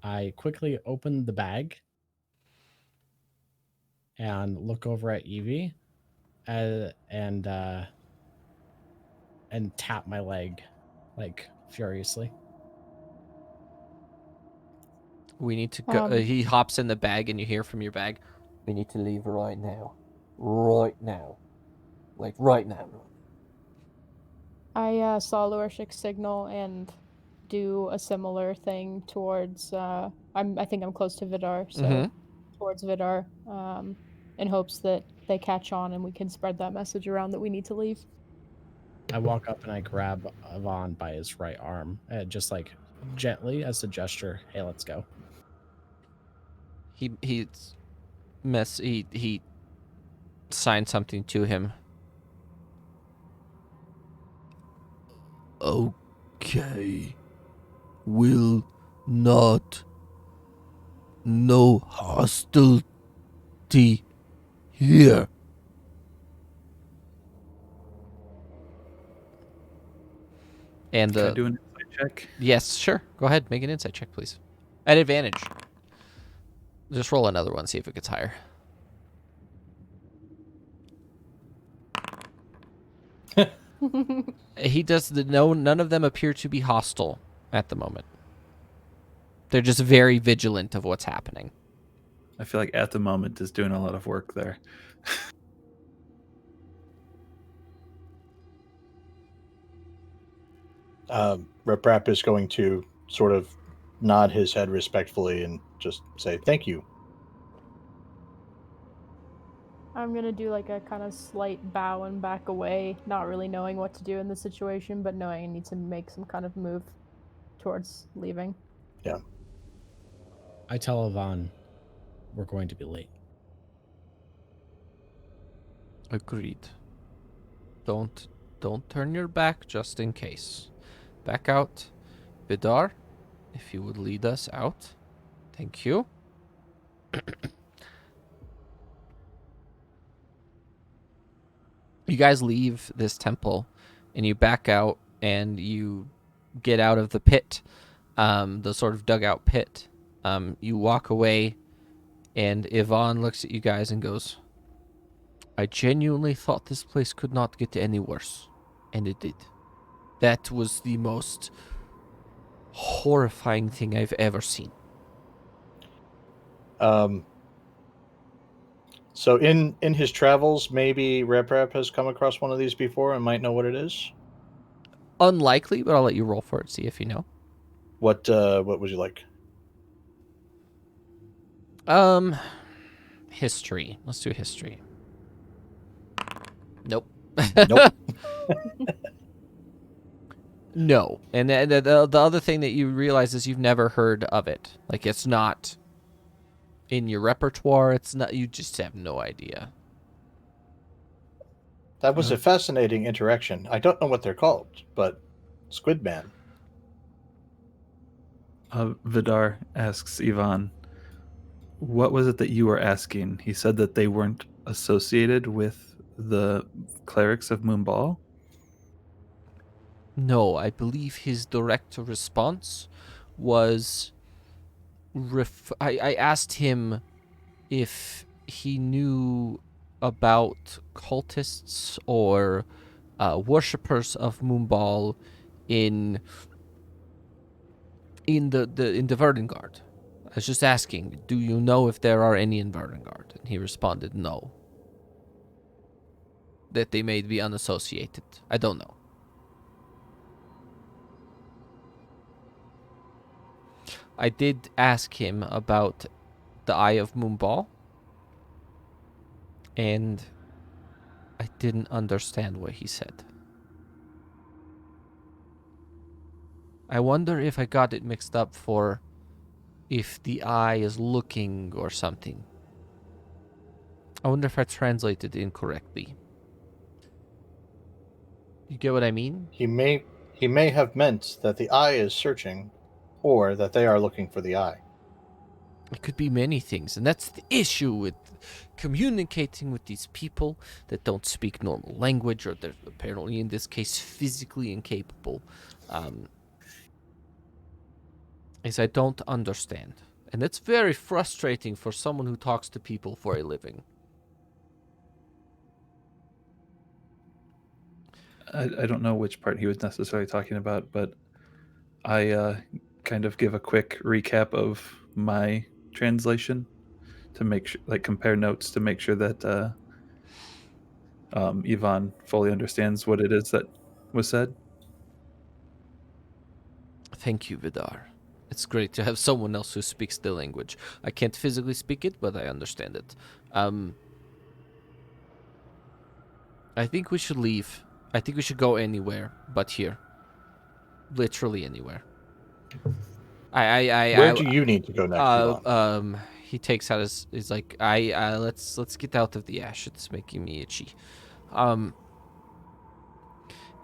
I quickly open the bag and look over at Evie and tap my leg like furiously.
We need to go. He hops in the bag and you hear from your bag, we need to leave right now. Right now. Like right now.
I saw Lurshik's signal and do a similar thing towards I think I'm close to Vidar, so towards Vidar, in hopes that they catch on and we can spread that message around that we need to leave.
I walk up and I grab Yvonne by his right arm, just like gently as a gesture. Hey, let's go.
He signed something to him. Okay. Will not. No hostility here. And
Can I do an insight check?
Yes, sure. Go ahead, make an insight check, please. At advantage. Just roll another one, see if it gets higher. He does none of them appear to be hostile at the moment. They're just very vigilant of what's happening.
I feel like at the moment is doing a lot of work there.
Reprap is going to sort of nod his head respectfully and just say thank you.
I'm gonna do like a kind of slight bow and back away, not really knowing what to do in the situation, but knowing I need to make some kind of move towards leaving.
Yeah.
I tell Yvonne we're going to be late.
Agreed. Don't turn your back just in case. Back out. Vidar, if you would lead us out. Thank you. You guys leave this temple and you back out and you get out of the pit, the sort of dugout pit. You walk away and Yvonne looks at you guys and goes, I genuinely thought this place could not get any worse. And it did. That was the most horrifying thing I've ever seen.
So in his travels, maybe Rep has come across one of these before and might know what it is.
Unlikely, but I'll let you roll for it. See if you know.
What would you like?
History. Let's do history. Nope.
Nope.
No. And the other thing that you realize is you've never heard of it. Like, it's not in your repertoire. It's not. You just have no idea.
That was a fascinating interaction. I don't know what they're called, but Squid Man.
Vidar asks Ivan, what was it that you were asking? He said that they weren't associated with the clerics of Moonball.
No, I believe his direct response was I asked him if he knew about cultists or worshippers of Moonball in the Verdengard. I was just asking, do you know if there are any in Verdengard? And he responded, no. That they may be unassociated. I don't know. I did ask him about the Eye of Moonball, and I didn't understand what he said. I wonder if I got it mixed up for if the eye is looking or something. I wonder if I translated incorrectly. You get what I mean?
He may have meant that the eye is searching, or that they are looking for the eye.
It could be many things, and that's the issue with communicating with these people that don't speak normal language, or they're apparently, in this case, physically incapable. Is I don't understand. And it's very frustrating for someone who talks to people for a living.
I don't know which part he was necessarily talking about, but I kind of give a quick recap of my translation to make sure, like compare notes to make sure that Ivan fully understands what it is that was said.
Thank you, Vidar. It's great to have someone else who speaks the language. I can't physically speak it, but I understand it. I think we should leave. I think we should go anywhere but here. Literally anywhere.
Where do you need to go next, Ivan?
He takes out he's like, let's get out of the ash. It's making me itchy.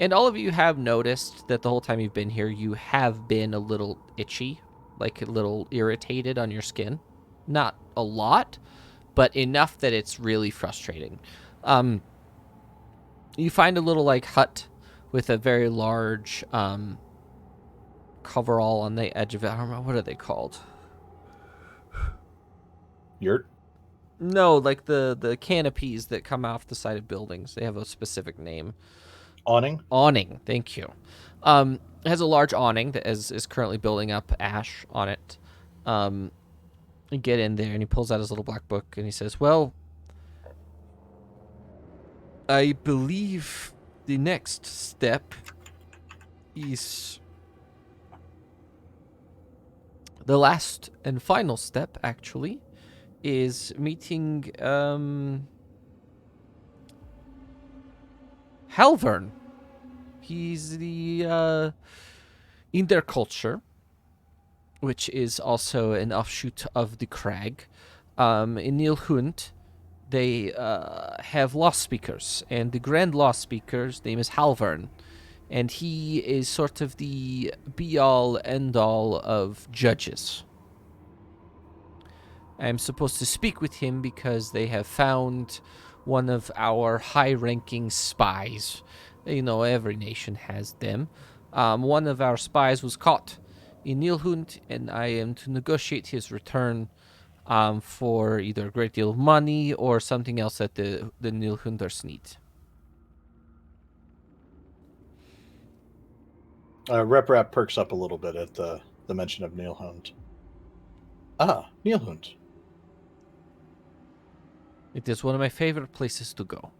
And all of you have noticed that the whole time you've been here, you have been a little itchy, like a little irritated on your skin. Not a lot, but enough that it's really frustrating. You find a little like hut with a very large coverall on the edge of it. I don't know, what are they called?
Yurt?
No, like the canopies that come off the side of buildings. They have a specific name.
Awning?
Awning, thank you. It has a large awning that is currently building up ash on it. You get in there, and he pulls out his little black book, and he says, well, I believe the next step is the last and final step, actually, is meeting Halvern. He's the in their culture, which is also an offshoot of the Crag. In Nilhund, they have law speakers, and the Grand Law Speaker's name is Halvern, and he is sort of the be-all, end-all of judges. I'm supposed to speak with him because they have found one of our high-ranking spies. You know, every nation has them. One of our spies was caught in Nilhund, and I am to negotiate his return for either a great deal of money or something else that the Nilhunders need.
Rep perks up a little bit at the mention of Nilhund. Ah, Nilhund.
It is one of my favorite places to go.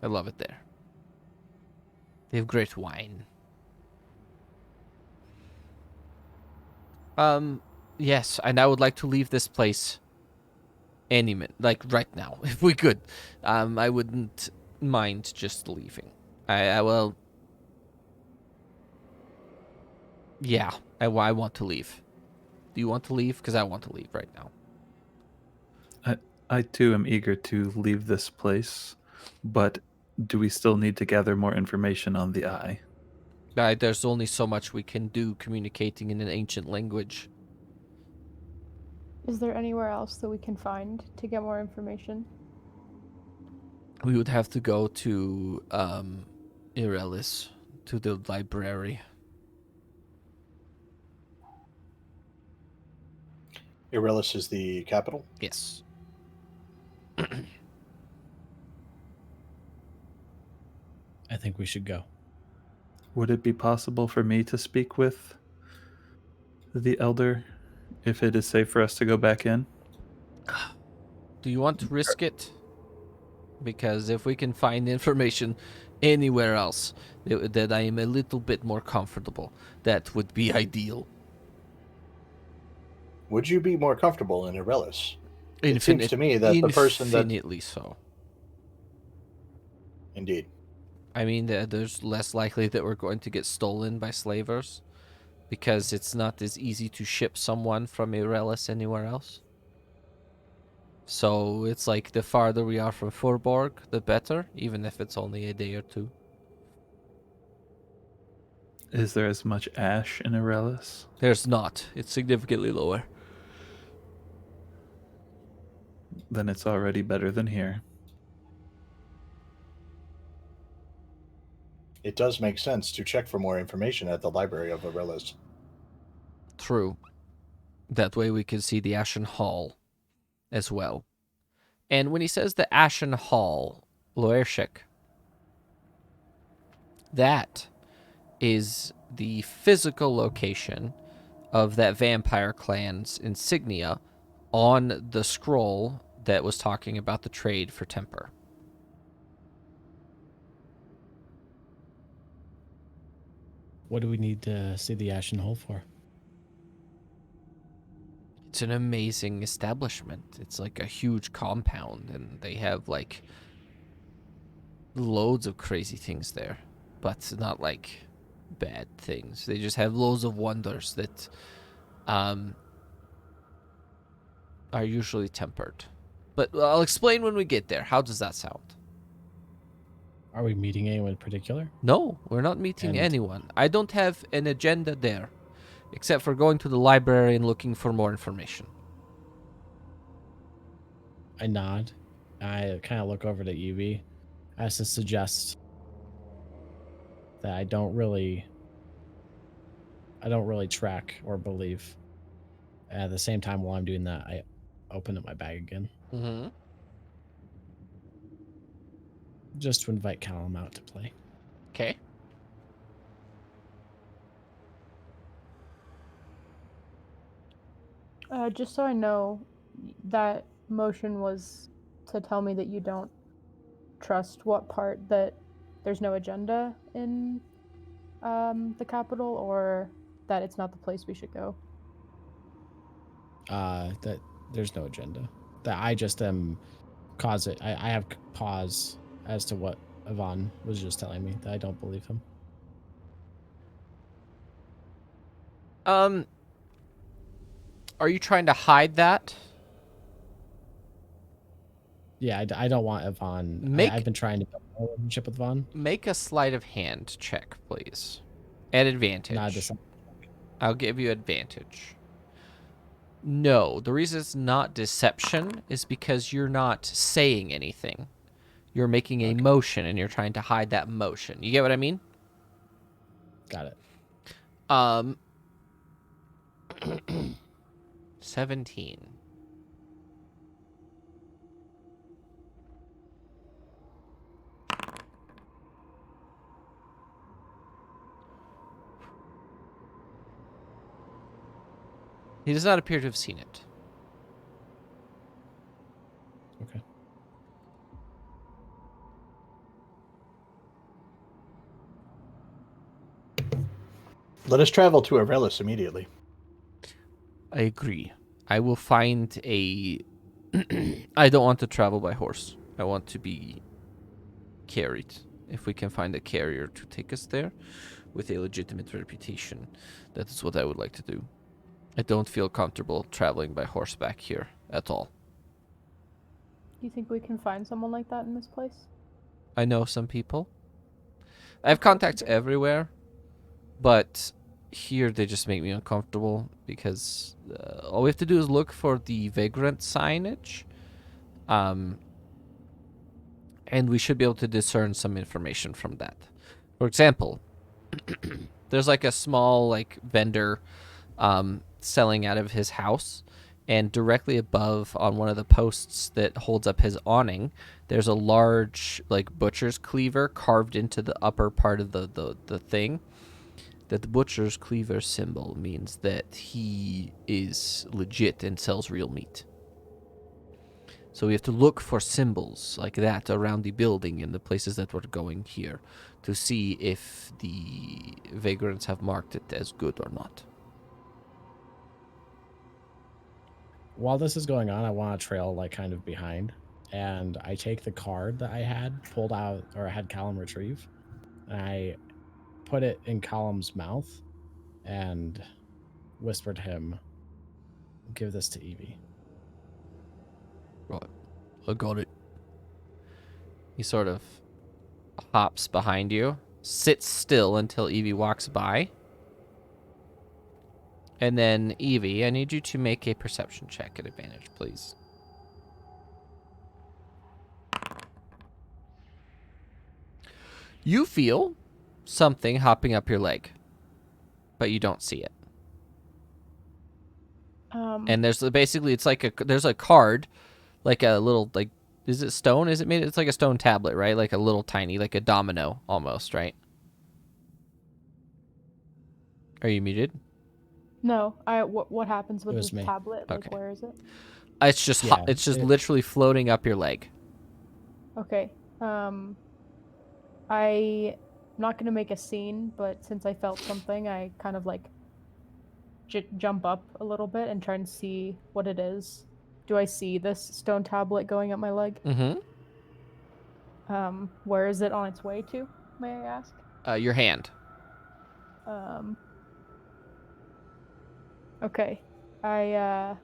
I love it there. They have great wine. Yes, and I would like to leave this place any minute, like right now, if we could. I wouldn't mind just leaving. I will. Yeah, I want to leave. Do you want to leave? Because I want to leave right now.
I too am eager to leave this place, but do we still need to gather more information on the eye?
There's only so much we can do communicating in an ancient language.
Is there anywhere else that we can find to get more information?
We would have to go to Irelis, to the library.
Irelis is the capital.
Yes.
I think we should go.
Would it be possible for me to speak with the elder if it is safe for us to go back in?
Do you want to risk it? Because if we can find information anywhere else that I am a little bit more comfortable, that would be ideal.
Would you be more comfortable in Irelis? It seems to me that the person that...
Infinitely so.
Indeed.
I mean, there's less likely that we're going to get stolen by slavers, because it's not as easy to ship someone from Irelis anywhere else. So it's like the farther we are from Furborg, the better, even if it's only a day or two.
Is there as much ash in Aurelis?
There's not. It's significantly lower.
Then it's already better than here.
It does make sense to check for more information at the Library of Irelis.
True. That way we can see the Ashen Hall as well. And when he says the Ashen Hall, Loershik, that is the physical location of that vampire clan's insignia on the scroll that was talking about the trade for temper.
What do we need to see the Ashen Hole for?
It's an amazing establishment. It's like a huge compound, and they have like loads of crazy things there, but not like bad things. They just have loads of wonders that are usually tempered. But I'll explain when we get there. How does that sound?
Are we meeting anyone in particular?
No, we're not meeting
And-
anyone. I don't have an agenda there, except for going to the library and looking for more information.
I nod. I kind of look over to Evie as to suggest that I don't really track or believe. At the same time, while I'm doing that, I open up my bag again,
Mm-hmm.
just to invite Callum out to play.
Okay.
Just so I know, that motion was to tell me that you don't trust what part that there's no agenda in the capital, or that it's not the place we should go.
That there's no agenda. That I just am cause it. I have pause as to what Yvonne was just telling me. That I don't believe him.
Are you trying to hide that?
Yeah, I don't want Yvonne. I've been trying to build a relationship with Yvonne.
Make a sleight of hand check, please. At advantage.
Not this.
I'll give you advantage. No, the reason it's not deception is because you're not saying anything. You're making a motion, and you're trying to hide that motion. You get what I mean?
Got it.
17. He does not appear to have seen it.
Okay.
Let us travel to Aurelis immediately.
I agree. I will find a... I don't want to travel by horse. I want to be carried. If we can find a carrier to take us there with a legitimate reputation, that is what I would like to do. I don't feel comfortable traveling by horseback here at all.
Do you think we can find someone like that in this place?
I know some people. I have
Of course you
contacts
do.
everywhere, but here they just make me uncomfortable because all we have to do is look for the vagrant signage, and we should be able to discern some information from that. For example, there's like a small like vendor selling out of his house, and directly above on one of the posts that holds up his awning, there's a large like butcher's cleaver carved into the upper part of the thing. That the butcher's cleaver symbol means that he is legit and sells real meat. So we have to look for symbols like that around the building and the places that we're going here to see if the vagrants have marked it as good or not.
While this is going on, I want to trail like kind of behind, and I take the card that I had pulled out, or I had Callum retrieve, and I put it in Callum's mouth and whispered to him, "Give this to Evie."
Right. I got it. He sort of hops behind you, sits still until Evie walks by. And then, Evie, I need you to make a perception check at advantage, please. You feel something hopping up your leg, but you don't see it. And there's basically, it's like there's a card, like a little, like, is it stone? Is it made? It's like a stone tablet, right? Like a little tiny, like a domino almost, right? Are you muted?
No, what happens with
was
the
me.
tablet? Like,
Okay.
where is it?
It's just
Yeah,
it's just
it-
literally floating up your leg.
Okay. I'm not gonna make a scene, but since I felt something, I kind of like jump up a little bit and try and see what it is. Do I see this stone tablet going up my leg?
Mm-hmm.
Where is it on its way to? May I ask?
Your hand.
Okay. I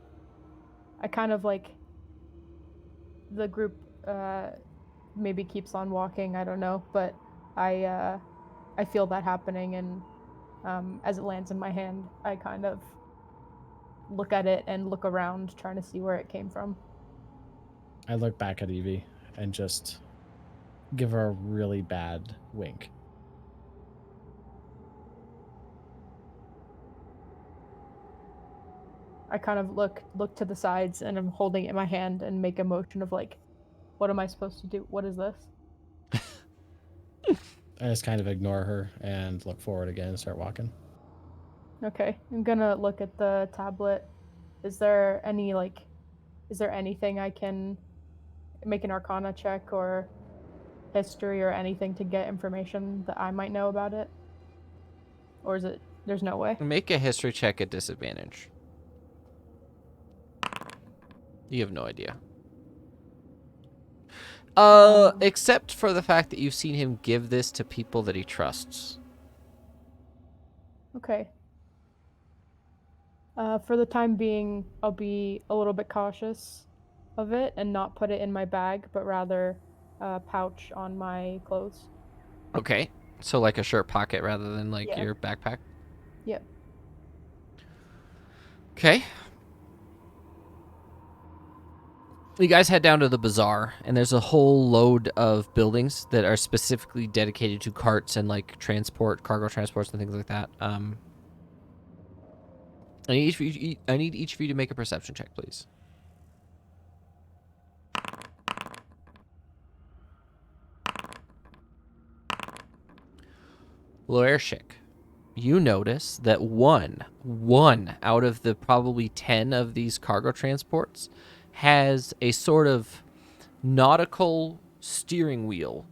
kind of like the group maybe keeps on walking, I don't know, but I feel that happening, and as it lands in my hand, I kind of look at it and look around trying to see where it came from.
I look back at Evie and just give her a really bad wink.
I kind of look to the sides, and I'm holding it in my hand and make a motion of like, what am I supposed to do? What is this?
I just kind of ignore her and look forward again and start walking.
Okay, I'm gonna look at the tablet. Is there anything I can make an Arcana check or history or anything to get information that I might know about it? Or is it, there's no way?
Make a history check at disadvantage. You have no idea. Except for the fact that you've seen him give this to people that he trusts.
Okay. For the time being, I'll be a little bit cautious of it and not put it in my bag, but rather a pouch on my clothes.
Okay. So like a shirt pocket rather than like
Yeah.
your backpack?
Yep.
Okay. You guys head down to the bazaar, and there's a whole load of buildings that are specifically dedicated to carts and like cargo transports and things like that. I need each of you to make a perception check, please. Loershik, you notice that one out of the probably 10 of these cargo transports has a sort of nautical steering wheel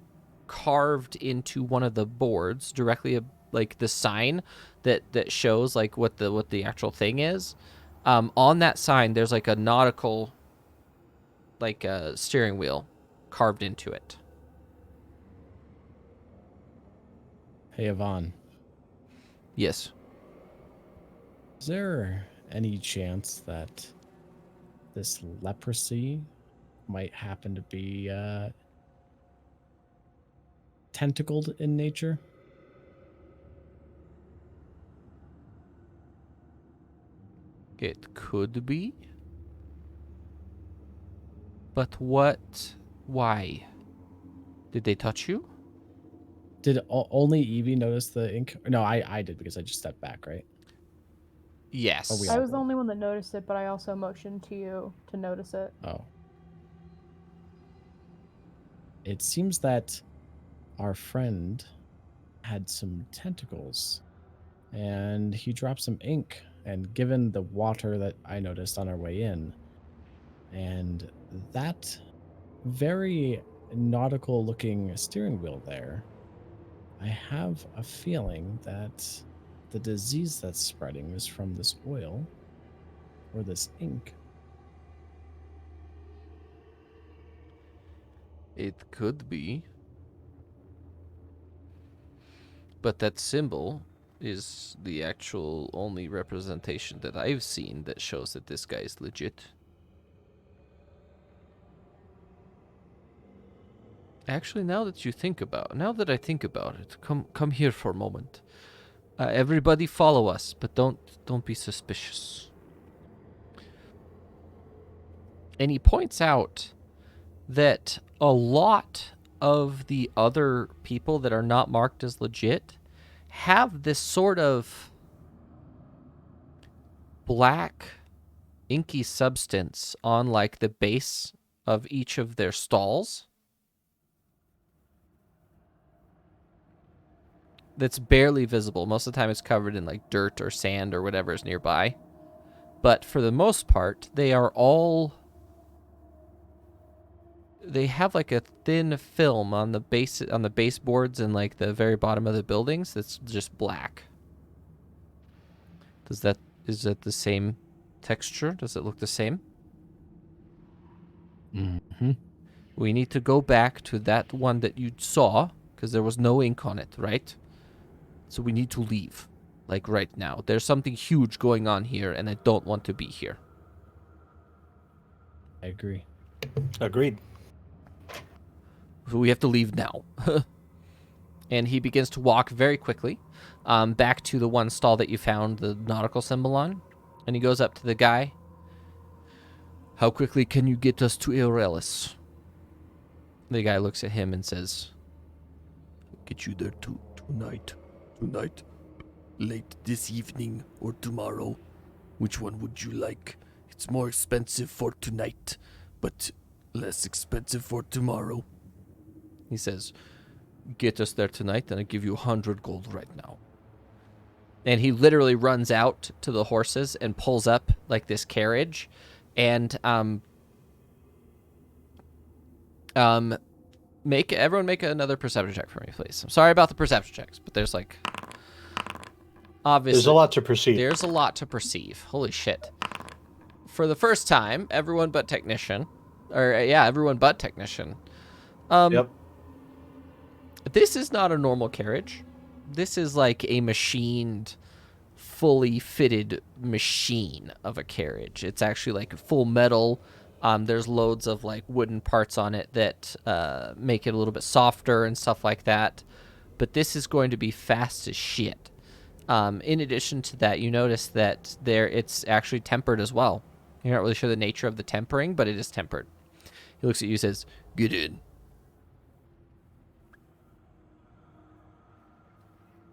carved into one of the boards directly, like the sign that shows like what the actual thing is. On that sign, there's like a nautical, like a steering wheel carved into it.
Hey, Yvonne,
Yes.
is there any chance that this leprosy might happen to be tentacled in nature?
It could be. But what? Why? Did they touch you?
Did only Evie notice the ink? No, I did because I just stepped back, right?
Yes.
Are we
I
all
was the
did?
only one that noticed it, but I also motioned to you to notice it.
Oh. It seems that our friend had some tentacles and he dropped some ink. And given the water that I noticed on our way in, and that very nautical looking steering wheel there, I have a feeling that the disease that's spreading is from this oil or this ink.
It could be. But that symbol is the actual only representation that I've seen that shows that this guy is legit. Actually, now that I think about it, come here for a moment. Everybody follow us, but don't be suspicious. And he points out that a lot of the other people that are not marked as legit have this sort of black inky substance on like the base of each of their stalls that's barely visible. Most of the time it's covered in like dirt or sand or whatever is nearby. But for the most part, they have like a thin film on the baseboards and like the very bottom of the buildings that's just black. Is that the same texture? Does it look the same?
Mm-hmm.
We need to go back to that one that you saw because there was no ink on it, right? So we need to leave, like right now. There's something huge going on here, and I don't want to be here.
I agree.
Agreed.
So we have to leave now. And he begins to walk very quickly back to the one stall that you found the nautical symbol on. And he goes up to the guy. How quickly can you get us to Aurelis? The guy looks at him and says,
Get you there tonight. Tonight? Late this evening or tomorrow? Which one would you like? It's more expensive for tonight, but less expensive for tomorrow.
he says, get us there tonight and I give you 100 gold right now. And he literally runs out to the horses and pulls up like this carriage and everyone make another perception check for me, please. I'm sorry about the perception checks, but there's like obviously
There's a lot to perceive.
There's a lot to perceive. Holy shit. For the first time, everyone but technician.
Yep.
This is not a normal carriage. This is like a machined, fully fitted machine of a carriage. It's actually like full metal. There's loads of like wooden parts on it that make it a little bit softer and stuff like that. But this is going to be fast as shit. In addition to that, you notice that it's actually tempered as well. You're not really sure the nature of the tempering, but it is tempered. He looks at you and says, get in.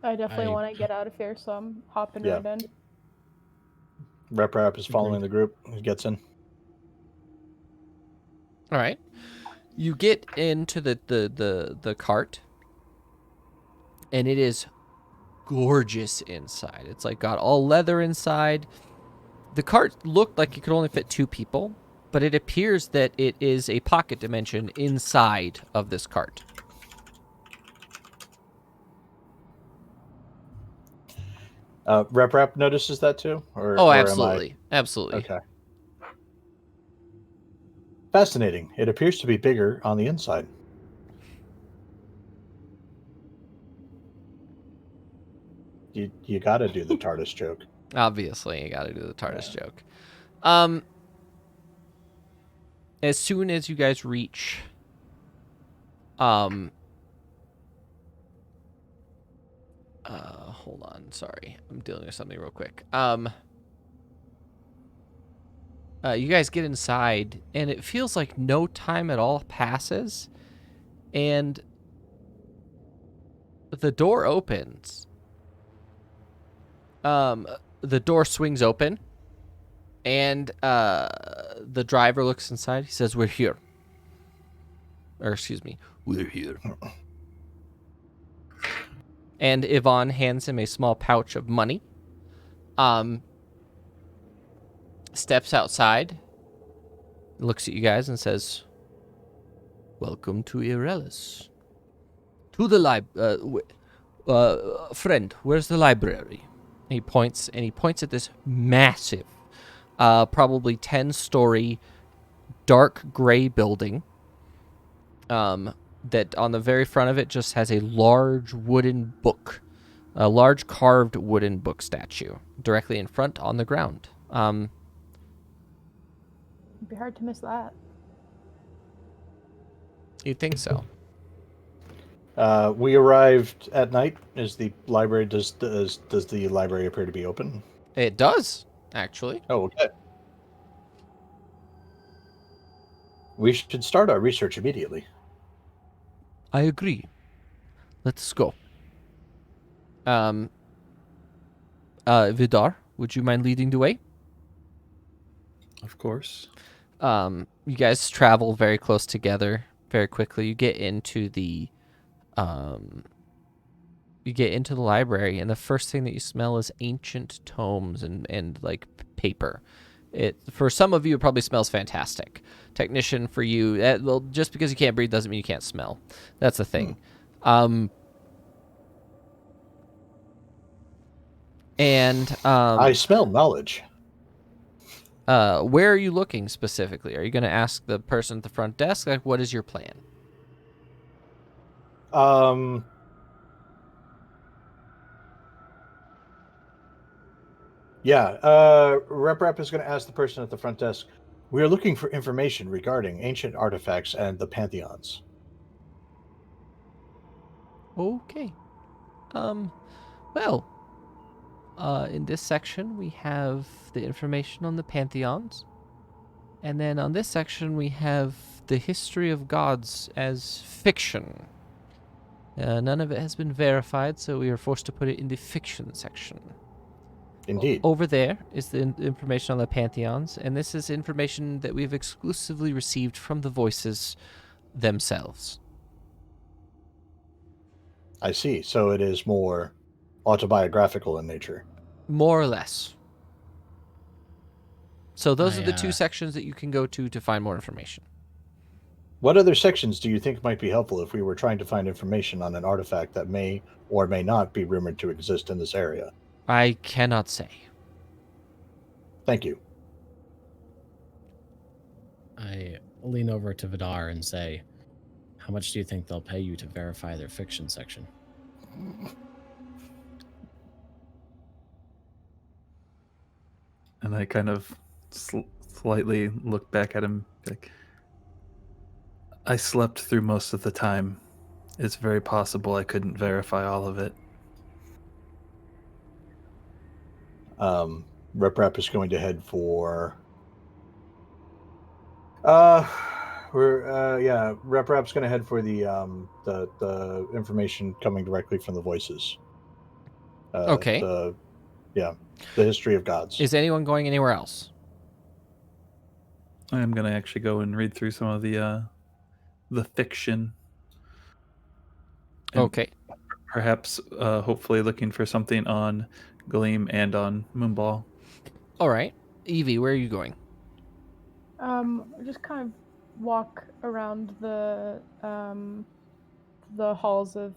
I definitely want to get out of here, so I'm hopping
Yeah.
right in.
Rep is following the group. He gets in.
All right. You get into the cart, and it is gorgeous inside. It's like got all leather inside. The cart looked like it could only fit 2 people, but it appears that it is a pocket dimension inside of this cart.
Rep notices that too, or
Oh,
or
absolutely, absolutely.
Okay. Fascinating. It appears to be bigger on the inside. You got to do the TARDIS joke.
Obviously, you got to do the TARDIS joke. As soon as you guys reach, hold on, sorry, I'm dealing with something real quick. You guys get inside, and it feels like no time at all passes, and the door opens. The door swings open, and the driver looks inside. He says, "We're here." Or excuse me,
We're here.
and Yvonne hands him a small pouch of money. Steps outside, looks at you guys, and says, "Welcome to Irelis. To the friend, where's the library?" He points at this massive, probably 10-story, dark gray building. That on the very front of it just has a large wooden book, a large carved wooden book statue directly in front on the ground.
It'd be hard to miss that.
You'd think so.
We arrived at night. Is the library does the library appear to be open?
It does, actually.
Oh, okay. We should start our research immediately.
I agree. Let's go. Vidar, would you mind leading the way?
Of course.
You guys travel very close together very quickly. You get into the library, and the first thing that you smell is ancient tomes and like paper. For some of you, it probably smells fantastic. Technician, for you, well, just because you can't breathe doesn't mean you can't smell. That's the thing.
I smell knowledge.
Where are you looking specifically? Are you going to ask the person at the front desk? Like, what is your plan?
Yeah. Rep is going to ask the person at the front desk. We are looking for information regarding ancient artifacts and the pantheons.
Okay. Well, in this section, we have the information on the pantheons. And then on this section, we have the history of gods as fiction. None of it has been verified, so we are forced to put it in the fiction section.
Indeed.
Over there is the information on the pantheons, and this is information that we've exclusively received from the voices themselves.
I see. So it is more autobiographical in nature.
More or less. So those are the two sections that you can go to find more information.
What other sections do you think might be helpful if we were trying to find information on an artifact that may or may not be rumored to exist in this area?
I cannot say.
Thank you.
I lean over to Vidar and say, how much do you think they'll pay you to verify their fiction section?
And I kind of slightly look back at him like, I slept through most of the time. It's very possible I couldn't verify all of it.
Rep is going to head for. Rep's going to head for the information coming directly from the voices.
Okay.
The history of gods.
Is anyone going anywhere else?
I am going to actually go and read through some of the fiction. And
okay.
Perhaps, hopefully looking for something on Gleam and on Moonball.
All right. Evie, where are you going?
Just kind of walk around the halls of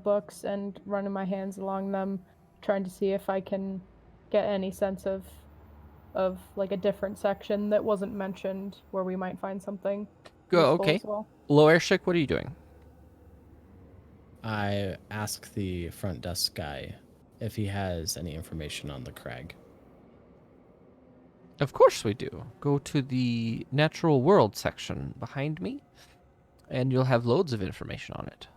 books and running my hands along them, trying to see if I can get any sense of like a different section that wasn't mentioned where we might find something
Go.
useful
Okay.
as well.
Loershik, what are you doing?
I ask the front desk guy if he has any information on the crag.
Of course we do. Go to the natural world section behind me, and you'll have loads of information on it.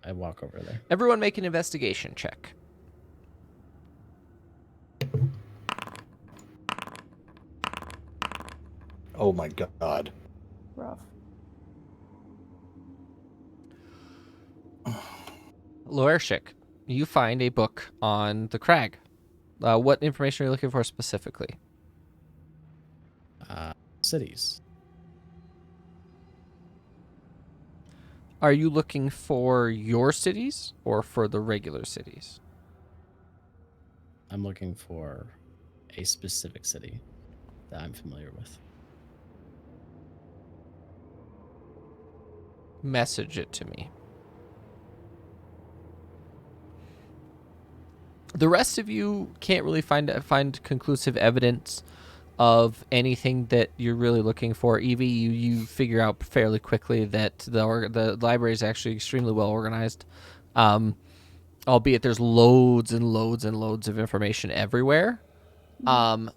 I walk over there.
Everyone make an investigation check.
Oh my god.
Rough.
Loershik, you find a book on the crag. What information are you looking for specifically?
Cities.
Are you looking for your cities or for the regular cities?
I'm looking for a specific city that I'm familiar with.
Message it to me. The rest of you can't really find conclusive evidence of anything that you're really looking for. Evie, you figure out fairly quickly that the library is actually extremely well organized, albeit there's loads and loads and loads of information everywhere. Hold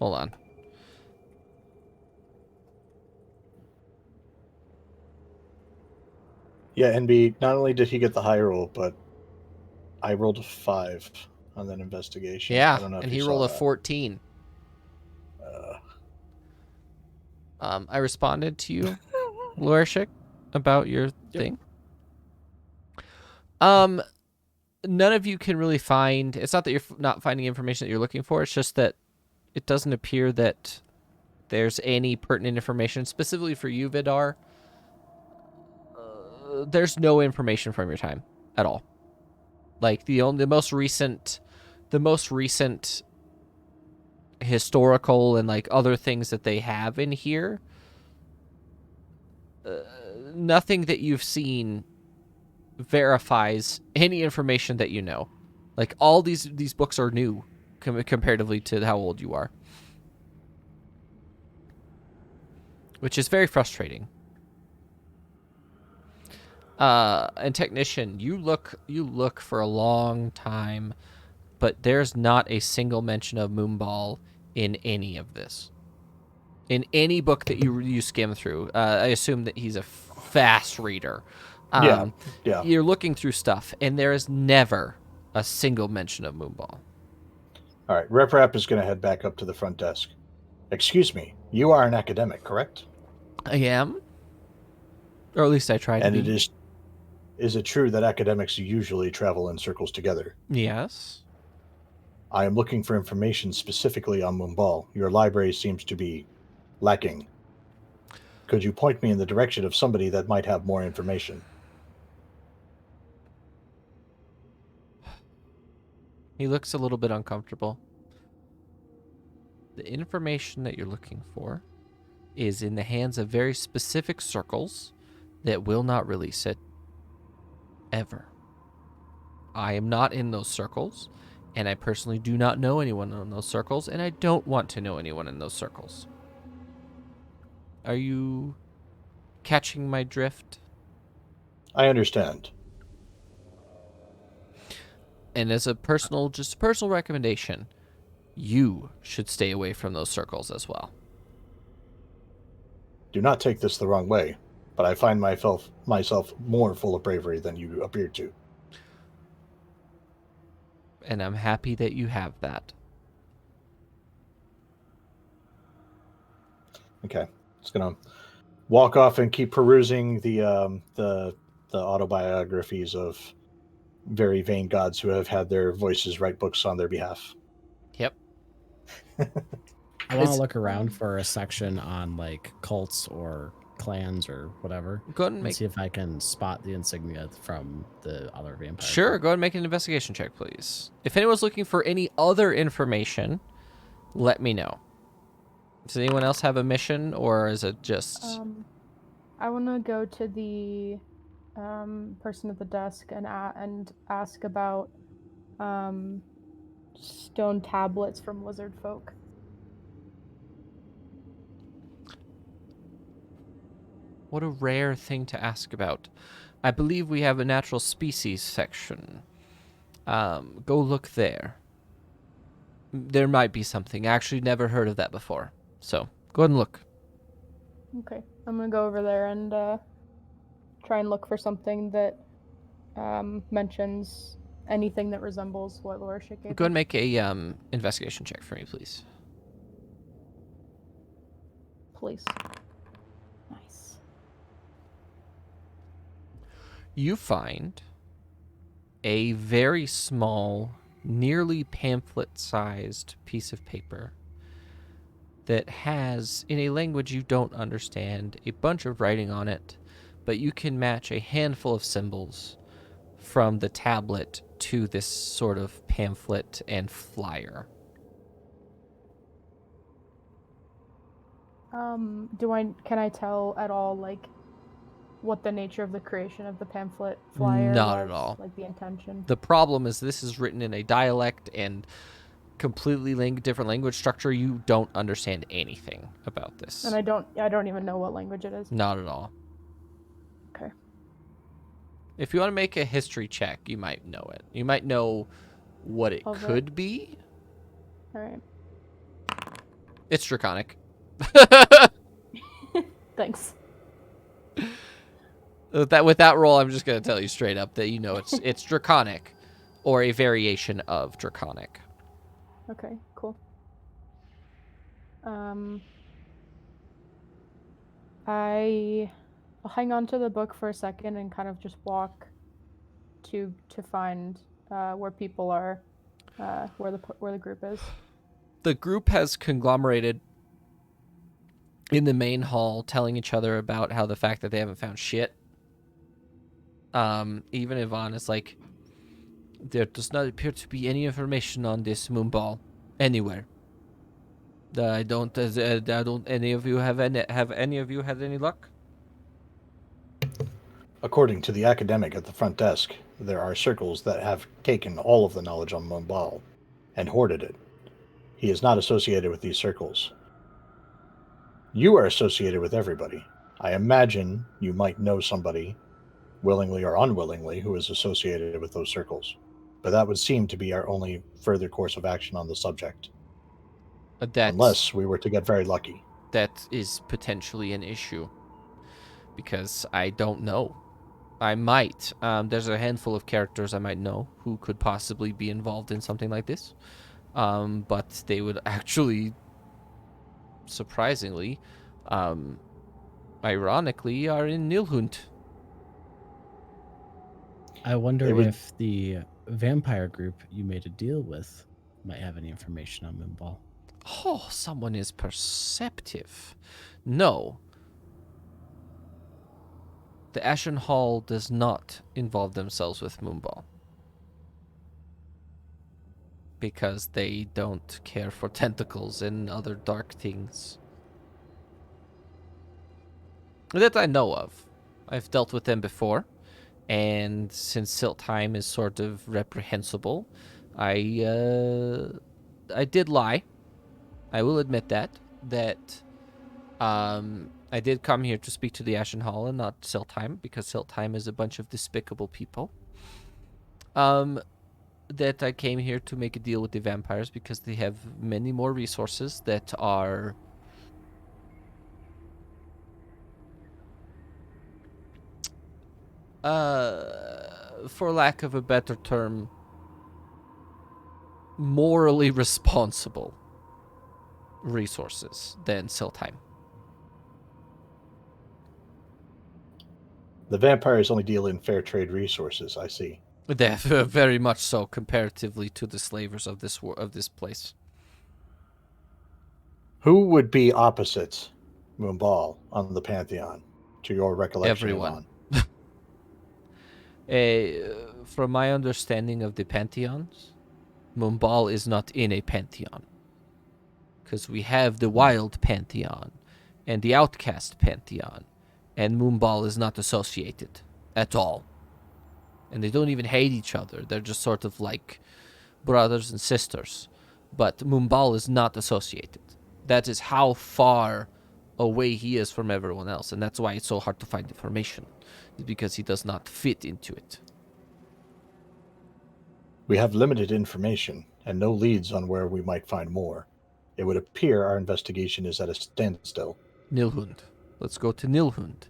on.
Yeah, NB, not only did he get the high roll, but I rolled a 5 on that investigation.
Yeah,
I don't know if
and
you
he
saw
rolled a
that.
14. I responded to you, Loershik, about your thing. None of you can really find. It's not that you're not finding information that you're looking for. It's just that it doesn't appear that there's any pertinent information specifically for you, Vidar. There's no information from your time at all. Like the most recent historical and like other things that they have in here. Nothing that you've seen verifies any information that you know. Like all these books are new comparatively to how old you are, which is very frustrating. And Technician, you look for a long time, but there's not a single mention of Moonball in any of this. In any book that you skim through, I assume that he's a fast reader.
Yeah.
You're looking through stuff, and there is never a single mention of Moonball.
All right, Rep Rap is going to head back up to the front desk. Excuse me, you are an academic, correct?
I am, or at least I try to
And
be.
it is it true that academics usually travel in circles together?
Yes.
I am looking for information specifically on Moonball. Your library seems to be lacking. Could you point me in the direction of somebody that might have more information?
He looks a little bit uncomfortable. The information that you're looking for is in the hands of very specific circles that will not release it ever. I am not in those circles, and I personally do not know anyone in those circles, and I don't want to know anyone in those circles. Are you catching my drift?
I understand.
And as a personal recommendation, you should stay away from those circles as well.
Do not take this the wrong way, but I find myself more full of bravery than you appear to.
And I'm happy that you have that.
Okay, just gonna walk off and keep perusing the autobiographies of very vain gods who have had their voices write books on their behalf.
Yep.
I want to look around for a section on like cults or clans or whatever,
Go ahead and
and
make.
see if I can spot the insignia from the other vampire.
Sure,
group.
go ahead and make an investigation check, please. If anyone's looking for any other information, let me know. Does anyone else have a mission, or is it just...
I want to go to the person at the desk and ask about stone tablets from lizard folk.
What a rare thing to ask about. I believe we have a natural species section. Go look there. There might be something. I actually never heard of that before. So, go ahead and look.
Okay, I'm gonna go over there and try and look for something that mentions anything that resembles what Laura Schick gave
Go ahead and
me.
make a investigation check for me, please.
Please. Nice.
You find a very small, nearly pamphlet-sized piece of paper that has, in a language you don't understand, a bunch of writing on it, but you can match a handful of symbols from the tablet to this sort of pamphlet and flyer.
Can I tell at all, like, what the nature of the creation of the pamphlet flyer
Not
was?
at all.
Like, the intention?
The problem is this is written in a dialect and completely different language structure. You don't understand anything about this.
And I don't even know what language it is.
Not at all.
Okay.
If you want to make a history check, you might know it. You might know what it
Of it.
could be.
Alright.
It's Draconic.
Thanks.
With that roll, I'm just going to tell you straight up that you know it's Draconic, or a variation of Draconic.
Okay, cool. I'll hang on to the book for a second and kind of just walk to find where people are, where the group is.
The group has conglomerated in the main hall, telling each other about how the fact that they haven't found shit. Even Yvonne is like, there does not appear to be any information on this moonball anywhere. I don't. Any of you have any of you had any luck?
According to the academic at the front desk, there are circles that have taken all of the knowledge on Mumbal and hoarded it. He is not associated with these circles. You are associated with everybody. I imagine you might know somebody, willingly or unwillingly, who is associated with those circles. But that would seem to be our only further course of action on the subject. Unless we were to get very lucky.
That is potentially an issue. Because I don't know. I might. There's a handful of characters I might know who could possibly be involved in something like this. But they would actually, surprisingly, ironically, are in Nilhund.
I wonder if the vampire group you made a deal with might have any information on Moonball.
Oh, someone is perceptive. No. The Ashen Hall does not involve themselves with Moonball. Because they don't care for tentacles and other dark things. That I know of. I've dealt with them before. And since Siltheim is sort of reprehensible, I did lie. I will admit that. I did come here to speak to the Ashen Hall and not Siltheim, because Siltheim is a bunch of despicable people. That I came here to make a deal with the vampires because they have many more resources that are for lack of a better term, morally responsible resources than Siltheim.
The vampires only deal in fair trade resources, I see.
They're very much so comparatively to the slavers of this place.
Who would be opposite Moonball on the Pantheon? to your recollection,
Everyone.
Yvonne?
From my understanding of the pantheons, Mumbal is not in a pantheon. Because we have the wild pantheon and the outcast pantheon, and Mumbal is not associated at all. And they don't even hate each other. They're just sort of like brothers and sisters. But Mumbal is not associated. That is how far away he is from everyone else, and that's why it's so hard to find information, because he does not fit into it.
We have limited information and no leads on where we might find more. It would appear our investigation is at a standstill.
Nilhund. Let's go to Nilhund.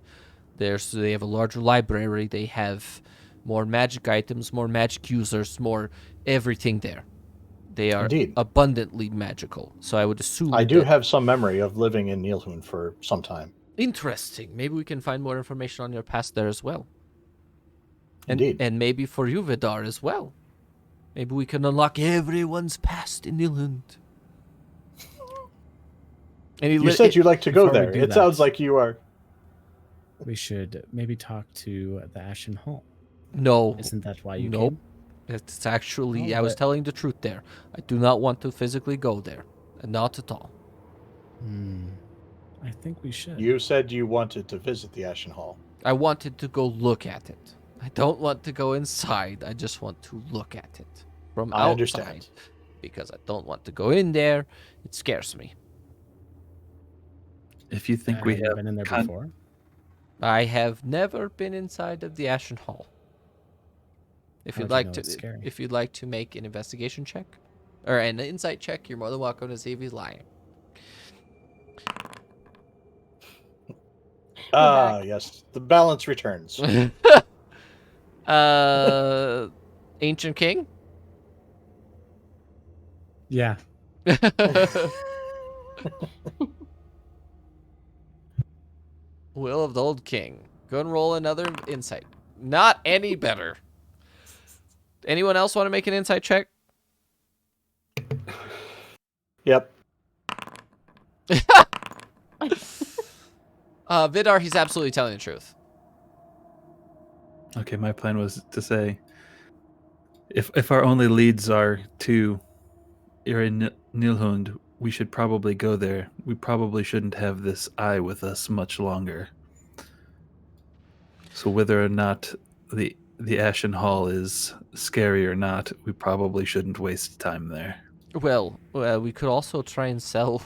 They have a larger library. They have more magic items, more magic users, more everything there. They are
Indeed.
abundantly magical. So I would assume
I do have some memory of living in Nilhund for some time.
Interesting. Maybe we can find more information on your past there as well. And,
Indeed.
And maybe for you, Vidar, as well. Maybe we can unlock everyone's past in Nilhund. And
You said you'd like to go
before we
there.
do
It
that-
sounds like you are.
We should maybe talk to the Ashen Hall.
No.
Isn't that why you
Nope.
came?
It's actually,
Oh,
I was
but-
telling the truth there. I do not want to physically go there. Not at all.
I think we should.
You said you wanted to visit the Ashen Hall.
I wanted to go look at it. I don't want to go inside. I just want to look at it from
I
outside.
understand.
Because I don't want to go in there. It scares me.
If you think
Have
we
you
have
been in there
con-
before?
I have never been inside of the Ashen Hall. If
How'd
you'd
you
like
know
to,
it's scary?
if you'd like to make an investigation check or an insight check, you're more than welcome to see if he's lying.
Ah, yes. The balance returns.
Ancient King.
Yeah.
Will of the Old King. Go and roll another insight. Not any better. Anyone else want to make an insight check?
Yep.
Vidar, he's absolutely telling the truth.
Okay, my plan was to say, if our only leads are to Nilhund, we should probably go there. We probably shouldn't have this eye with us much longer. So whether or not the Ashen Hall is scary or not, we probably shouldn't waste time there.
Well, we could also try and sell,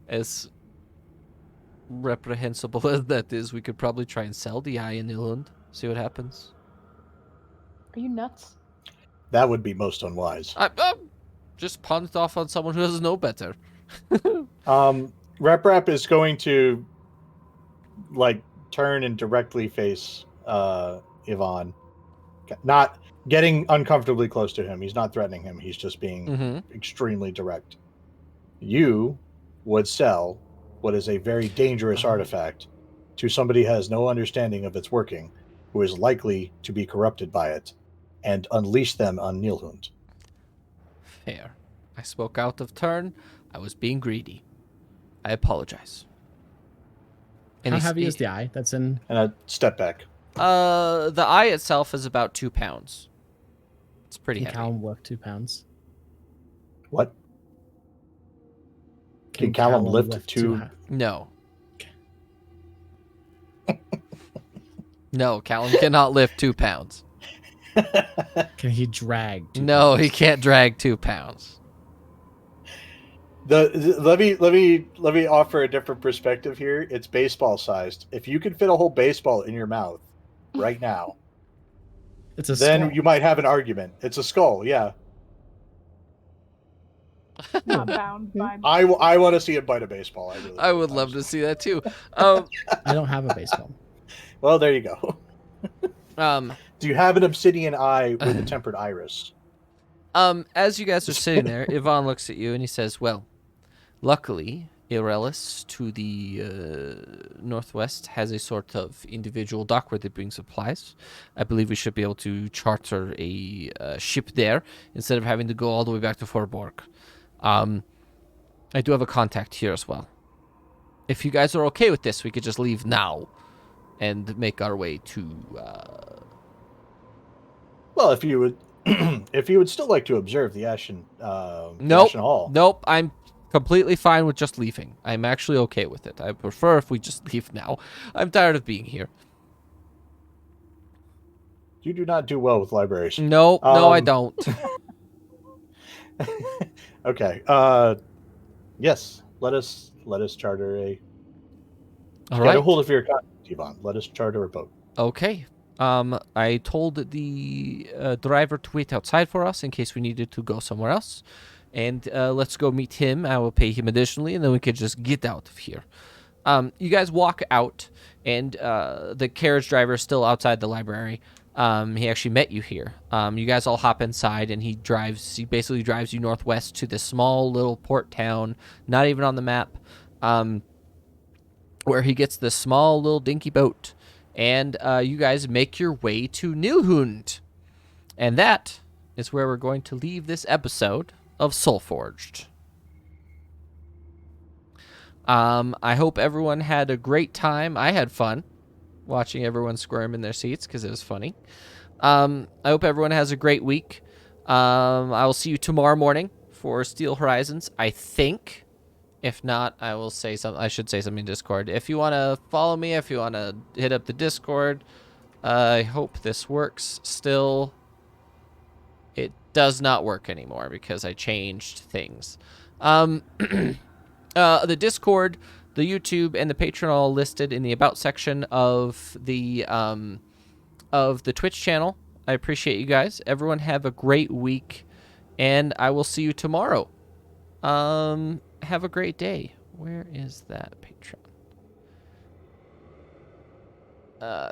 as reprehensible as that is, we could probably try and sell the eye in Nilhund. See what happens.
Are you nuts?
That would be most unwise.
Just pawn it off on someone who doesn't know better.
Rep is going to turn and directly face Yvonne. Not getting uncomfortably close to him. He's not threatening him. He's just being
Mm-hmm.
extremely direct. You would sell what is a very dangerous artifact to somebody who has no understanding of its working, who is likely to be corrupted by it, and unleash them on Nilhund.
Fair. I spoke out of turn. I was being greedy. I apologize.
How heavy is the eye that's in?
And I step back.
The eye itself is about 2 pounds. It's pretty
Can
heavy.
Callum lift 2 pounds?
What? Can Callum lift two?
No. No, Callum cannot lift 2 pounds.
Can he drag? 2
No,
pounds?
he can't drag 2 pounds.
Let me offer a different perspective here. It's baseball sized. If you can fit a whole baseball in your mouth right now,
It's a
then
skull.
you might have an argument. It's a skull, yeah.
Not bound by.
I want to see it bite a baseball. I really
I
do.
would love to see that too.
I don't have a baseball.
Well, there you go.
Um,
Do you have an obsidian eye with a tempered iris?
as you guys are sitting there, Yvonne looks at you and he says, "Well, luckily, Irelis to the northwest has a sort of individual dock where they bring supplies. I believe we should be able to charter a ship there instead of having to go all the way back to Forborg. I do have a contact here as well. If you guys are okay with this, we could just leave now. and make our way to.
Well, if you would, if you would still like to observe the Ashen, the
Nope.
Ashen Hall.
Nope. I'm completely fine with just leaving. I'm actually okay with it. I prefer if we just leave now. I'm tired of being here.
You do not do well with libraries.
No, I don't.
Okay. Yes. Let us charter a.
All
Get
right.
a hold of your contact, Yvonne. Let us charter a boat.
Okay. I told the driver to wait outside for us in case we needed to go somewhere else. And let's go meet him. I will pay him additionally, and then we could just get out of here. You guys walk out, and the carriage driver is still outside the library. He actually met you here. You guys all hop inside, and he basically drives you northwest to this small little port town, not even on the map, where he gets this small little dinky boat. And you guys make your way to Nilhund. And that is where we're going to leave this episode of Soulforged. I hope everyone had a great time. I had fun watching everyone squirm in their seats because it was funny. I hope everyone has a great week. I will see you tomorrow morning for Steel Horizons, I think. If not, I will say something. I should say something in Discord. If you want to follow me, if you want to hit up the Discord, I hope this works still. It does not work anymore because I changed things. The Discord, the YouTube, and the Patreon are all listed in the About section of the Twitch channel. I appreciate you guys. Everyone have a great week, and I will see you tomorrow. Have a great day. Where is that Patreon?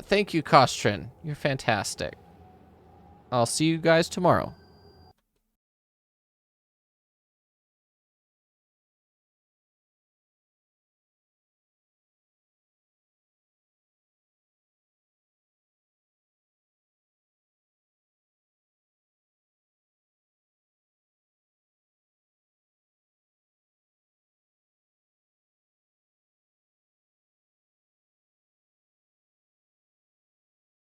Thank you, Kostrin. You're fantastic. I'll see you guys tomorrow.